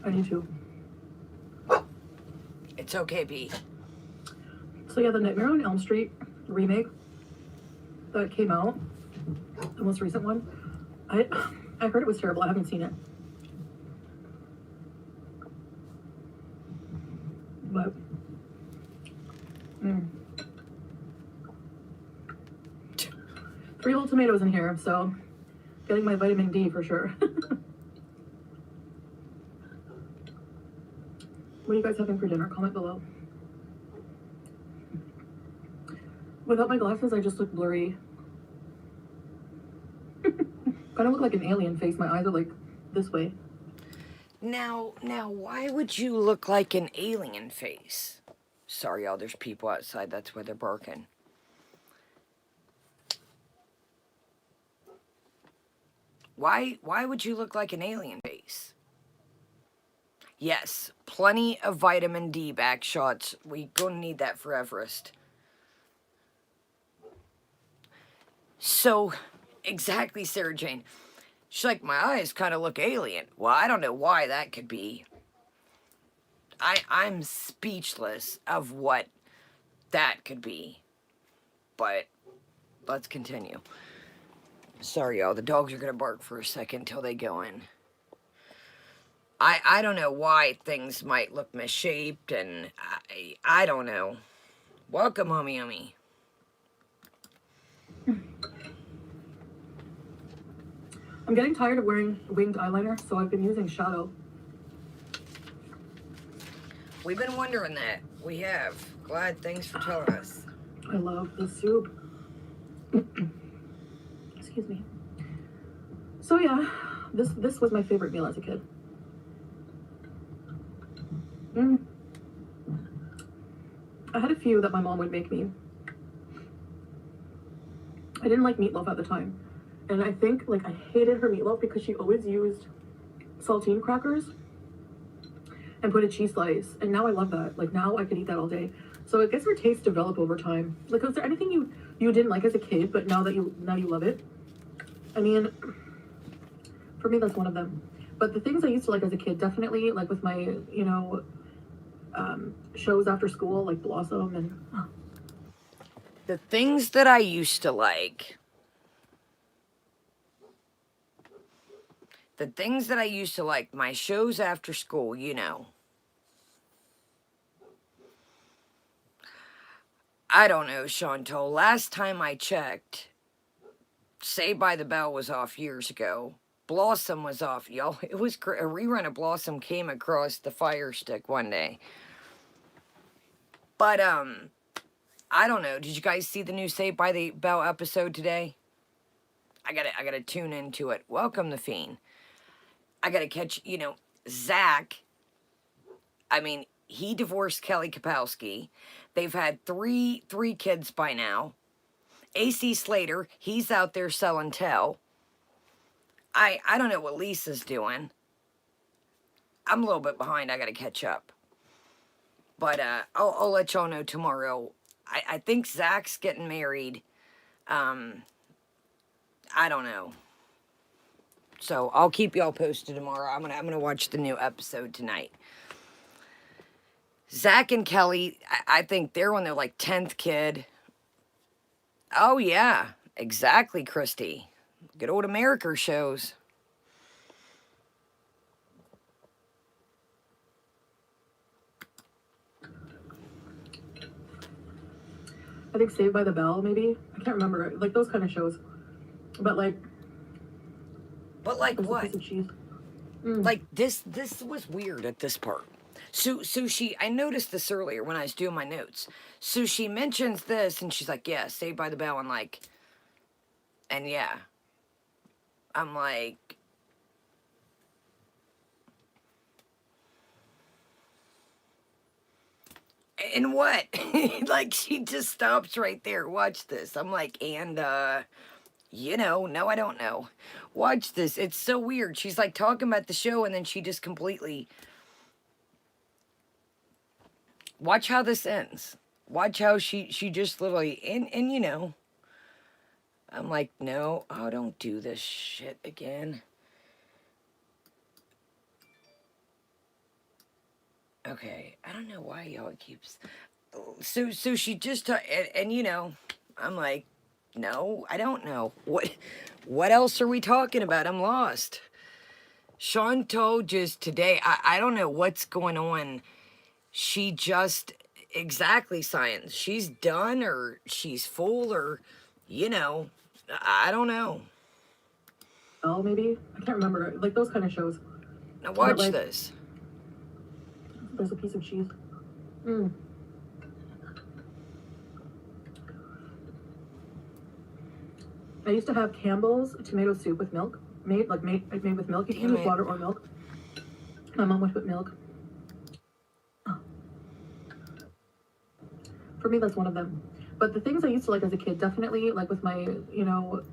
I need to. It's okay, Pete. So yeah, the Nightmare on Elm Street remake that came out, the most recent one, I heard it was terrible. I haven't seen it. But three whole tomatoes in here, so getting my vitamin D for sure. What are you guys having for dinner? Comment below. Without my glasses, I just look blurry. Kind of look like an alien face. My eyes are like this way. Now, why would you look like an alien face? Sorry, y'all, there's people outside. That's why they're barking. Why would you look like an alien face? Yes, plenty of vitamin D back shots. We gonna need that for Everest. So, exactly, Sarah Jane. She's like, my eyes kind of look alien. Well, I don't know why that could be. I'm speechless of what that could be. But let's continue. Sorry, y'all. The dogs are going to bark for a second until they go in. I don't know why things might look misshaped, and I don't know. Welcome, Homie Yummy. I'm getting tired of wearing winged eyeliner, so I've been using shadow. We've been wondering that. We have. Glad. Thanks for telling us. I love the soup. Excuse me. So yeah, this was my favorite meal as a kid. I had a few that my mom would make me. I didn't like meatloaf at the time. And I think, like, I hated her meatloaf because she always used saltine crackers and put a cheese slice. And now I love that. Like, now I could eat that all day. So I guess our tastes develop over time. Like, was there anything you didn't like as a kid, but now you love it? I mean, for me, that's one of them. But the things I used to like as a kid, definitely, like with my, you know, shows after school, like Blossom and... The things that I used to like. The things that I used to like, my shows after school, you know. I don't know, Chantal. Last time I checked, Saved by the Bell was off years ago. Blossom was off, y'all. It was a rerun of Blossom came across the Fire Stick one day. But, I don't know. Did you guys see the new Saved by the Bell episode today? I gotta tune into it. Welcome, The Fiend. I gotta catch, you know, Zach. I mean, he divorced Kelly Kapowski. They've had three kids by now. AC Slater, he's out there selling tail. I don't know what Lisa's doing. I'm a little bit behind. I gotta catch up. But I'll let y'all know tomorrow. I think Zach's getting married. I don't know. So I'll keep y'all posted tomorrow. I'm gonna watch the new episode tonight. Zach and Kelly, I think they're on their like 10th kid. Oh yeah, exactly, Christy. Good old America shows. I think Saved by the Bell, maybe. I can't remember. Like those kind of shows. But like what? Piece of cheese. Like this was weird at this part. Sushi, I noticed this earlier when I was doing my notes. Sushi mentions this and she's like, yeah, Saved by the Bell, and like, and yeah. I'm like, and what? Like, she just stops right there. Watch this. I'm like, and, you know, no, I don't know. Watch this. It's so weird. She's like talking about the show and then she just completely... Watch how this ends. Watch how she just literally... And, you know... I'm like, no. Oh, don't do this shit again. Okay. I don't know why y'all keeps... So she just... And, you know... I'm like... No, I don't know. What else are we talking about? I'm lost. Chantal just today, I don't know what's going on. She just, exactly, science. She's done or she's full or, you know, I don't know. Oh, maybe? I can't remember. Like those kind of shows. Now watch like, this. There's a piece of cheese. I used to have Campbell's tomato soup with milk. Made with milk. You can use water or milk. My mom would put milk. Oh. For me, that's one of them. But the things I used to like as a kid, definitely, like with my, you know,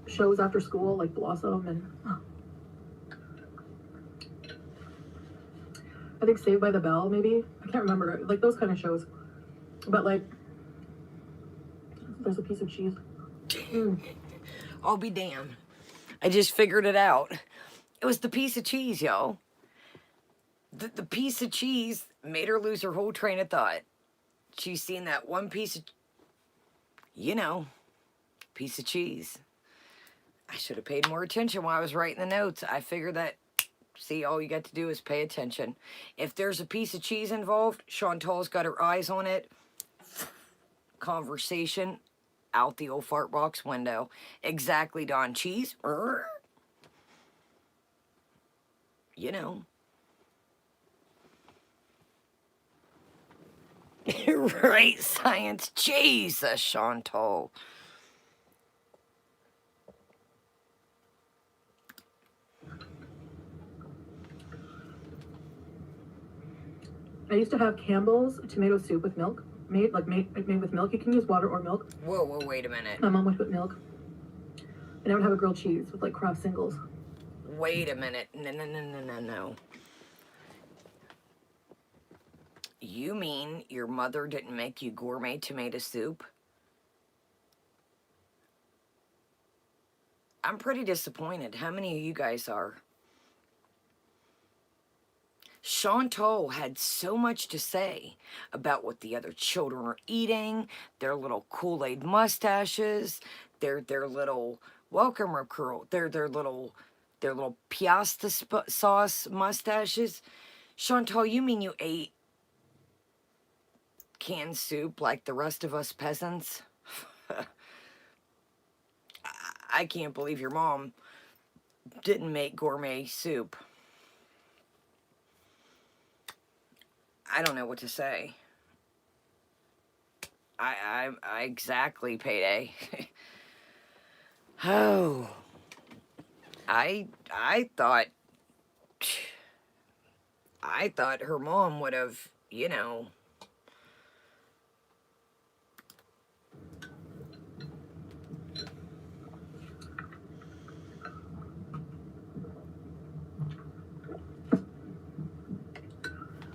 shows after school, like Blossom and... Oh. I think Saved by the Bell, maybe? I can't remember. Like those kind of shows. But like... There's a piece of cheese. I'll be damned. I just figured it out. It was the piece of cheese, y'all. The piece of cheese made her lose her whole train of thought. she's seen that one piece of, piece of cheese. I should have paid more attention while I was writing the notes. I figured that, see, all you got to do is pay attention. If there's a piece of cheese involved, Chantal's got her eyes on it. Conversation out the old fart box window. Exactly, Don. Cheese? You know. Right, science. Jesus, Chantal. I used to have Campbell's tomato soup with milk. Made with milk. You can use water or milk. Whoa, wait a minute. My mom would put milk. And I would have a grilled cheese with like Kraft singles. Wait a minute. No. You mean your mother didn't make you gourmet tomato soup? I'm pretty disappointed. How many of you guys are? Chantal had so much to say about what the other children are eating, their little Kool-Aid mustaches, their little welcome curl, their little piasta sauce mustaches. Chantal, you mean you ate canned soup like the rest of us peasants? I can't believe your mom didn't make gourmet soup. I don't know what to say. I exactly, payday. Oh, I thought her mom would have,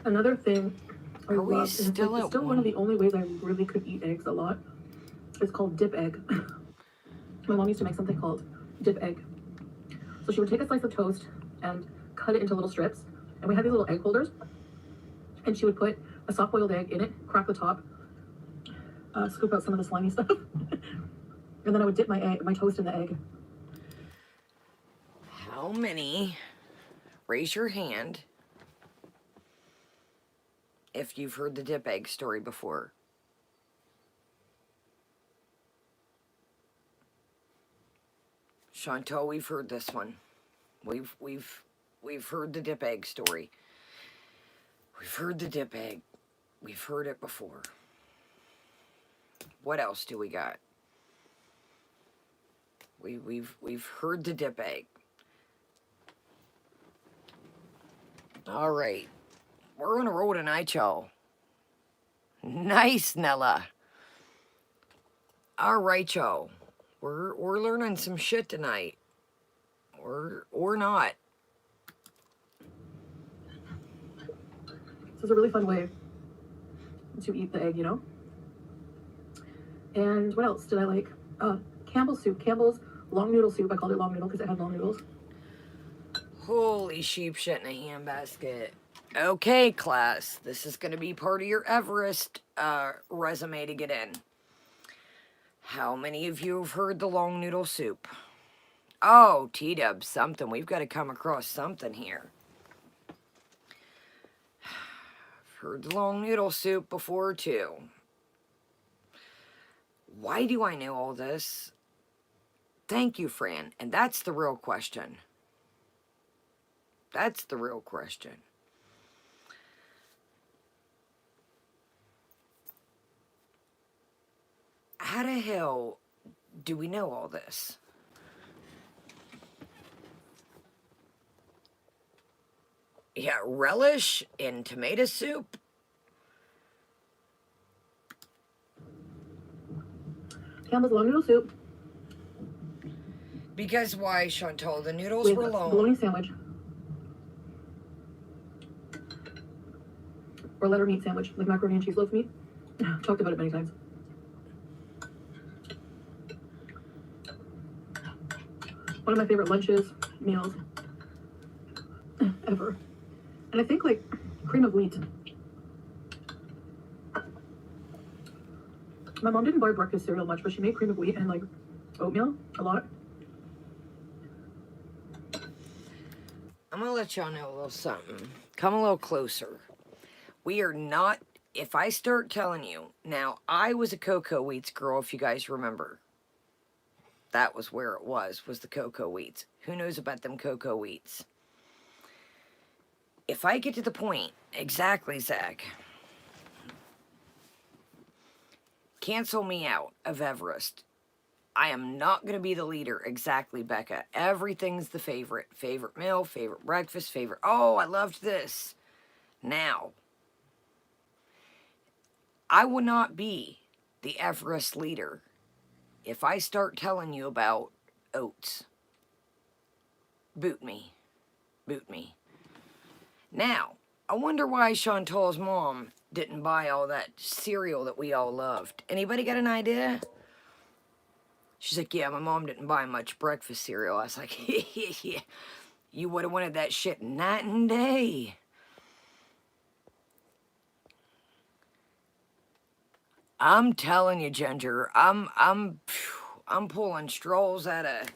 Another thing I Are we loved, and still it's at still one of the only ways I really could eat eggs a lot. It's called dip egg. My mom used to make something called dip egg. So she would take a slice of toast and cut it into little strips. And we had these little egg holders. And she would put a soft-boiled egg in it, crack the top, scoop out some of the slimy stuff. And then I would dip my toast in the egg. How many? Raise your hand if you've heard the dip egg story before. Chantal, we've heard this one. We've heard the dip egg story. We've heard the dip egg. We've heard it before. What else do we got? We've heard the dip egg. All right. We're on a roll tonight, y'all. Nice, Nella. All right, y'all. We're learning some shit tonight. Or not. So it's a really fun way to eat the egg, you know? And what else did I like? Campbell's soup. Campbell's long noodle soup. I called it long noodle because it had long noodles. Holy sheep shit in a handbasket. Okay, class. This is going to be part of your Everest resume to get in. How many of you have heard the long noodle soup? Oh, T-Dub, something. We've got to come across something here. I've heard the long noodle soup before, too. Why do I know all this? Thank you, Fran. And that's the real question. That's the real question. How the hell do we know all this? Yeah, relish in tomato soup? Campbell's long noodle soup. Because why, Chantal? The noodles With were long. bologna sandwich. Or letter meat sandwich, like macaroni and cheese loaf meat. Talked about it many times. One of my favorite lunches, meals, ever. And I think like cream of wheat. My mom didn't buy breakfast cereal much, but she made cream of wheat and like oatmeal a lot. I'm gonna let y'all know a little something. Come a little closer. We are not, if I start telling you, now I was a cocoa wheats girl, if you guys remember. That was where it was the cocoa wheats. Who knows about them cocoa wheats? If I get to the point, exactly, Zach, cancel me out of Everest. I am not going to be the leader. Exactly, Becca. Everything's the favorite. Favorite meal, favorite breakfast, favorite. Oh, I loved this. Now, I will not be the Everest leader if I start telling you about oats. Boot me. Boot me. Now, I wonder why Chantal's mom didn't buy all that cereal that we all loved. Anybody got an idea? She's like, yeah, my mom didn't buy much breakfast cereal. I was like, yeah, you would have wanted that shit night and day. I'm telling you, Ginger, I'm pulling straws out of.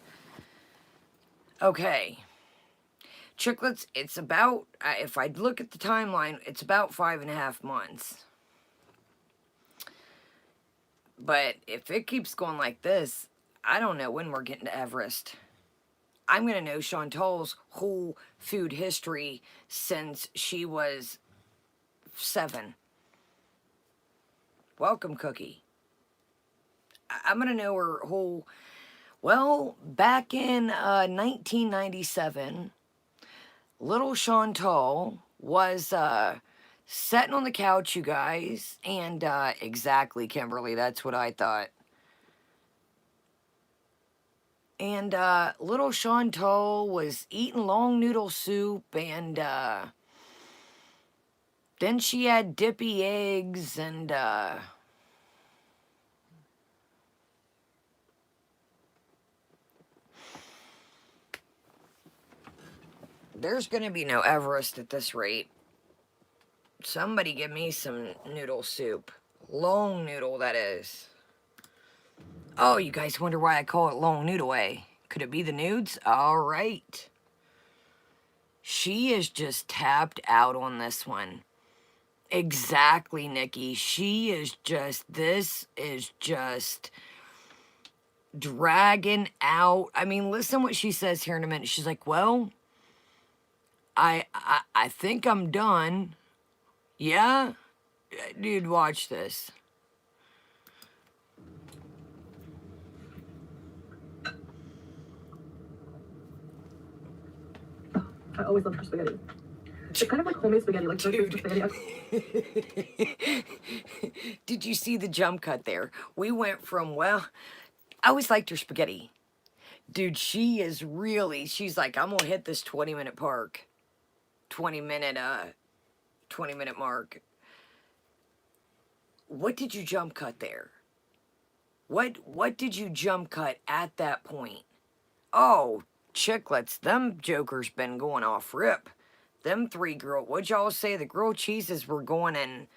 Okay, Chicklets. It's about, if I look at the timeline, it's about 5.5 months. But if it keeps going like this, I don't know when we're getting to Everest. I'm going to know Chantal's whole food history since she was 7. Welcome, Cookie. I'm going to know her whole... Well, back in 1997, little Chantal was sitting on the couch, you guys. And exactly, Kimberly, that's what I thought. And little Chantal was eating long noodle soup, and then she had dippy eggs, and there's gonna be no Everest at this rate. Somebody give me some noodle soup. Long noodle, that is. Oh, you guys wonder why I call it long noodle, eh? Could it be the nudes? All right. She is just tapped out on this one. Exactly, Nikki. She is just, this is just dragging out. I mean, listen what she says here in a minute. She's like, well, I think I'm done. Yeah? Dude, watch this. I always loved her spaghetti. It's kind of like homemade spaghetti, like breakfast spaghetti. Did you see the jump cut there? We went from, well, I always liked her spaghetti. Dude, she is really, she's like, I'm gonna hit this 20-minute park. 20-minute mark. What did you jump cut there? What did you jump cut at that point? Oh, Chicklets, them jokers been going off rip. Them 3 what'd y'all say? The grilled cheeses were going in.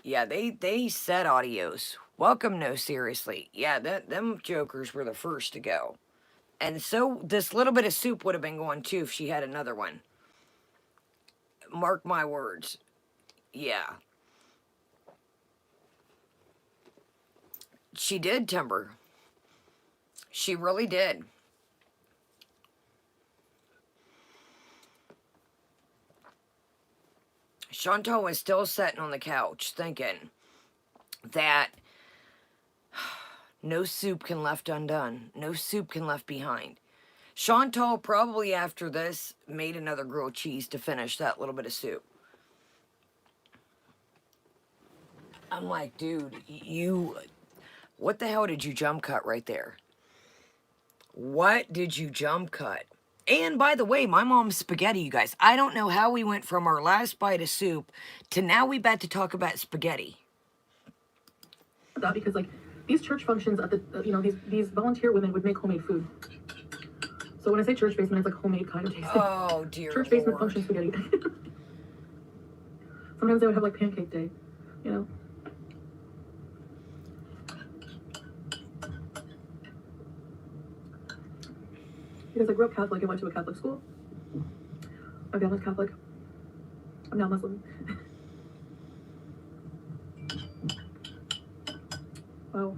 Yeah, they said adios. Welcome, no, seriously. Yeah, them jokers were the first to go. And so this little bit of soup would have been going too if she had another one. Mark my words. Yeah. She did, Timber. She really did. Chantal was still sitting on the couch thinking that no soup can left undone. No soup can left behind. Chantal probably after this made another grilled cheese to finish that little bit of soup. I'm like, dude, what the hell did you jump cut right there? What did you jump cut? And by the way, my mom's spaghetti, you guys. I don't know how we went from our last bite of soup to now we about to talk about spaghetti. That because like these church functions at the these volunteer women would make homemade food. So when I say church basement, it's like homemade kind of tasting. Oh dear Church basement Lord. function spaghetti. Sometimes they would have like pancake day, you know. because I grew up Catholic and went to a Catholic school. My family's Catholic. I'm now Muslim. Wow.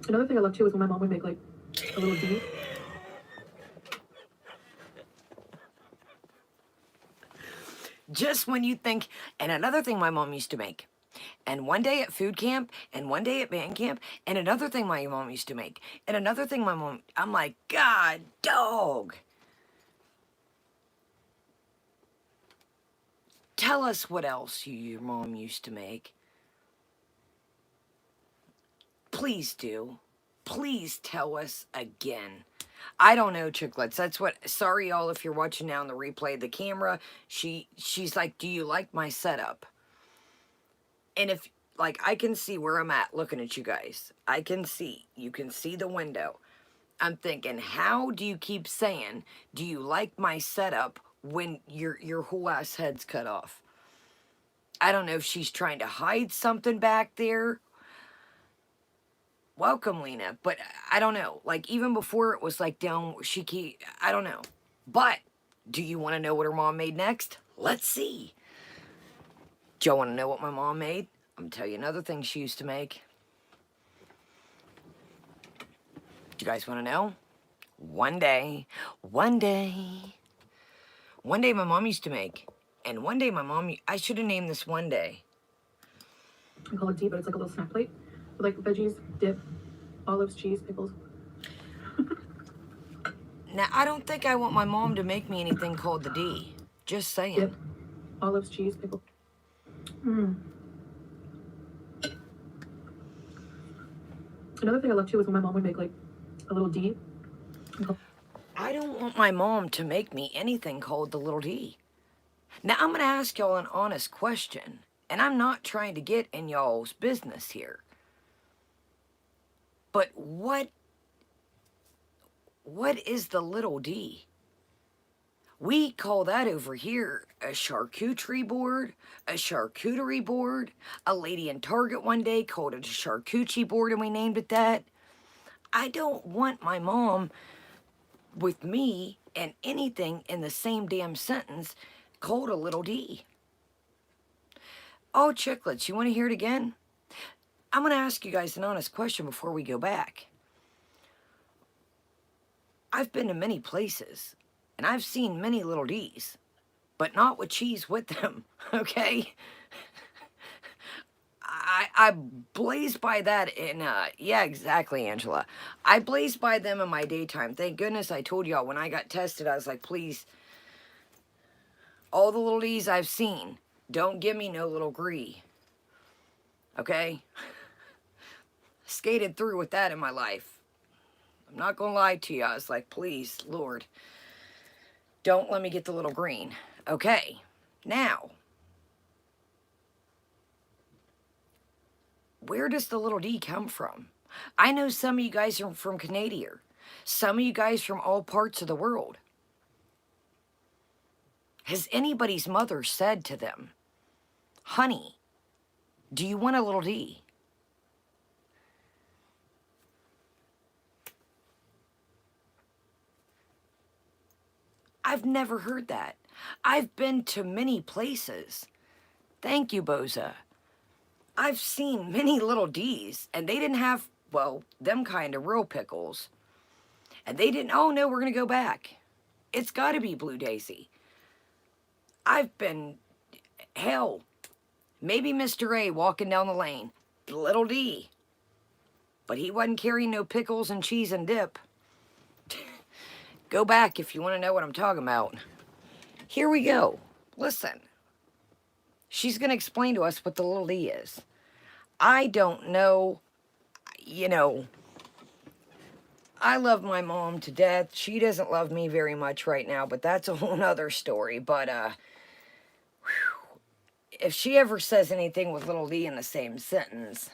Another thing I love too is when my mom would make like a little D. Just when you think, and another thing my mom used to make, and one day at food camp, and one day at band camp, and another thing my mom used to make, and another thing I'm like, God, dog. Tell us what else your mom used to make. Please do. Please tell us again. I don't know, chicklets. That's what, sorry y'all if you're watching now on the replay. The camera, she's like, do you like my setup? And if, like, I can see where I'm at looking at you guys. I can see. You can see the window. I'm thinking, how do you keep saying, do you like my setup when your whole ass head's cut off? I don't know if she's trying to hide something back there. Welcome, Lena. But I don't know. Like, even before it was like down, I don't know. But, do you want to know what her mom made next? Let's see. Do y'all want to know what my mom made? I'm going to tell you another thing she used to make. Do you guys want to know? One day my mom used to make. And one day my mom, I should have named this one day. I call it D, but it's like a little snack plate with like veggies, dip, olives, cheese, pickles. Now, I don't think I want my mom to make me anything called the D. Just saying. Dip, olives, cheese, pickles. Another thing I love too is when my mom would make like a little D. I don't want my mom to make me anything called the little D. Now, I'm going to ask y'all an honest question, and I'm not trying to get in y'all's business here. But what is the little D? We call that over here a charcuterie board, a charcuterie board. A lady in Target one day called it a charcuterie board, and we named it that. I don't want my mom with me and anything in the same damn sentence called a little D. Oh, chicklets, you want to hear it again? I'm going to ask you guys an honest question before we go back. I've been to many places, and I've seen many little D's, but not with cheese with them, okay? I blaze by that in, yeah, exactly, Angela. I blaze by them in my daytime. Thank goodness I told y'all when I got tested, I was like, please, all the little D's I've seen, don't give me no little gree. Okay? Skated through with that in my life. I'm not gonna lie to you. I was like, please, Lord, don't let me get the little green. Okay, now, where does the little D come from? I know some of you guys are from Canada. Some of you guys from all parts of the world. Has anybody's mother said to them, honey, do you want a little D? I've never heard that. I've been to many places. Thank you, Boza. I've seen many little D's, and they didn't have, well, them kind of real pickles. And they didn't, oh no, we're going to go back. It's got to be Blue Daisy. I've been, hell, maybe Mr. A walking down the lane, little D. But he wasn't carrying no pickles and cheese and dip. Go back if you want to know what I'm talking about. Here we go. Listen. She's going to explain to us what the little D is. I don't know, you know, I love my mom to death. She doesn't love me very much right now, but that's a whole nother story. But, if she ever says anything with little D in the same sentence,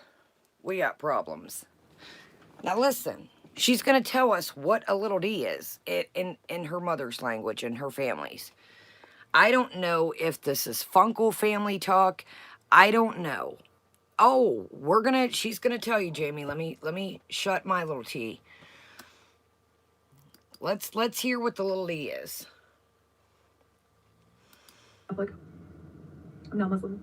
we got problems. Now listen, she's going to tell us what a little D is in her mother's language and her family's. I don't know if this is Funkle family talk. I don't know. Oh, she's gonna tell you, Jamie. Let me shut my little tea. Let's hear what the little E is. Like, I'm not Muslim.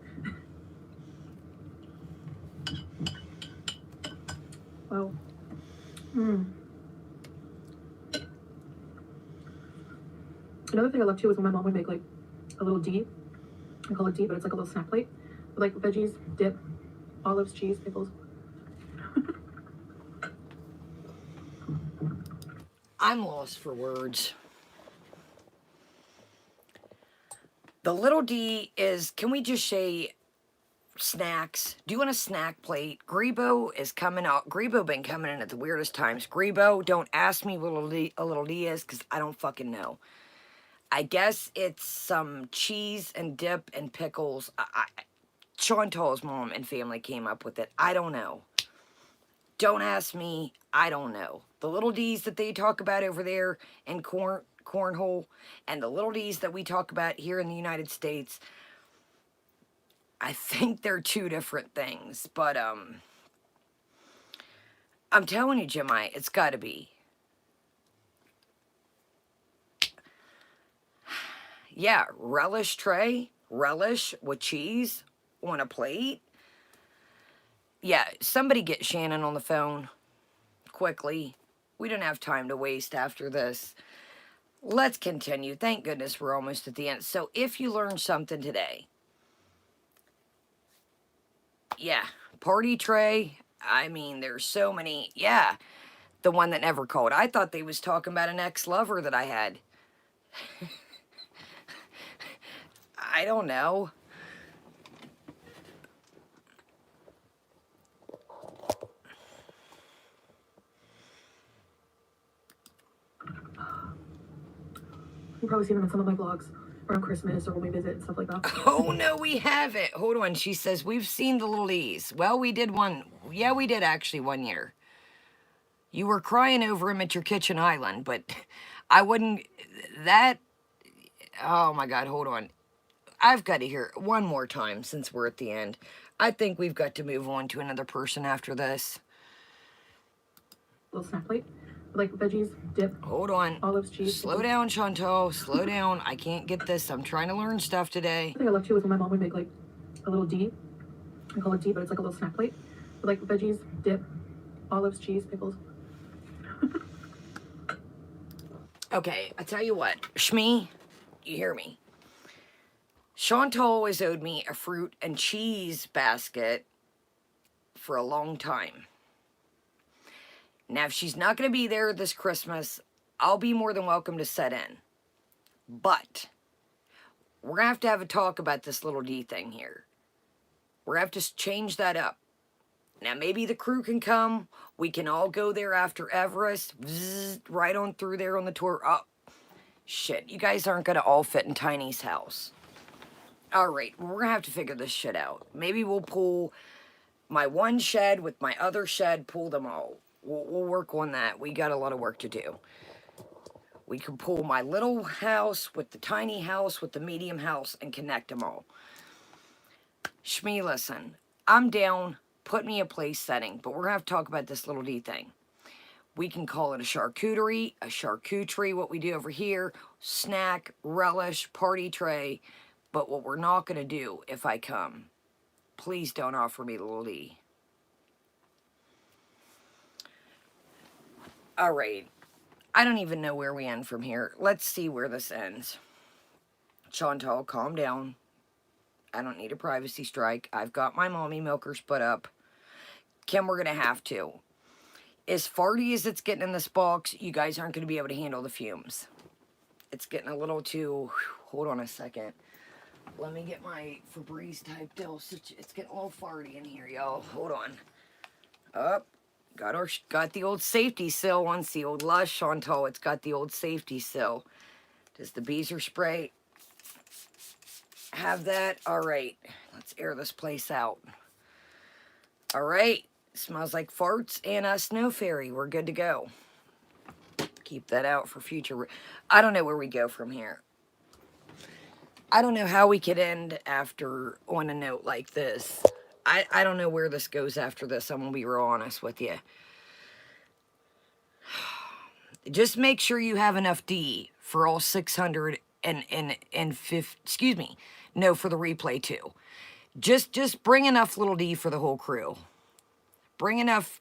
Wow. Another thing I love too is when my mom would make like a little D. I call it D, but it's like a little snack plate with like veggies, dip, olives, cheese, pickles. I'm lost for words. The little D is, can we just say snacks? Do you want a snack plate? Grebo is coming out. Grebo been coming in at the weirdest times. Grebo, don't ask me what a little D is, because I don't fucking know. I guess it's some cheese and dip and pickles. Chantal's mom and family came up with it. I don't know. Don't ask me. I don't know. The little D's that they talk about over there in cornhole, and the little D's that we talk about here in the United States, I think they're two different things. But I'm telling you, Jemai, it's got to be. Yeah, relish tray, relish with cheese on a plate. Yeah, somebody get Shannon on the phone quickly. We don't have time to waste after this. Let's continue. Thank goodness we're almost at the end. So if you learned something today, yeah, party tray. I mean, there's so many. Yeah, the one that never called. I thought they was talking about an ex-lover that I had. I don't know. You've probably seen them in some of my vlogs around Christmas or when we visit and stuff like that. Oh, no, we haven't. Hold on. She says, we've seen the little E's. Well, we did one. Yeah, we did actually one year. You were crying over him at your kitchen island, but I wouldn't. That. Oh, my God. Hold on. I've got to hear it one more time since we're at the end. I think we've got to move on to another person after this. Little snack plate. Like veggies, dip. Hold on. Olives, cheese. Slow down, Chantal. Slow down. I can't get this. I'm trying to learn stuff today. The thing I love too is when my mom would make like a little D. I call it D, but it's like a little snack plate with like veggies, dip, olives, cheese, pickles. Okay, I tell you what. Shmee, you hear me? Chantal always owed me a fruit and cheese basket for a long time. Now, if she's not going to be there this Christmas, I'll be more than welcome to set in. But we're going to have a talk about this little D thing here. We're going to have to change that up. Now, maybe the crew can come. We can all go there after Everest. Bzzz, right on through there on the tour. Oh, shit. You guys aren't going to all fit in Tiny's house. All right. We're going to have to figure this shit out. Maybe we'll pull my one shed with my other shed, pull them all. We'll work on that. We got a lot of work to do. We can pull my little house with the tiny house with the medium house and connect them all. Shmee, listen, I'm down. Put me a place setting, but we're going to have to talk about this little D thing. We can call it a charcuterie, what we do over here, snack, relish, party tray. But what we're not going to do if I come, please don't offer me the little D. All right. I don't even know where we end from here. Let's see where this ends. Chantal, calm down. I don't need a privacy strike. I've got my mommy milkers put up. Kim, we're going to have to. As farty as it's getting in this box, you guys aren't going to be able to handle the fumes. It's getting a little too... Hold on a second. Let me get my Febreze type dosage. It's getting a little farty in here, y'all. Hold on. Up. Got the old safety sill once the old Lush Chantal. It's got the old safety sill. Does the beezer spray have that? All right. Let's air this place out. All right. Smells like farts and a snow fairy. We're good to go. Keep that out for future. I don't know where we go from here. I don't know how we could end after on a note like this. I don't know where this goes after this. I'm gonna be real honest with you. Just make sure you have enough D for all 600 and 50, excuse me, no, for the replay too. Just bring enough little D for the whole crew. Bring enough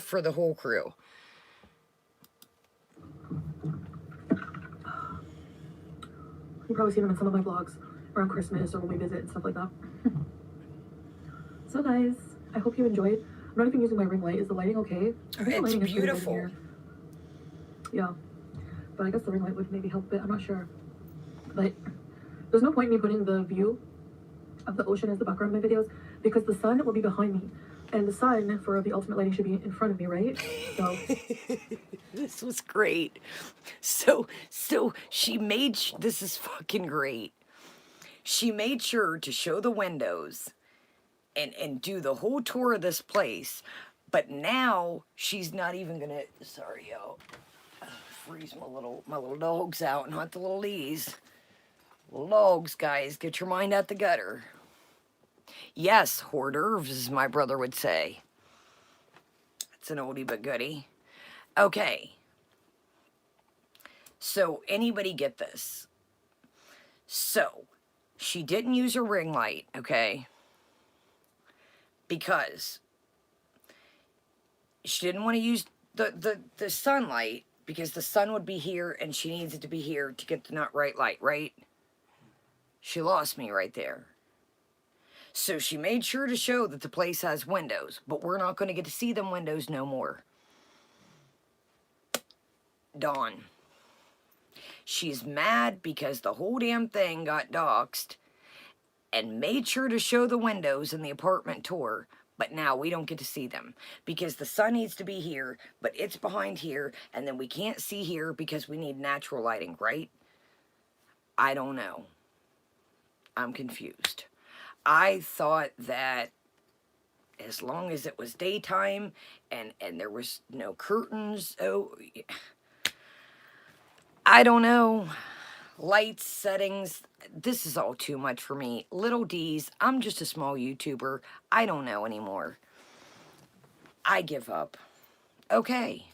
for the whole crew. You probably see them in some of my vlogs around Christmas or when we visit and stuff like that. So guys, I hope you enjoyed. I'm not even using my ring light. Is the lighting okay? I think the It's lighting is pretty good beautiful. here. Yeah, but I guess the ring light would maybe help a bit. I'm not sure. But there's no point in me putting the view of the ocean as the background of my videos because the sun will be behind me. And the sun for the ultimate lighting should be in front of me, right? So This was great. So she made, this is fucking great. She made sure to show the windows and do the whole tour of this place. But now she's not even gonna, sorry, y'all. Freeze my little dogs out, not the little Lees. Little dogs, guys, get your mind out the gutter. Yes, hors d'oeuvres, as my brother would say. It's an oldie but goodie. Okay. So, anybody get this? So, she didn't use her ring light, okay? Because she didn't want to use the sunlight because the sun would be here and she needs it to be here to get the not right light, right? She lost me right there. So she made sure to show that the place has windows, but we're not going to get to see them windows no more. Dawn. She's mad because the whole damn thing got doxed and made sure to show the windows in the apartment tour, but now we don't get to see them because the sun needs to be here, but it's behind here, and then we can't see here because we need natural lighting, right? I don't know. I'm confused. I thought that as long as it was daytime and there was no curtains, oh, I don't know. Lights, settings, this is all too much for me. Little D's, I'm just a small YouTuber. I don't know anymore. I give up. Okay.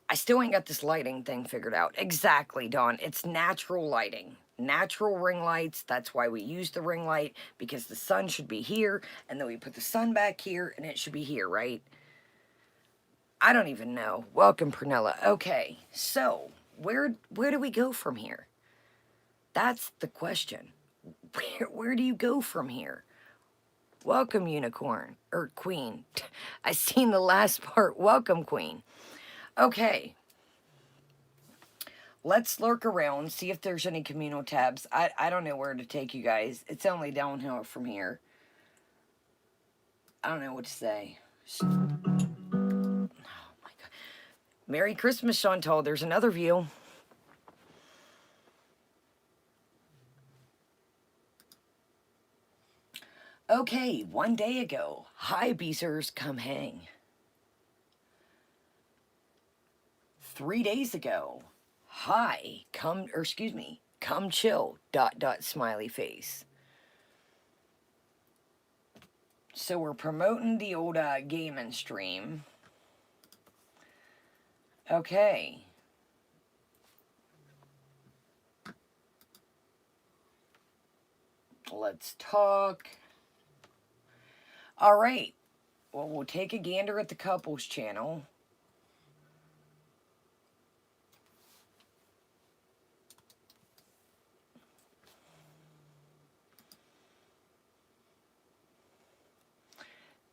I still ain't got this lighting thing figured out. Exactly, Dawn. It's natural lighting. Natural ring lights. That's why we use the ring light, because the sun should be here, and then we put the sun back here, and it should be here, right? I don't even know. Welcome, Pernilla. Okay, so where do we go from here? That's the question. Where do you go from here? Welcome, Unicorn. Or Queen. I seen the last part. Welcome, Queen. Okay. Let's lurk around, see if there's any communal tabs. I don't know where to take you guys. It's only downhill from here. I don't know what to say. Oh my God. Merry Christmas, Chantal. There's another view. Okay, one day ago. Hi, Beezers, come hang. 3 days ago. Hi, come, or excuse me, come chill, ... smiley face. So we're promoting the old gaming stream. Okay. Let's talk. All right. Well, we'll take a gander at the couples channel.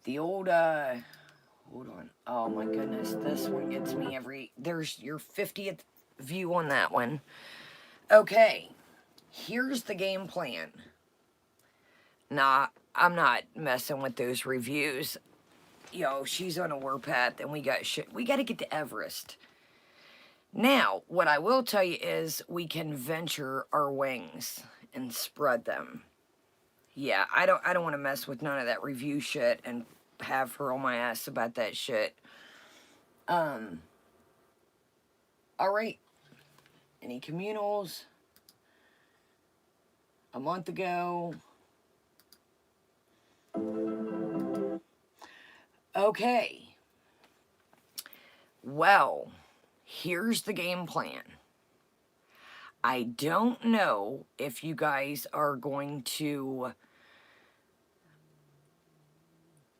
The old, hold on. Oh my goodness, this one gets me every, there's your 50th view on that one. Okay, here's the game plan. Nah, I'm not messing with those reviews. Yo, she's on a warpath and we got shit. We got to get to Everest. Now, what I will tell you is we can venture our wings and spread them. Yeah, I don't want to mess with none of that review shit and have her on my ass about that shit. All right. Any communals? A month ago. Okay. Well, here's the game plan. I don't know if you guys are going to...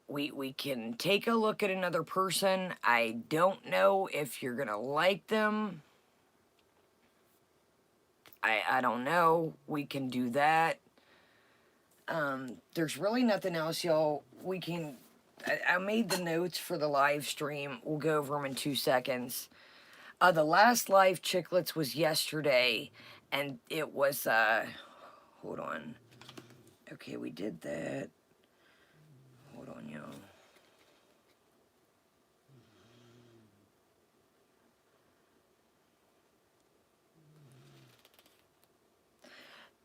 We can take a look at another person. I don't know if you're going to like them. I don't know. We can do that. There's really nothing else, y'all. We can... I made the notes for the live stream. We'll go over them in 2 seconds. The last live Chicklets was yesterday, and it was, hold on. Okay, we did that. Hold on, y'all.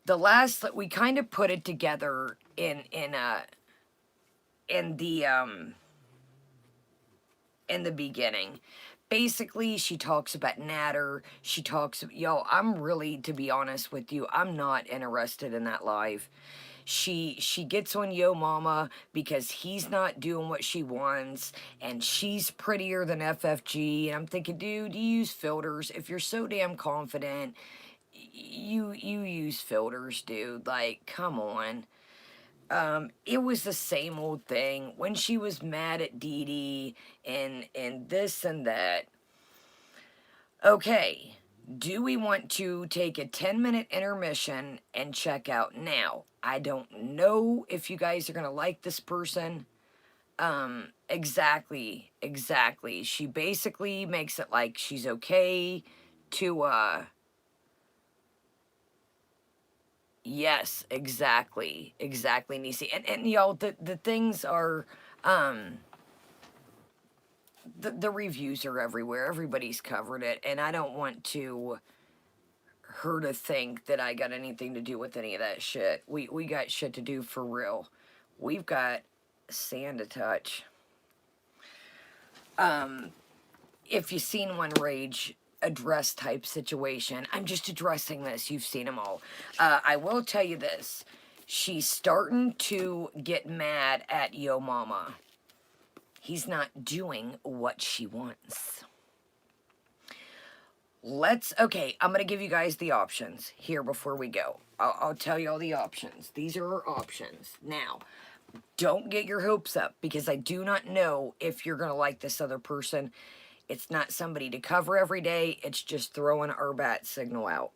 The last, we kind of put it together in the beginning. Basically, she talks about Natter. She talks, yo, I'm really, to be honest with you, I'm not interested in that live. She gets on Yo Mama because he's not doing what she wants, and she's prettier than FFG. And I'm thinking, dude, you use filters. If you're so damn confident, you use filters, dude. Like, come on. It was the same old thing when she was mad at Dee Dee and this and that. Okay, do we want to take a 10-minute intermission and check out now? I don't know if you guys are going to like this person. Exactly. She basically makes it like she's okay to, yes, exactly, Nisi. And y'all, the things are, the reviews are everywhere. Everybody's covered it, and I don't want her to think that I got anything to do with any of that shit. We got shit to do for real. We've got sand to touch. If you've seen One Rage address type situation, I'm just addressing this. You've seen them all. I will tell you this. She's starting to get mad at Yo Mama. He's not doing what she wants. Okay, I'm going to give you guys the options here before we go. I'll tell you all the options. These are our options. Now, don't get your hopes up because I do not know if you're going to like this other person. It's not somebody to cover every day. It's just throwing our bat signal out.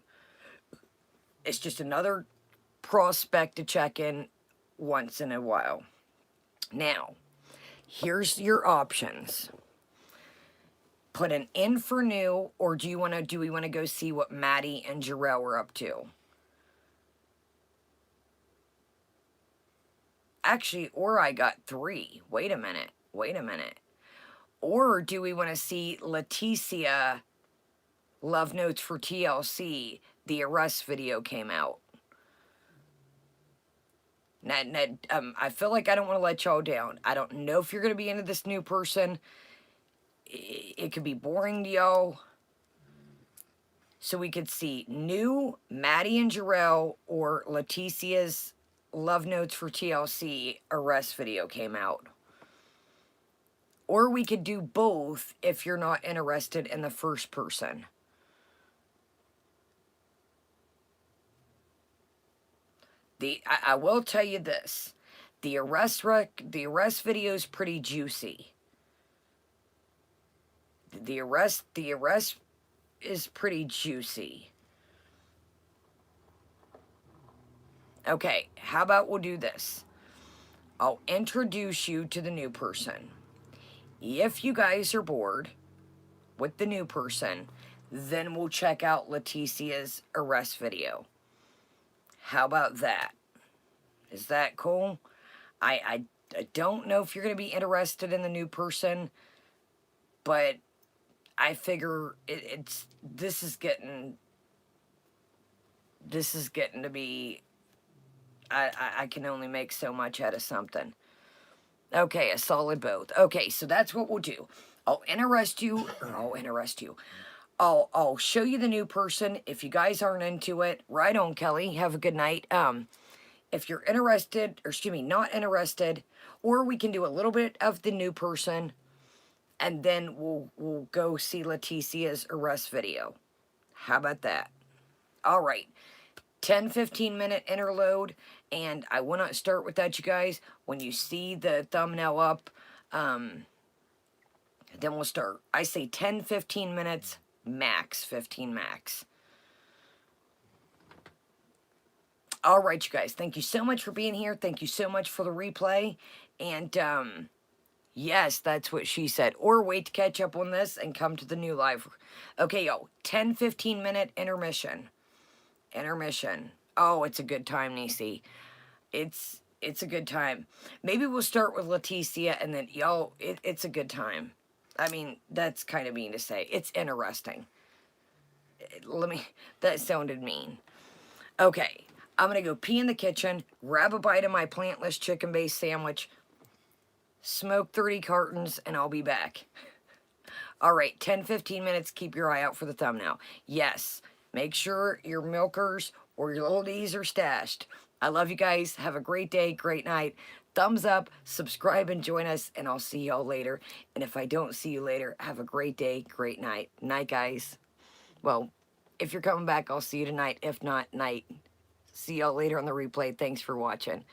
It's just another prospect to check in once in a while. Now, here's your options. Put an in for new, or do we want to go see what Maddie and Jarrell were up to? Actually, or I got 3. Wait a minute. Or do we want to see Leticia Love Notes for TLC? The arrest video came out. Now, I feel like I don't want to let y'all down. I don't know if you're going to be into this new person. It could be boring to y'all. So we could see new Maddie and Jarrell or Leticia's Love Notes for TLC arrest video came out. Or we could do both if you're not interested in the first person. I will tell you this. The arrest video is pretty juicy. The arrest is pretty juicy. Okay, how about we'll do this? I'll introduce you to the new person. If you guys are bored with the new person, then we'll check out Leticia's arrest video. How about that? Is that cool? I don't know if you're going to be interested in the new person, but I figure this is getting to be, I can only make so much out of something. Okay, a solid both. Okay, so that's what we'll do. I'll show you the new person. If you guys aren't into it, right on, Kelly. Have a good night. If you're interested, or excuse me, not interested, or we can do a little bit of the new person, and then we'll go see Leticia's arrest video. How about that? All right. 10-15 minute interlude, and I want to start with that, you guys. When you see the thumbnail up, then we'll start. I say 10-15 minutes max, 15 max. All right, you guys, thank you so much for being here. Thank you so much for the replay. And yes, that's what she said. Or wait to catch up on this and come to the new live. Okay, yo, 10-15 minute intermission. Intermission. Oh, it's a good time, Nisi. It's a good time. Maybe we'll start with Leticia, and then y'all, it's a good time. I mean, that's kind of mean to say. It's interesting. That sounded mean. Okay, I'm gonna go pee in the kitchen, grab a bite of my plantless chicken-based sandwich, smoke 30 cartons, and I'll be back. All right, 10-15 minutes, keep your eye out for the thumbnail. Yes, make sure your milkers or your little D's are stashed. I love you guys. Have a great day, great night. Thumbs up, subscribe, and join us, and I'll see y'all later. And if I don't see you later, have a great day, great night. Night, guys. Well, if you're coming back, I'll see you tonight. If not, night. See y'all later on the replay. Thanks for watching.